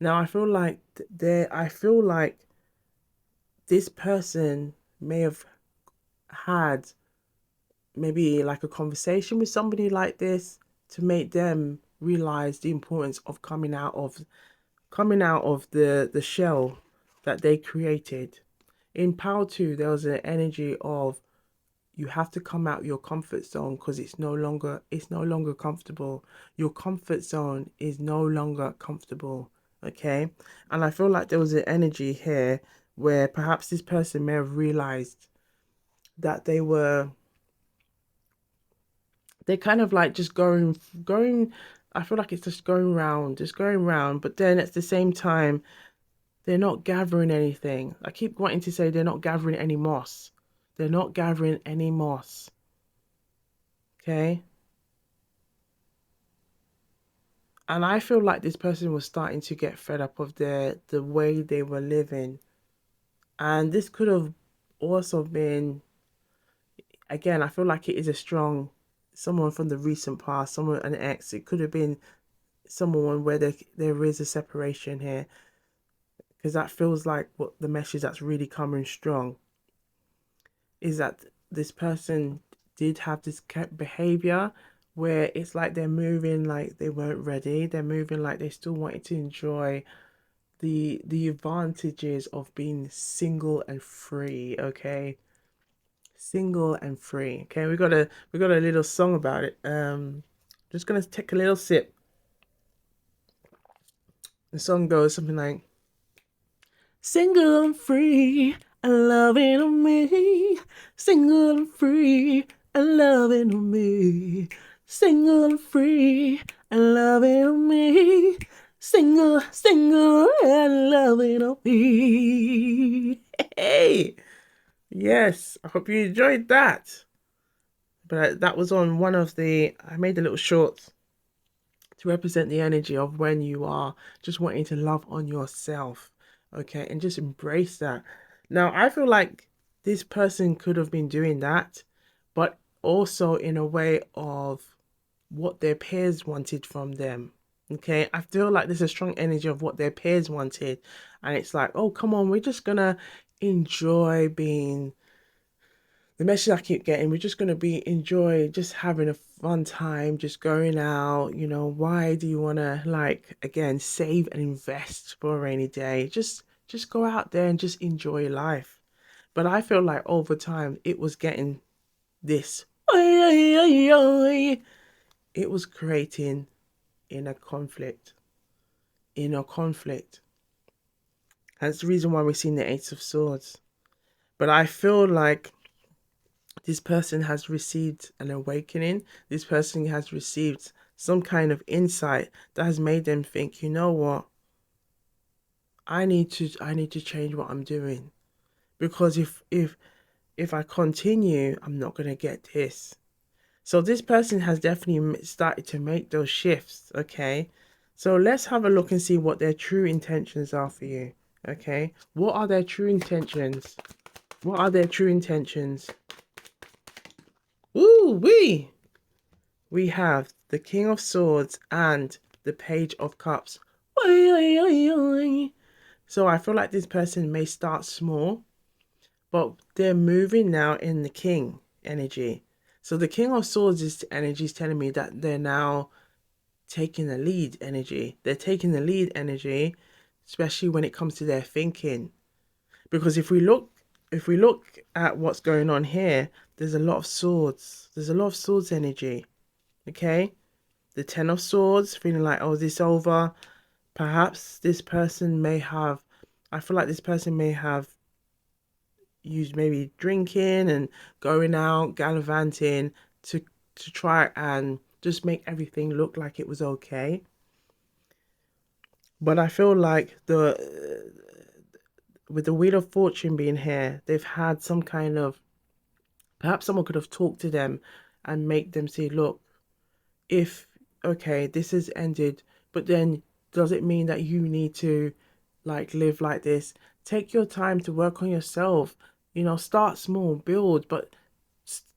Now I feel like this person may have had maybe like a conversation with somebody like this to make them realize the importance of coming out of the shell that they created. In Power 2, there was an energy of you have to come out your comfort zone because it's no longer comfortable. Your comfort zone is no longer comfortable. Okay. And I feel like there was an energy here where perhaps this person may have realized that they kind of like just going. I feel like it's just going round, but then at the same time they're not gathering anything. I keep wanting to say they're not gathering any moss. They're not gathering any moss. Okay. And I feel like this person was starting to get fed up of the way they were living. And this could have also been, again, I feel like it is a strong someone from the recent past, someone an ex. It could have been someone where there is a separation here, because that feels like what the message that's really coming strong is that this person did have this behavior where it's like they're moving like they weren't ready. They're moving like they still wanted to enjoy the advantages of being single and free. Okay, single and free. Okay, we got a little song about it. Just gonna take a little sip. The song goes something like, single and free and loving on me, single and free and loving on me, single and free and loving on me, single and loving on me. Hey, yes, I hope you enjoyed that. But that was on one of the. I made a little short to represent the energy of when you are just wanting to love on yourself, okay, and just embrace that. Now, I feel like this person could have been doing that, but also in a way of what their peers wanted from them. Okay, I feel like there's a strong energy of what their peers wanted, and it's like, oh, come on, we're just gonna enjoy being the message I keep getting, we're just gonna be enjoy just having a fun time, just going out. Why do you wanna like again save and invest for a rainy day? Just go out there and just enjoy life. But I feel like over time it was getting this. It was creating inner conflict. Inner conflict. That's the reason why we're seeing the Eight of Swords. But I feel like this person has received an awakening. This person has received some kind of insight that has made them think, you know what? I need to change what I'm doing. Because if I continue, I'm not gonna get this. So this person has definitely started to make those shifts, okay? So let's have a look and see what their true intentions are for you. Okay? What are their true intentions? What are their true intentions? Ooh, we have the King of Swords and the Page of Cups. So I feel like this person may start small, but they're moving now in the King energy. So the King of Swords is energy is telling me that they're now taking the lead energy. They're taking the lead energy, especially when it comes to their thinking. Because if we look at what's going on here, there's a lot of swords. There's a lot of swords energy. Okay? The Ten of Swords, feeling like, oh, is this over? Perhaps this person may have, I feel like this person may have used maybe drinking and going out, gallivanting to try and just make everything look like it was okay. But I feel like the with the Wheel of Fortune being here, they've had some kind of, perhaps someone could have talked to them and make them see, look, if okay, this has ended, but then does it mean that you need to like live like this? Take your time to work on yourself. Start small, build, but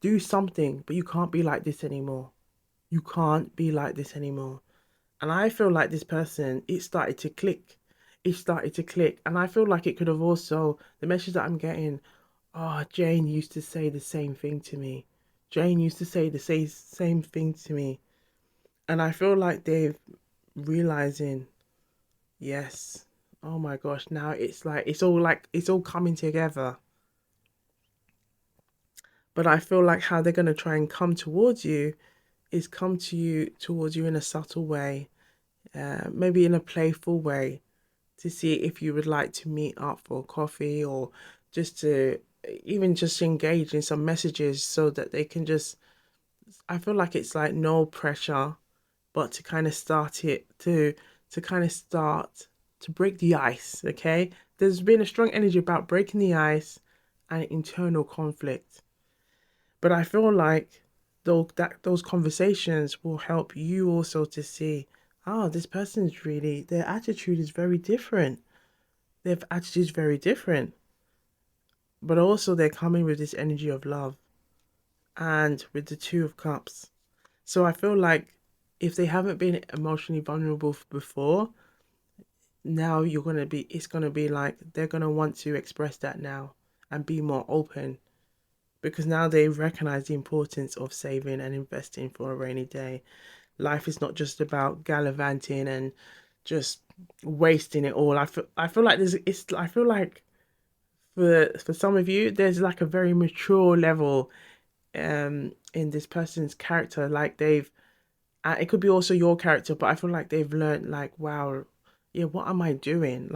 do something. But you can't be like this anymore. You can't be like this anymore. And I feel like this person, it started to click. It started to click. And I feel like it could have also, the message that I'm getting, oh, Jane used to say the same thing to me. Jane used to say the same thing to me. And I feel like they've realizing, yes, oh my gosh, now it's like it's all coming together. But I feel like how they're going to try and come towards you is come to you towards you in a subtle way, maybe in a playful way, to see if you would like to meet up for coffee, or just to even just engage in some messages so that they can just, I feel like it's like no pressure, but to kind of start it to kind of start to break the ice, okay? There's been a strong energy about breaking the ice and internal conflict. But I feel like those conversations will help you also to see, oh, this person's really, their attitude is very different. Their attitude is very different. But also they're coming with this energy of love and with the Two of Cups. So I feel like if they haven't been emotionally vulnerable before, now it's gonna be like they're gonna want to express that now and be more open, because now they recognize the importance of saving and investing for a rainy day. Life is not just about gallivanting and just wasting it all. I feel like I feel like for some of you there's like a very mature level in this person's character, like they've it could be also your character, but I feel like they've learned like, wow, yeah, what am I doing?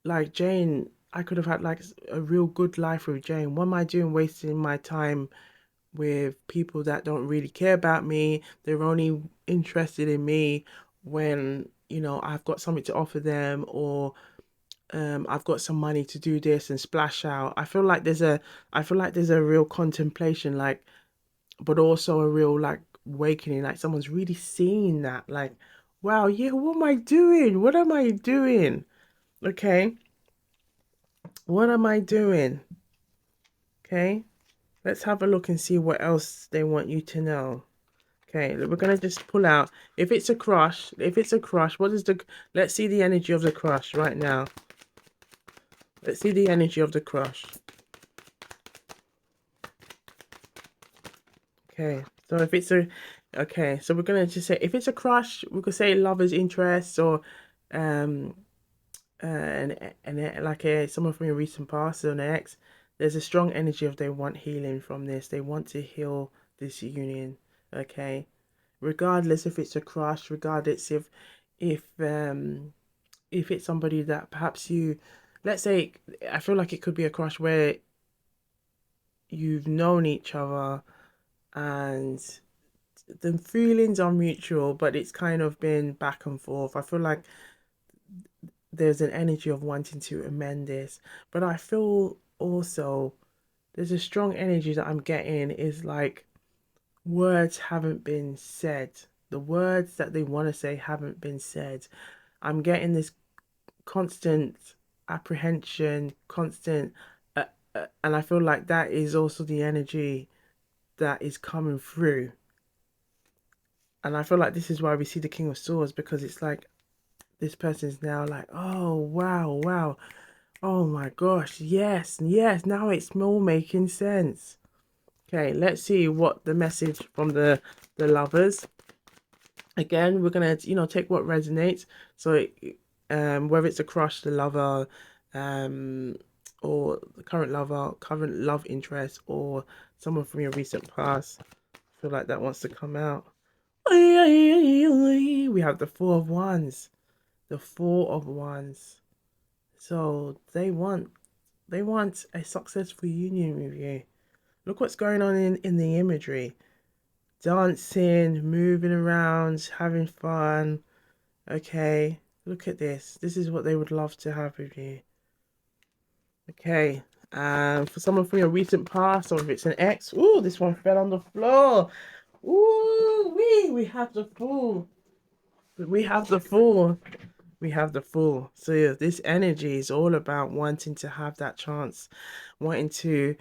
Like Jane, I could have had like a real good life with Jane. What am I doing wasting my time with people that don't really care about me? They're only interested in me when, I've got something to offer them, or I've got some money to do this and splash out. I feel like there's a real contemplation, like, but also a real like awakening, like someone's really seeing that, like, wow, yeah, what am I doing? What am I doing? Okay, what am I doing? Okay, let's have a look and see what else they want you to know. Okay, we're gonna just pull out. If it's a crush, what is the? Let's see the energy of the crush right now. Let's see the energy of the crush. Okay, so if it's a, okay, so we're gonna just say if it's a crush, we could say lover's interest, or, um, like someone from your recent past or an ex. There's a strong energy of they want healing from this. They want to heal this union. Okay, regardless if it's a crush, regardless if it's somebody that perhaps you, let's say, I feel like it could be a crush where you've known each other and the feelings are mutual, but it's kind of been back and forth. I feel like there's an energy of wanting to amend this, but I feel also there's a strong energy that I'm getting is like words haven't been said. The words that they want to say haven't been said. I'm getting this constant apprehension, constant, and I feel like that is also the energy that is coming through. And I feel like this is why we see the King of Swords, because it's like this person's now like, oh, wow, wow. Oh my gosh, yes, yes, now it's all making sense. Okay, let's see what the message from the lovers. Again, we're gonna, take what resonates. So, whether it's a crush, the lover, um, or the current lover, current love interest, or someone from your recent past, I feel like that wants to come out. We have the Four of Wands, the Four of Wands. So they want a successful union with you. Look what's going on in the imagery. Dancing, moving around, having fun. Okay, look at this. This is what they would love to have with you. Okay, for someone from your recent past, or if it's an ex, ooh, this one fell on the floor. Ooh, we have the Fool. We have the Fool. We have the Fool. So yeah, this energy is all about wanting to have that chance, wanting to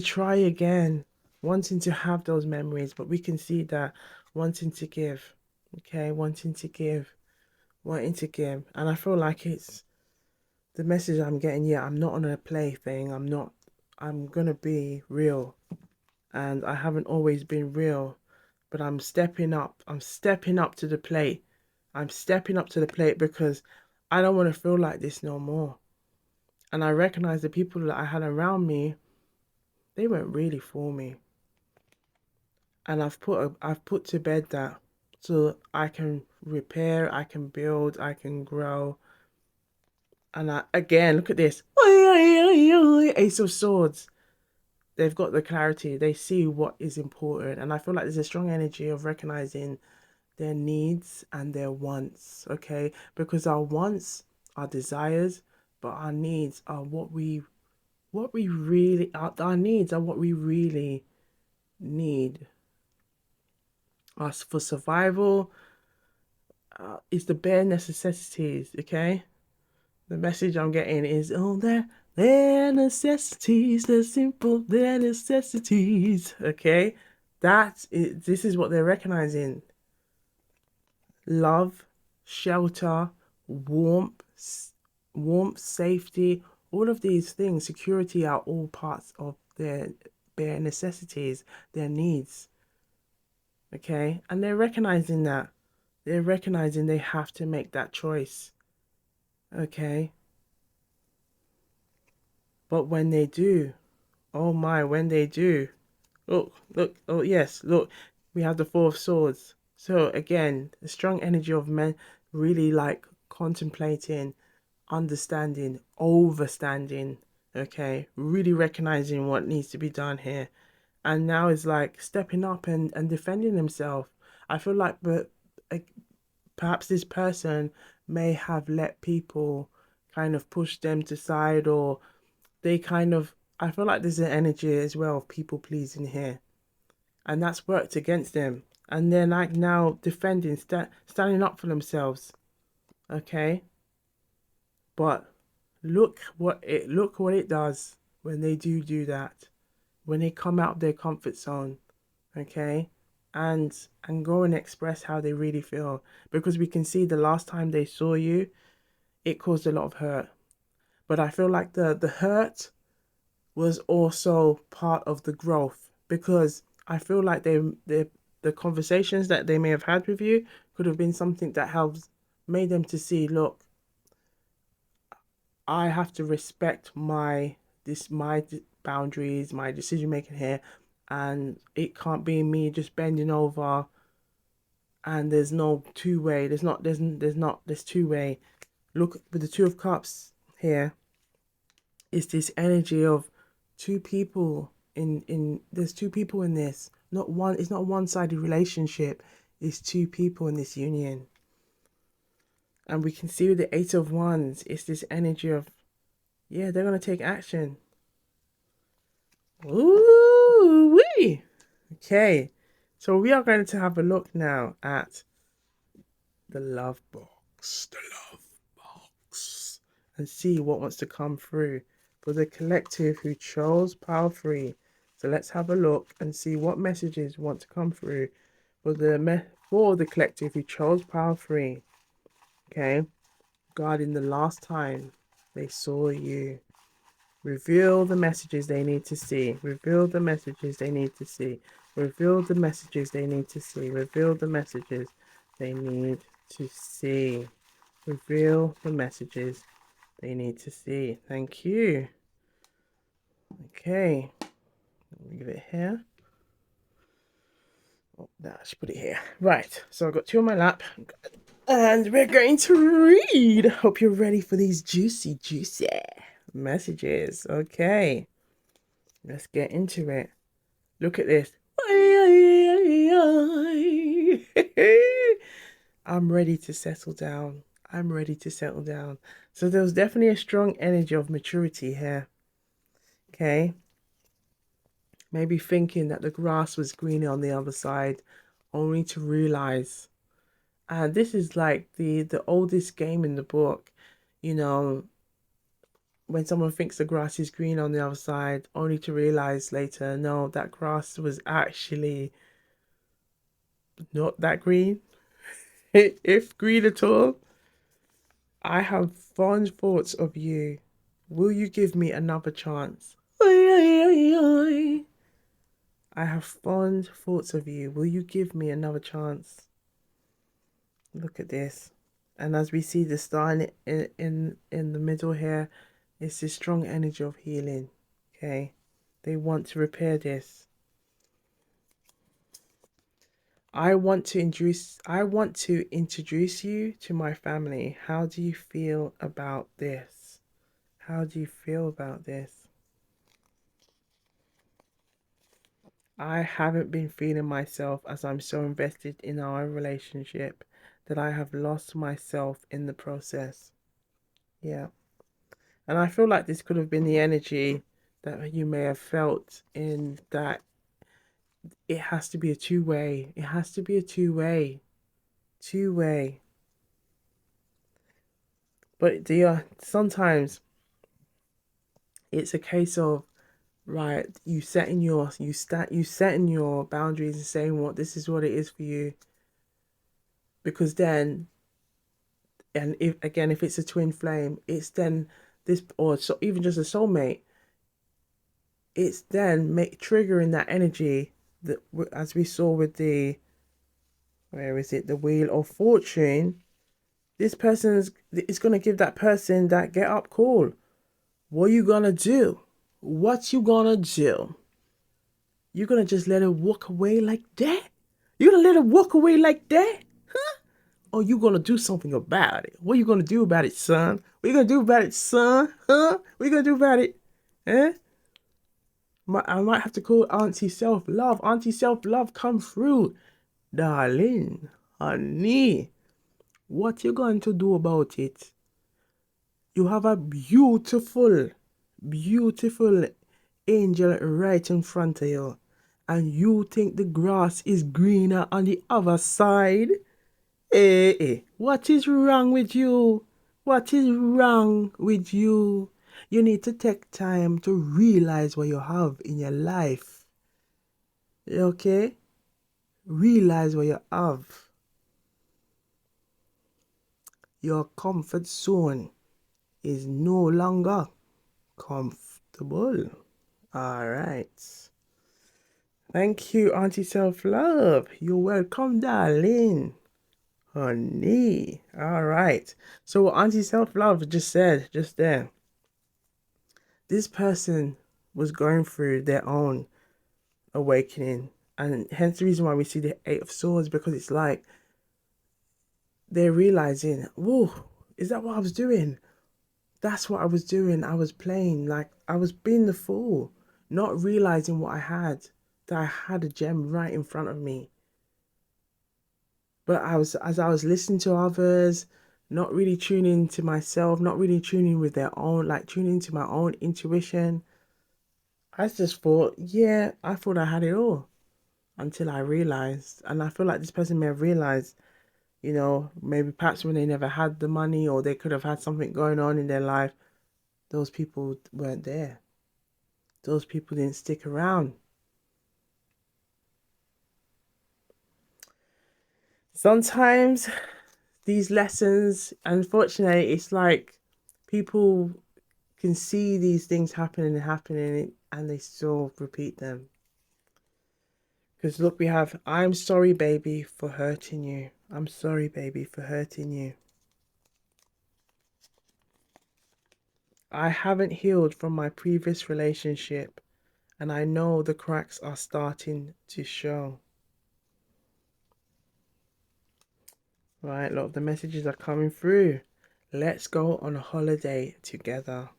try again, wanting to have those memories. But we can see that wanting to give, okay, wanting to give, wanting to give. And I feel like it's the message I'm getting. Yeah, I'm not on a play thing. I'm not. I'm gonna be real, and I haven't always been real, but I'm stepping up. I'm stepping up to the plate. I'm stepping up to the plate because I don't want to feel like this no more. And I recognize the people that I had around me, they weren't really for me. And I've put to bed that so I can repair, I can build, I can grow. And again, look at this. Ace of Swords. They've got the clarity. They see what is important. And I feel like there's a strong energy of recognizing their needs and their wants, okay? Because our wants are desires, but our needs are what we really our needs are what we really need. Us for survival is the bare necessities, okay? The message I'm getting is all their necessities, the simple their necessities, okay? This is what they're recognizing. Love, shelter, warmth, safety, all of these things, security are all parts of their bare necessities, their needs. Okay? And they're recognizing that. They're recognizing they have to make that choice. Okay? But when they do, oh my, when they do, look, oh yes, look, we have the Four of Swords. So again, the strong energy of men really like contemplating, understanding, overstanding, okay, really recognizing what needs to be done here. And now is like stepping up and defending himself. I feel like, but perhaps this person may have let people kind of push them to side, or they kind of, I feel like there's an energy as well of people pleasing here, and that's worked against them, and they're like now defending, standing up for themselves, okay? But look what it does when they do that, when they come out of their comfort zone, okay? And go and express how they really feel, because we can see the last time they saw you, it caused a lot of hurt. But I feel like the hurt was also part of the growth, because I feel like the conversations that they may have had with you could have been something that helps made them to see, look, I have to respect my boundaries, my decision making here, and it can't be me just bending over, and there's no two way. There's two way. Look, with the Two of Cups here, it's this energy of two people in there's two people in this. Not one, it's not a one-sided relationship. It's two people in this union. And we can see with the Eight of Wands, it's this energy of, yeah, they're gonna take action. Ooh wee. Okay. So we are going to have a look now at the love box. The love box. And see what wants to come through for the collective who chose Power 3. So let's have a look and see what messages want to come through for the collective who chose Power 3. Okay. Regarding the last time they saw you. Reveal the messages they need to see. Reveal the messages they need to see. Reveal the messages they need to see. Reveal the messages they need to see. Reveal the messages they need to see. Thank you. Okay. Leave it here. Oh, no, I should put it here. Right. So I've got two on my lap. And we're going to read. Hope you're ready for these juicy, juicy messages. Okay. Let's get into it. Look at this. I'm ready to settle down. I'm ready to settle down. So there was definitely a strong energy of maturity here. Okay. Maybe thinking that the grass was greener on the other side, only to realize. And this is like the oldest game in the book. You know, when someone thinks the grass is green on the other side, only to realize later, no, that grass was actually not that green. If green at all. I have fond thoughts of you. Will you give me another chance? I have fond thoughts of you. Will you give me another chance? Look at this. And as we see the star in the middle here, it's this strong energy of healing. Okay. They want to repair this. I want to introduce you to my family. How do you feel about this? How do you feel about this? I haven't been feeling myself as I'm so invested in our relationship that I have lost myself in the process. Yeah. And I feel like this could have been the energy that you may have felt in that it has to be a two-way. It has to be a two-way. Two-way. But sometimes it's a case of, right, you setting your boundaries and saying what this is what it is for you. Because then, and if it's a twin flame, it's then this, or so even just a soulmate, it's then triggering that energy that, as we saw with the, where is it, the Wheel of Fortune. This person's, it's gonna give that person that get up call. What you gonna do? What you gonna do? You're gonna just let her walk away like that? You're gonna let her walk away like that? Huh? Or you gonna do something about it? What you gonna do about it, son? What you gonna do about it, son? Huh? What you gonna do about it? Eh? I might have to call Auntie Self Love. Auntie Self Love, come through. Darling, honey, what you going to do about it? You have a beautiful, beautiful angel right in front of you. And you think the grass is greener on the other side? What is wrong with you? What is wrong with you? You need to take time to realize what you have in your life. Okay? Realize what you have. Your comfort zone is no longer comfortable. All right. Thank you, Auntie Self Love. You're welcome, darling. Honey. All right. So what Auntie Self Love just said just there. This person was going through their own awakening. And hence the reason why we see the Eight of Swords, because it's like they're realizing, whoa, is that what I was doing? That's what I was doing. I was playing, like I was being the fool, not realizing what I had, that I had a gem right in front of me. But as I was listening to others, not really tuning to myself, not really tuning with their own, like tuning to my own intuition. I just thought, yeah, I thought I had it all until I realized. And I feel like this person may have realized, maybe perhaps when they never had the money, or they could have had something going on in their life, those people weren't there. Those people didn't stick around. Sometimes these lessons, unfortunately, it's like people can see these things happening, and they still repeat them. Because look, we have, I'm sorry, baby, for hurting you. I'm sorry, baby, for hurting you. I haven't healed from my previous relationship, and I know the cracks are starting to show. Right, a lot of the messages are coming through. Let's go on a holiday together.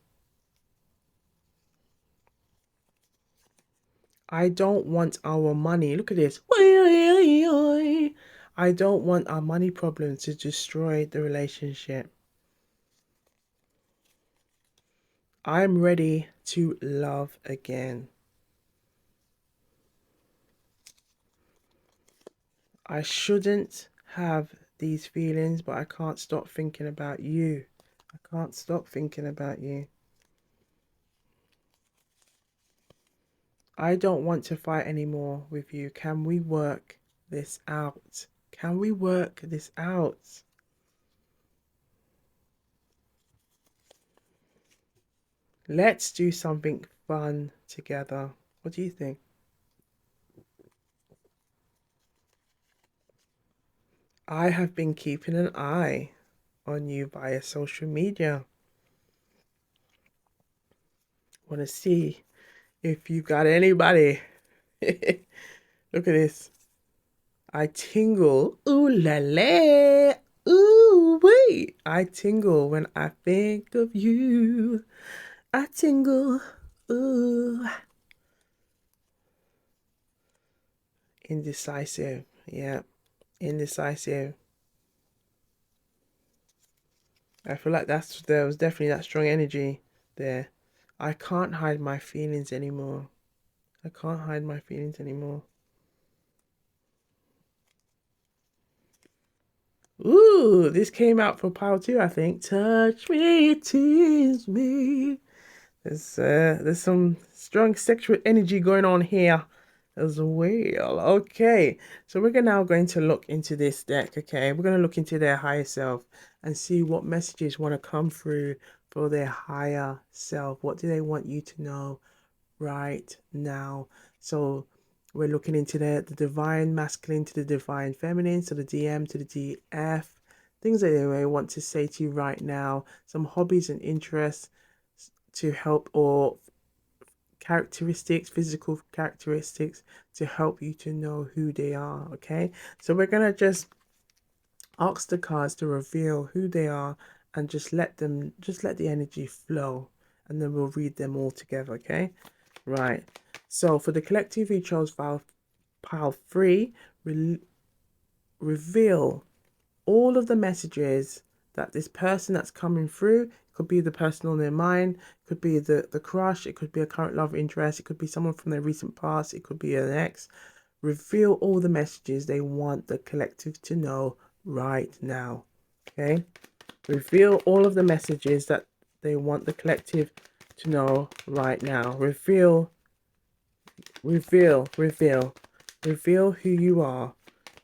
I don't want our money. Look at this. I don't want our money problems to destroy the relationship. I'm ready to love again. I shouldn't have these feelings, but I can't stop thinking about you. I can't stop thinking about you. I don't want to fight anymore with you. Can we work this out? Can we work this out? Let's do something fun together. What do you think? I have been keeping an eye on you via social media. Want to see If you got anybody, look at this. I tingle. Ooh la la. Ooh wee. I tingle when I think of you. I tingle. Ooh. Indecisive. Yeah. Indecisive. I feel like there was definitely that strong energy there. I can't hide my feelings anymore. I can't hide my feelings anymore. Ooh, this came out for Power 2, I think. Touch me, tease me. There's some strong sexual energy going on here as well. Okay, so we're now going to look into this deck. Okay, we're going to look into their higher self and see what messages want to come through for their higher self. What do they want you to know right now? So we're looking into the divine masculine to the divine feminine, so the DM to the DF, things that they may want to say to you right now, some hobbies and interests to help, or characteristics, physical characteristics to help you to know who they are. Okay, so we're gonna just ask the cards to reveal who they are and just let the energy flow, and then we'll read them all together. Okay, right. So for the collective, we chose pile 3. Reveal all of the messages that this person that's coming through. It could be the person on their mind, it could be the crush, it could be a current love interest, it could be someone from their recent past, it could be an ex. Reveal all the messages they want the collective to know right now. Okay, reveal all of the messages that they want the collective to know right now. Reveal who you are.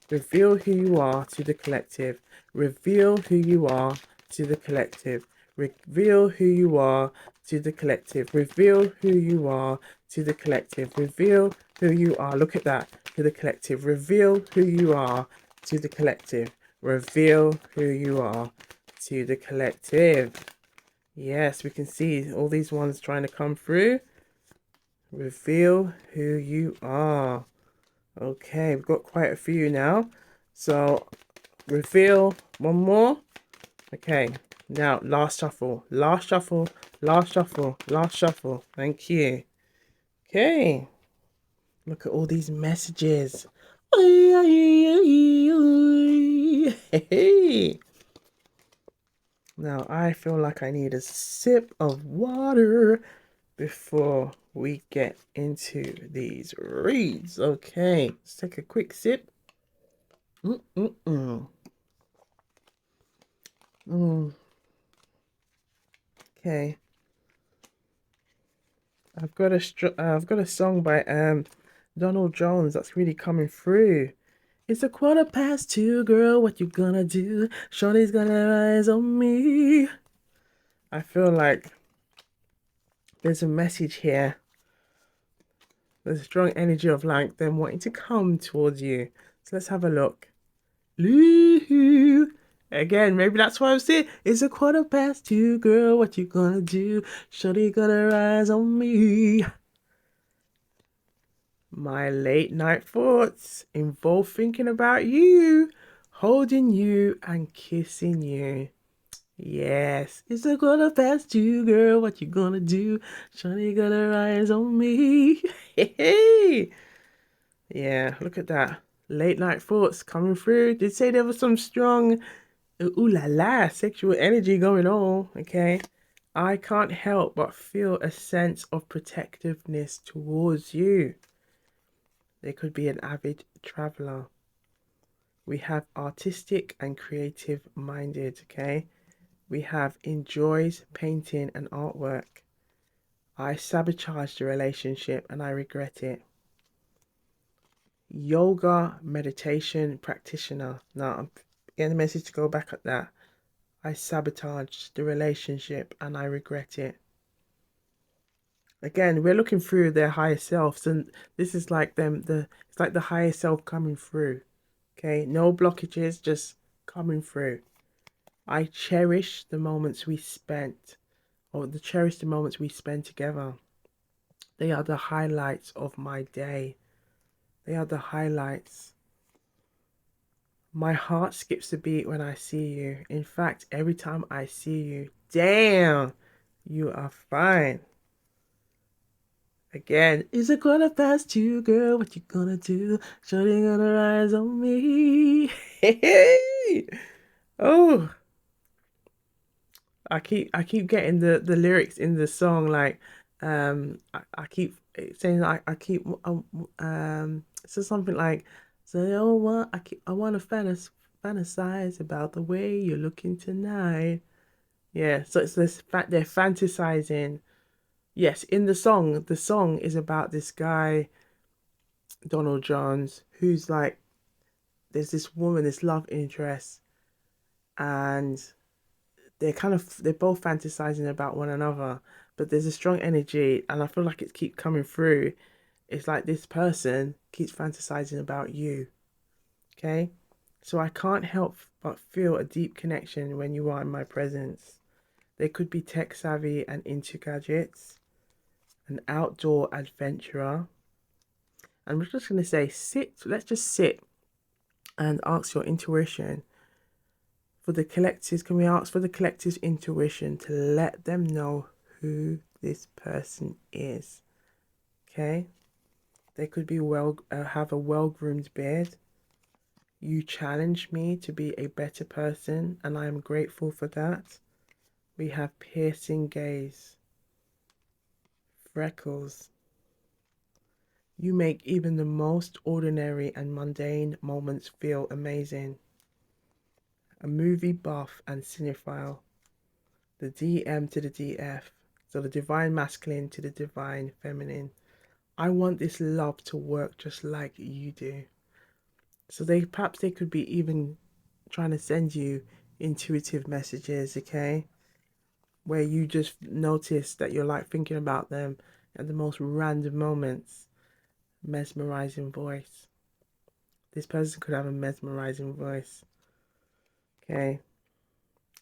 Reveal who you are to the collective. Reveal who you are to the collective. Reveal who you are to the collective. Reveal who you are to the collective. Reveal who you are. Look at that. To the collective. Reveal who you are to the collective. Reveal who you are to the collective. Yes, we can see all these ones trying to come through. Reveal who you are. Okay, we've got quite a few now. So reveal one more. Okay, now last shuffle, last shuffle, last shuffle, last shuffle. Thank you. Okay, look at all these messages. Hey. Now I feel like I need a sip of water before we get into these reads. Okay, let's take a quick sip. Okay, I've got a song by Donald Jones that's really coming through. It's 2:15, girl. What you gonna do? Shorty's gonna rise on me. I feel like there's a message here. There's a strong energy of like them wanting to come towards you. So let's have a look. Loo. Again, maybe that's why I'm saying it's 2:15, girl. What you gonna do? Shorty gonna rise on me. My late night thoughts involve thinking about you, holding you and kissing you. Yes, it's 2:15, girl. What you gonna do? Shawty gonna rise on me. Hey, yeah, look at that. Late night thoughts coming through. Did say there was some strong ooh la la sexual energy going on. Okay, I can't help but feel a sense of protectiveness towards you. They could be an avid traveler. We have artistic and creative minded, okay? We have enjoys painting and artwork. I sabotaged the relationship and I regret it. Yoga meditation practitioner. Now I'm getting a message to go back at that. I sabotaged the relationship and I regret it. Again, we're looking through their higher selves, and this is like it's like the higher self coming through. Okay, no blockages, just coming through. I cherish the moments we spent, or cherish the moments we spend together. They are the highlights of my day. They are the highlights. My heart skips a beat when I see you. In fact, every time I see you, damn, you are fine. Again, is it gonna pass you, girl? What you gonna do? Shorty gonna rise on me. Hey, oh, I keep getting the lyrics in the song like I keep saying I keep so something like so I want to fantasize about the way you're looking tonight. Yeah, so it's this fact they're fantasizing. Yes, in the song is about this guy Donald Jones who's like there's this woman, this love interest, and they're both fantasizing about one another, but there's a strong energy, and I feel like it keeps coming through. It's like this person keeps fantasizing about you. Okay, so I can't help but feel a deep connection when you are in my presence. They could be tech savvy and into gadgets, an outdoor adventurer. And we're just gonna say sit. Let's just sit and ask your intuition for the collectives. Can we ask for the collective's intuition to let them know who this person is? Okay, they could be have a well-groomed beard. You challenge me to be a better person, and I am grateful for that. We have piercing gaze, freckles. You make even the most ordinary and mundane moments feel amazing. A movie buff and cinephile. The DM to the DF. So the divine masculine to the divine feminine. I want this love to work just like you do. So perhaps they could be even trying to send you intuitive messages, okay? Where you just notice that you're like thinking about them at the most random moments. Mesmerizing voice. This person could have a mesmerizing voice. Okay.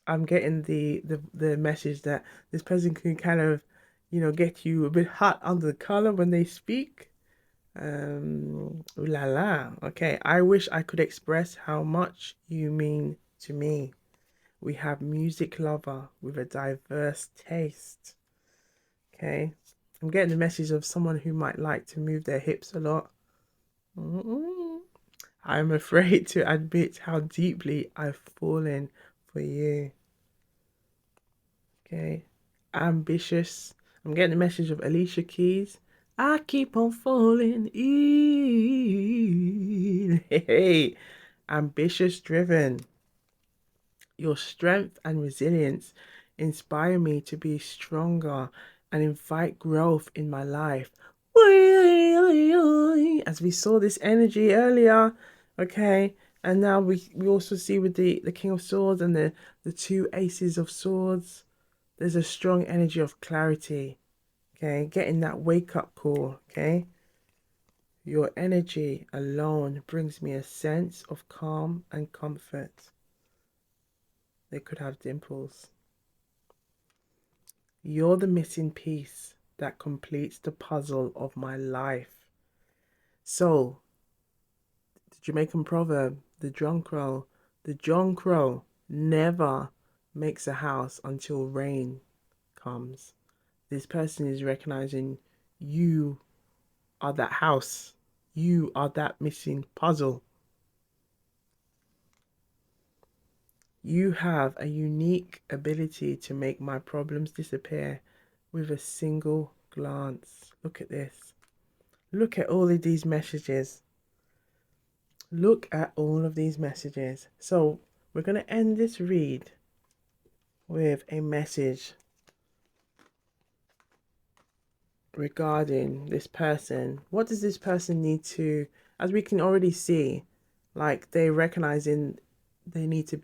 I'm getting the message that this person can kind of, get you a bit hot under the collar when they speak. Ooh la la. Okay, I wish I could express how much you mean to me. We have music lover with a diverse taste. Okay, I'm getting the message of someone who might like to move their hips a lot. I'm afraid to admit how deeply I've fallen for you. Okay, ambitious. I'm getting the message of Alicia Keys. I keep on falling in. Hey, ambitious driven. Your strength and resilience inspire me to be stronger and invite growth in my life. As we saw this energy earlier, okay, and now we also see with the King of Swords and the two Aces of Swords, there's a strong energy of clarity, okay, getting that wake up call, okay. Your energy alone brings me a sense of calm and comfort. They could have dimples. You're the missing piece that completes the puzzle of my life. So, the Jamaican proverb, the John Crow never makes a house until rain comes. This person is recognizing you are that house. You are that missing puzzle. You have a unique ability to make my problems disappear with a single glance. Look at this. Look at all of these messages. Look at all of these messages. So we're going to end this read with a message regarding this person. What does this person need to, as we can already see, like they're recognizing they need to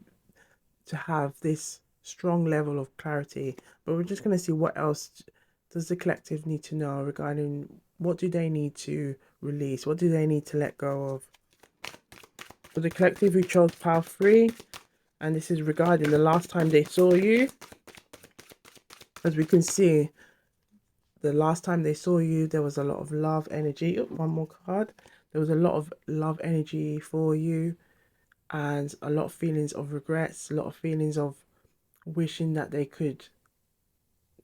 have this strong level of clarity. But we're just going to see what else does the collective need to know regarding what do they need to release? What do they need to let go of? For the collective who chose pile 3, and this is regarding the last time they saw you, as we can see, the last time they saw you, there was a lot of love energy. Oh, one more card. There was a lot of love energy for you, and a lot of feelings of regrets, a lot of feelings of wishing that they could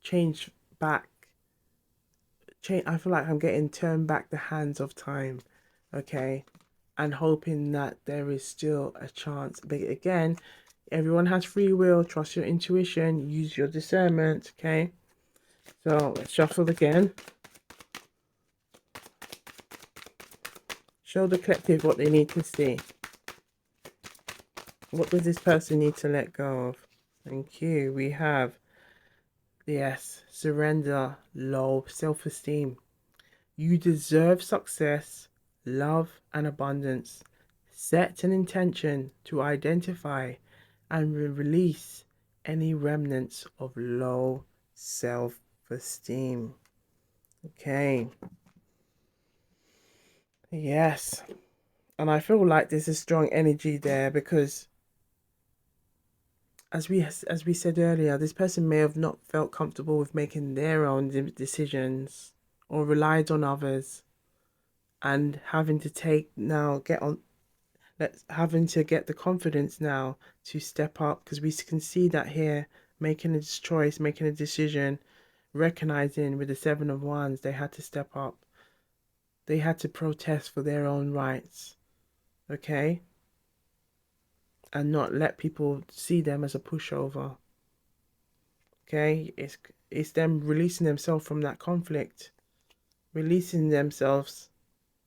change back. Change. I feel like I'm getting turned back the hands of time, okay, and hoping that there is still a chance. But again, everyone has free will. Trust your intuition. Use your discernment, okay. So let's shuffle again. Show the collective what they need to see. What does this person need to let go of? Thank you. We have, yes, surrender, low self-esteem. You deserve success, love, and abundance. Set an intention to identify and release any remnants of low self-esteem. Okay. Yes. And I feel like there's a strong energy there because as we said earlier, this person may have not felt comfortable with making their own decisions or relied on others and having to take now get on let's having to get the confidence now to step up because we can see that here making a choice, making a decision, recognizing with the Seven of Wands they had to step up. They had to protest for their own rights, okay? And not let people see them as a pushover. Okay, it's them releasing themselves from that conflict, releasing themselves,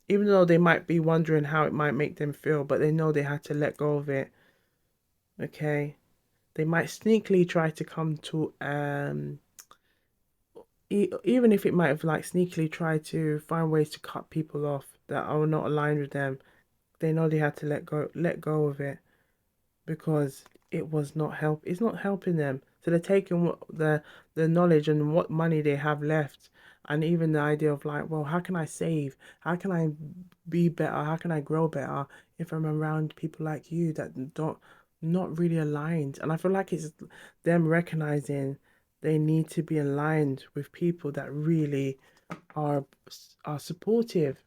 even though they might be wondering how it might make them feel, but they know they had to let go of it. Okay, they might sneakily try to come to even if it might have like sneakily tried to find ways to cut people off that are not aligned with them. They know they had to let go of it because it's not helping them. So they're taking what the knowledge and what money they have left, and even the idea of like, well, how can I save, how can I be better, how can I grow better if I'm around people like you that don't not really aligned. And I feel like it's them recognizing they need to be aligned with people that really are are supportive.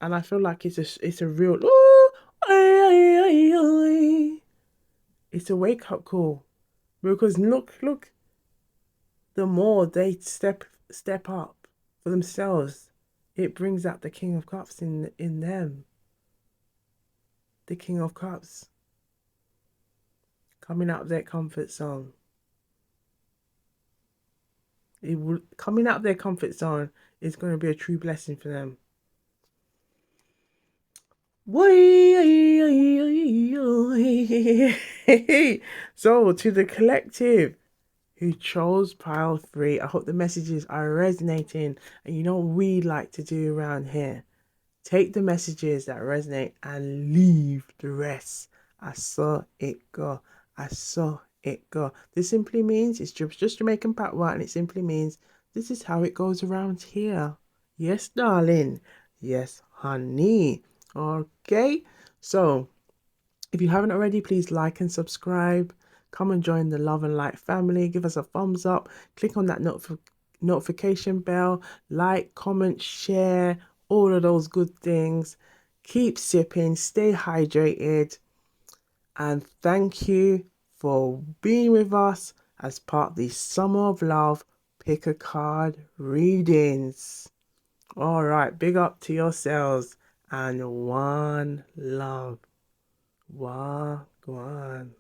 And I feel like it's a real it's a wake up call because look, the more they step up for themselves, it brings out the King of Cups in them. The King of Cups coming out of their comfort zone. Coming out of their comfort zone is going to be a true blessing for them. So to the collective who chose pile 3, I hope the messages are resonating. And you know what we like to do around here? Take the messages that resonate and leave the rest. I saw it go. I saw it go. This simply means it's just Jamaican patois, and it simply means this is how it goes around here. Yes, darling. Yes, honey. Okay. So if you haven't already, please like and subscribe. Come and join the Love and Light family. Give us a thumbs up. Click on that notification bell. Like, comment, share, all of those good things. Keep sipping. Stay hydrated. And thank you for being with us as part of the Summer of Love Pick a Card readings. All right. Big up to yourselves and one love. Gwan.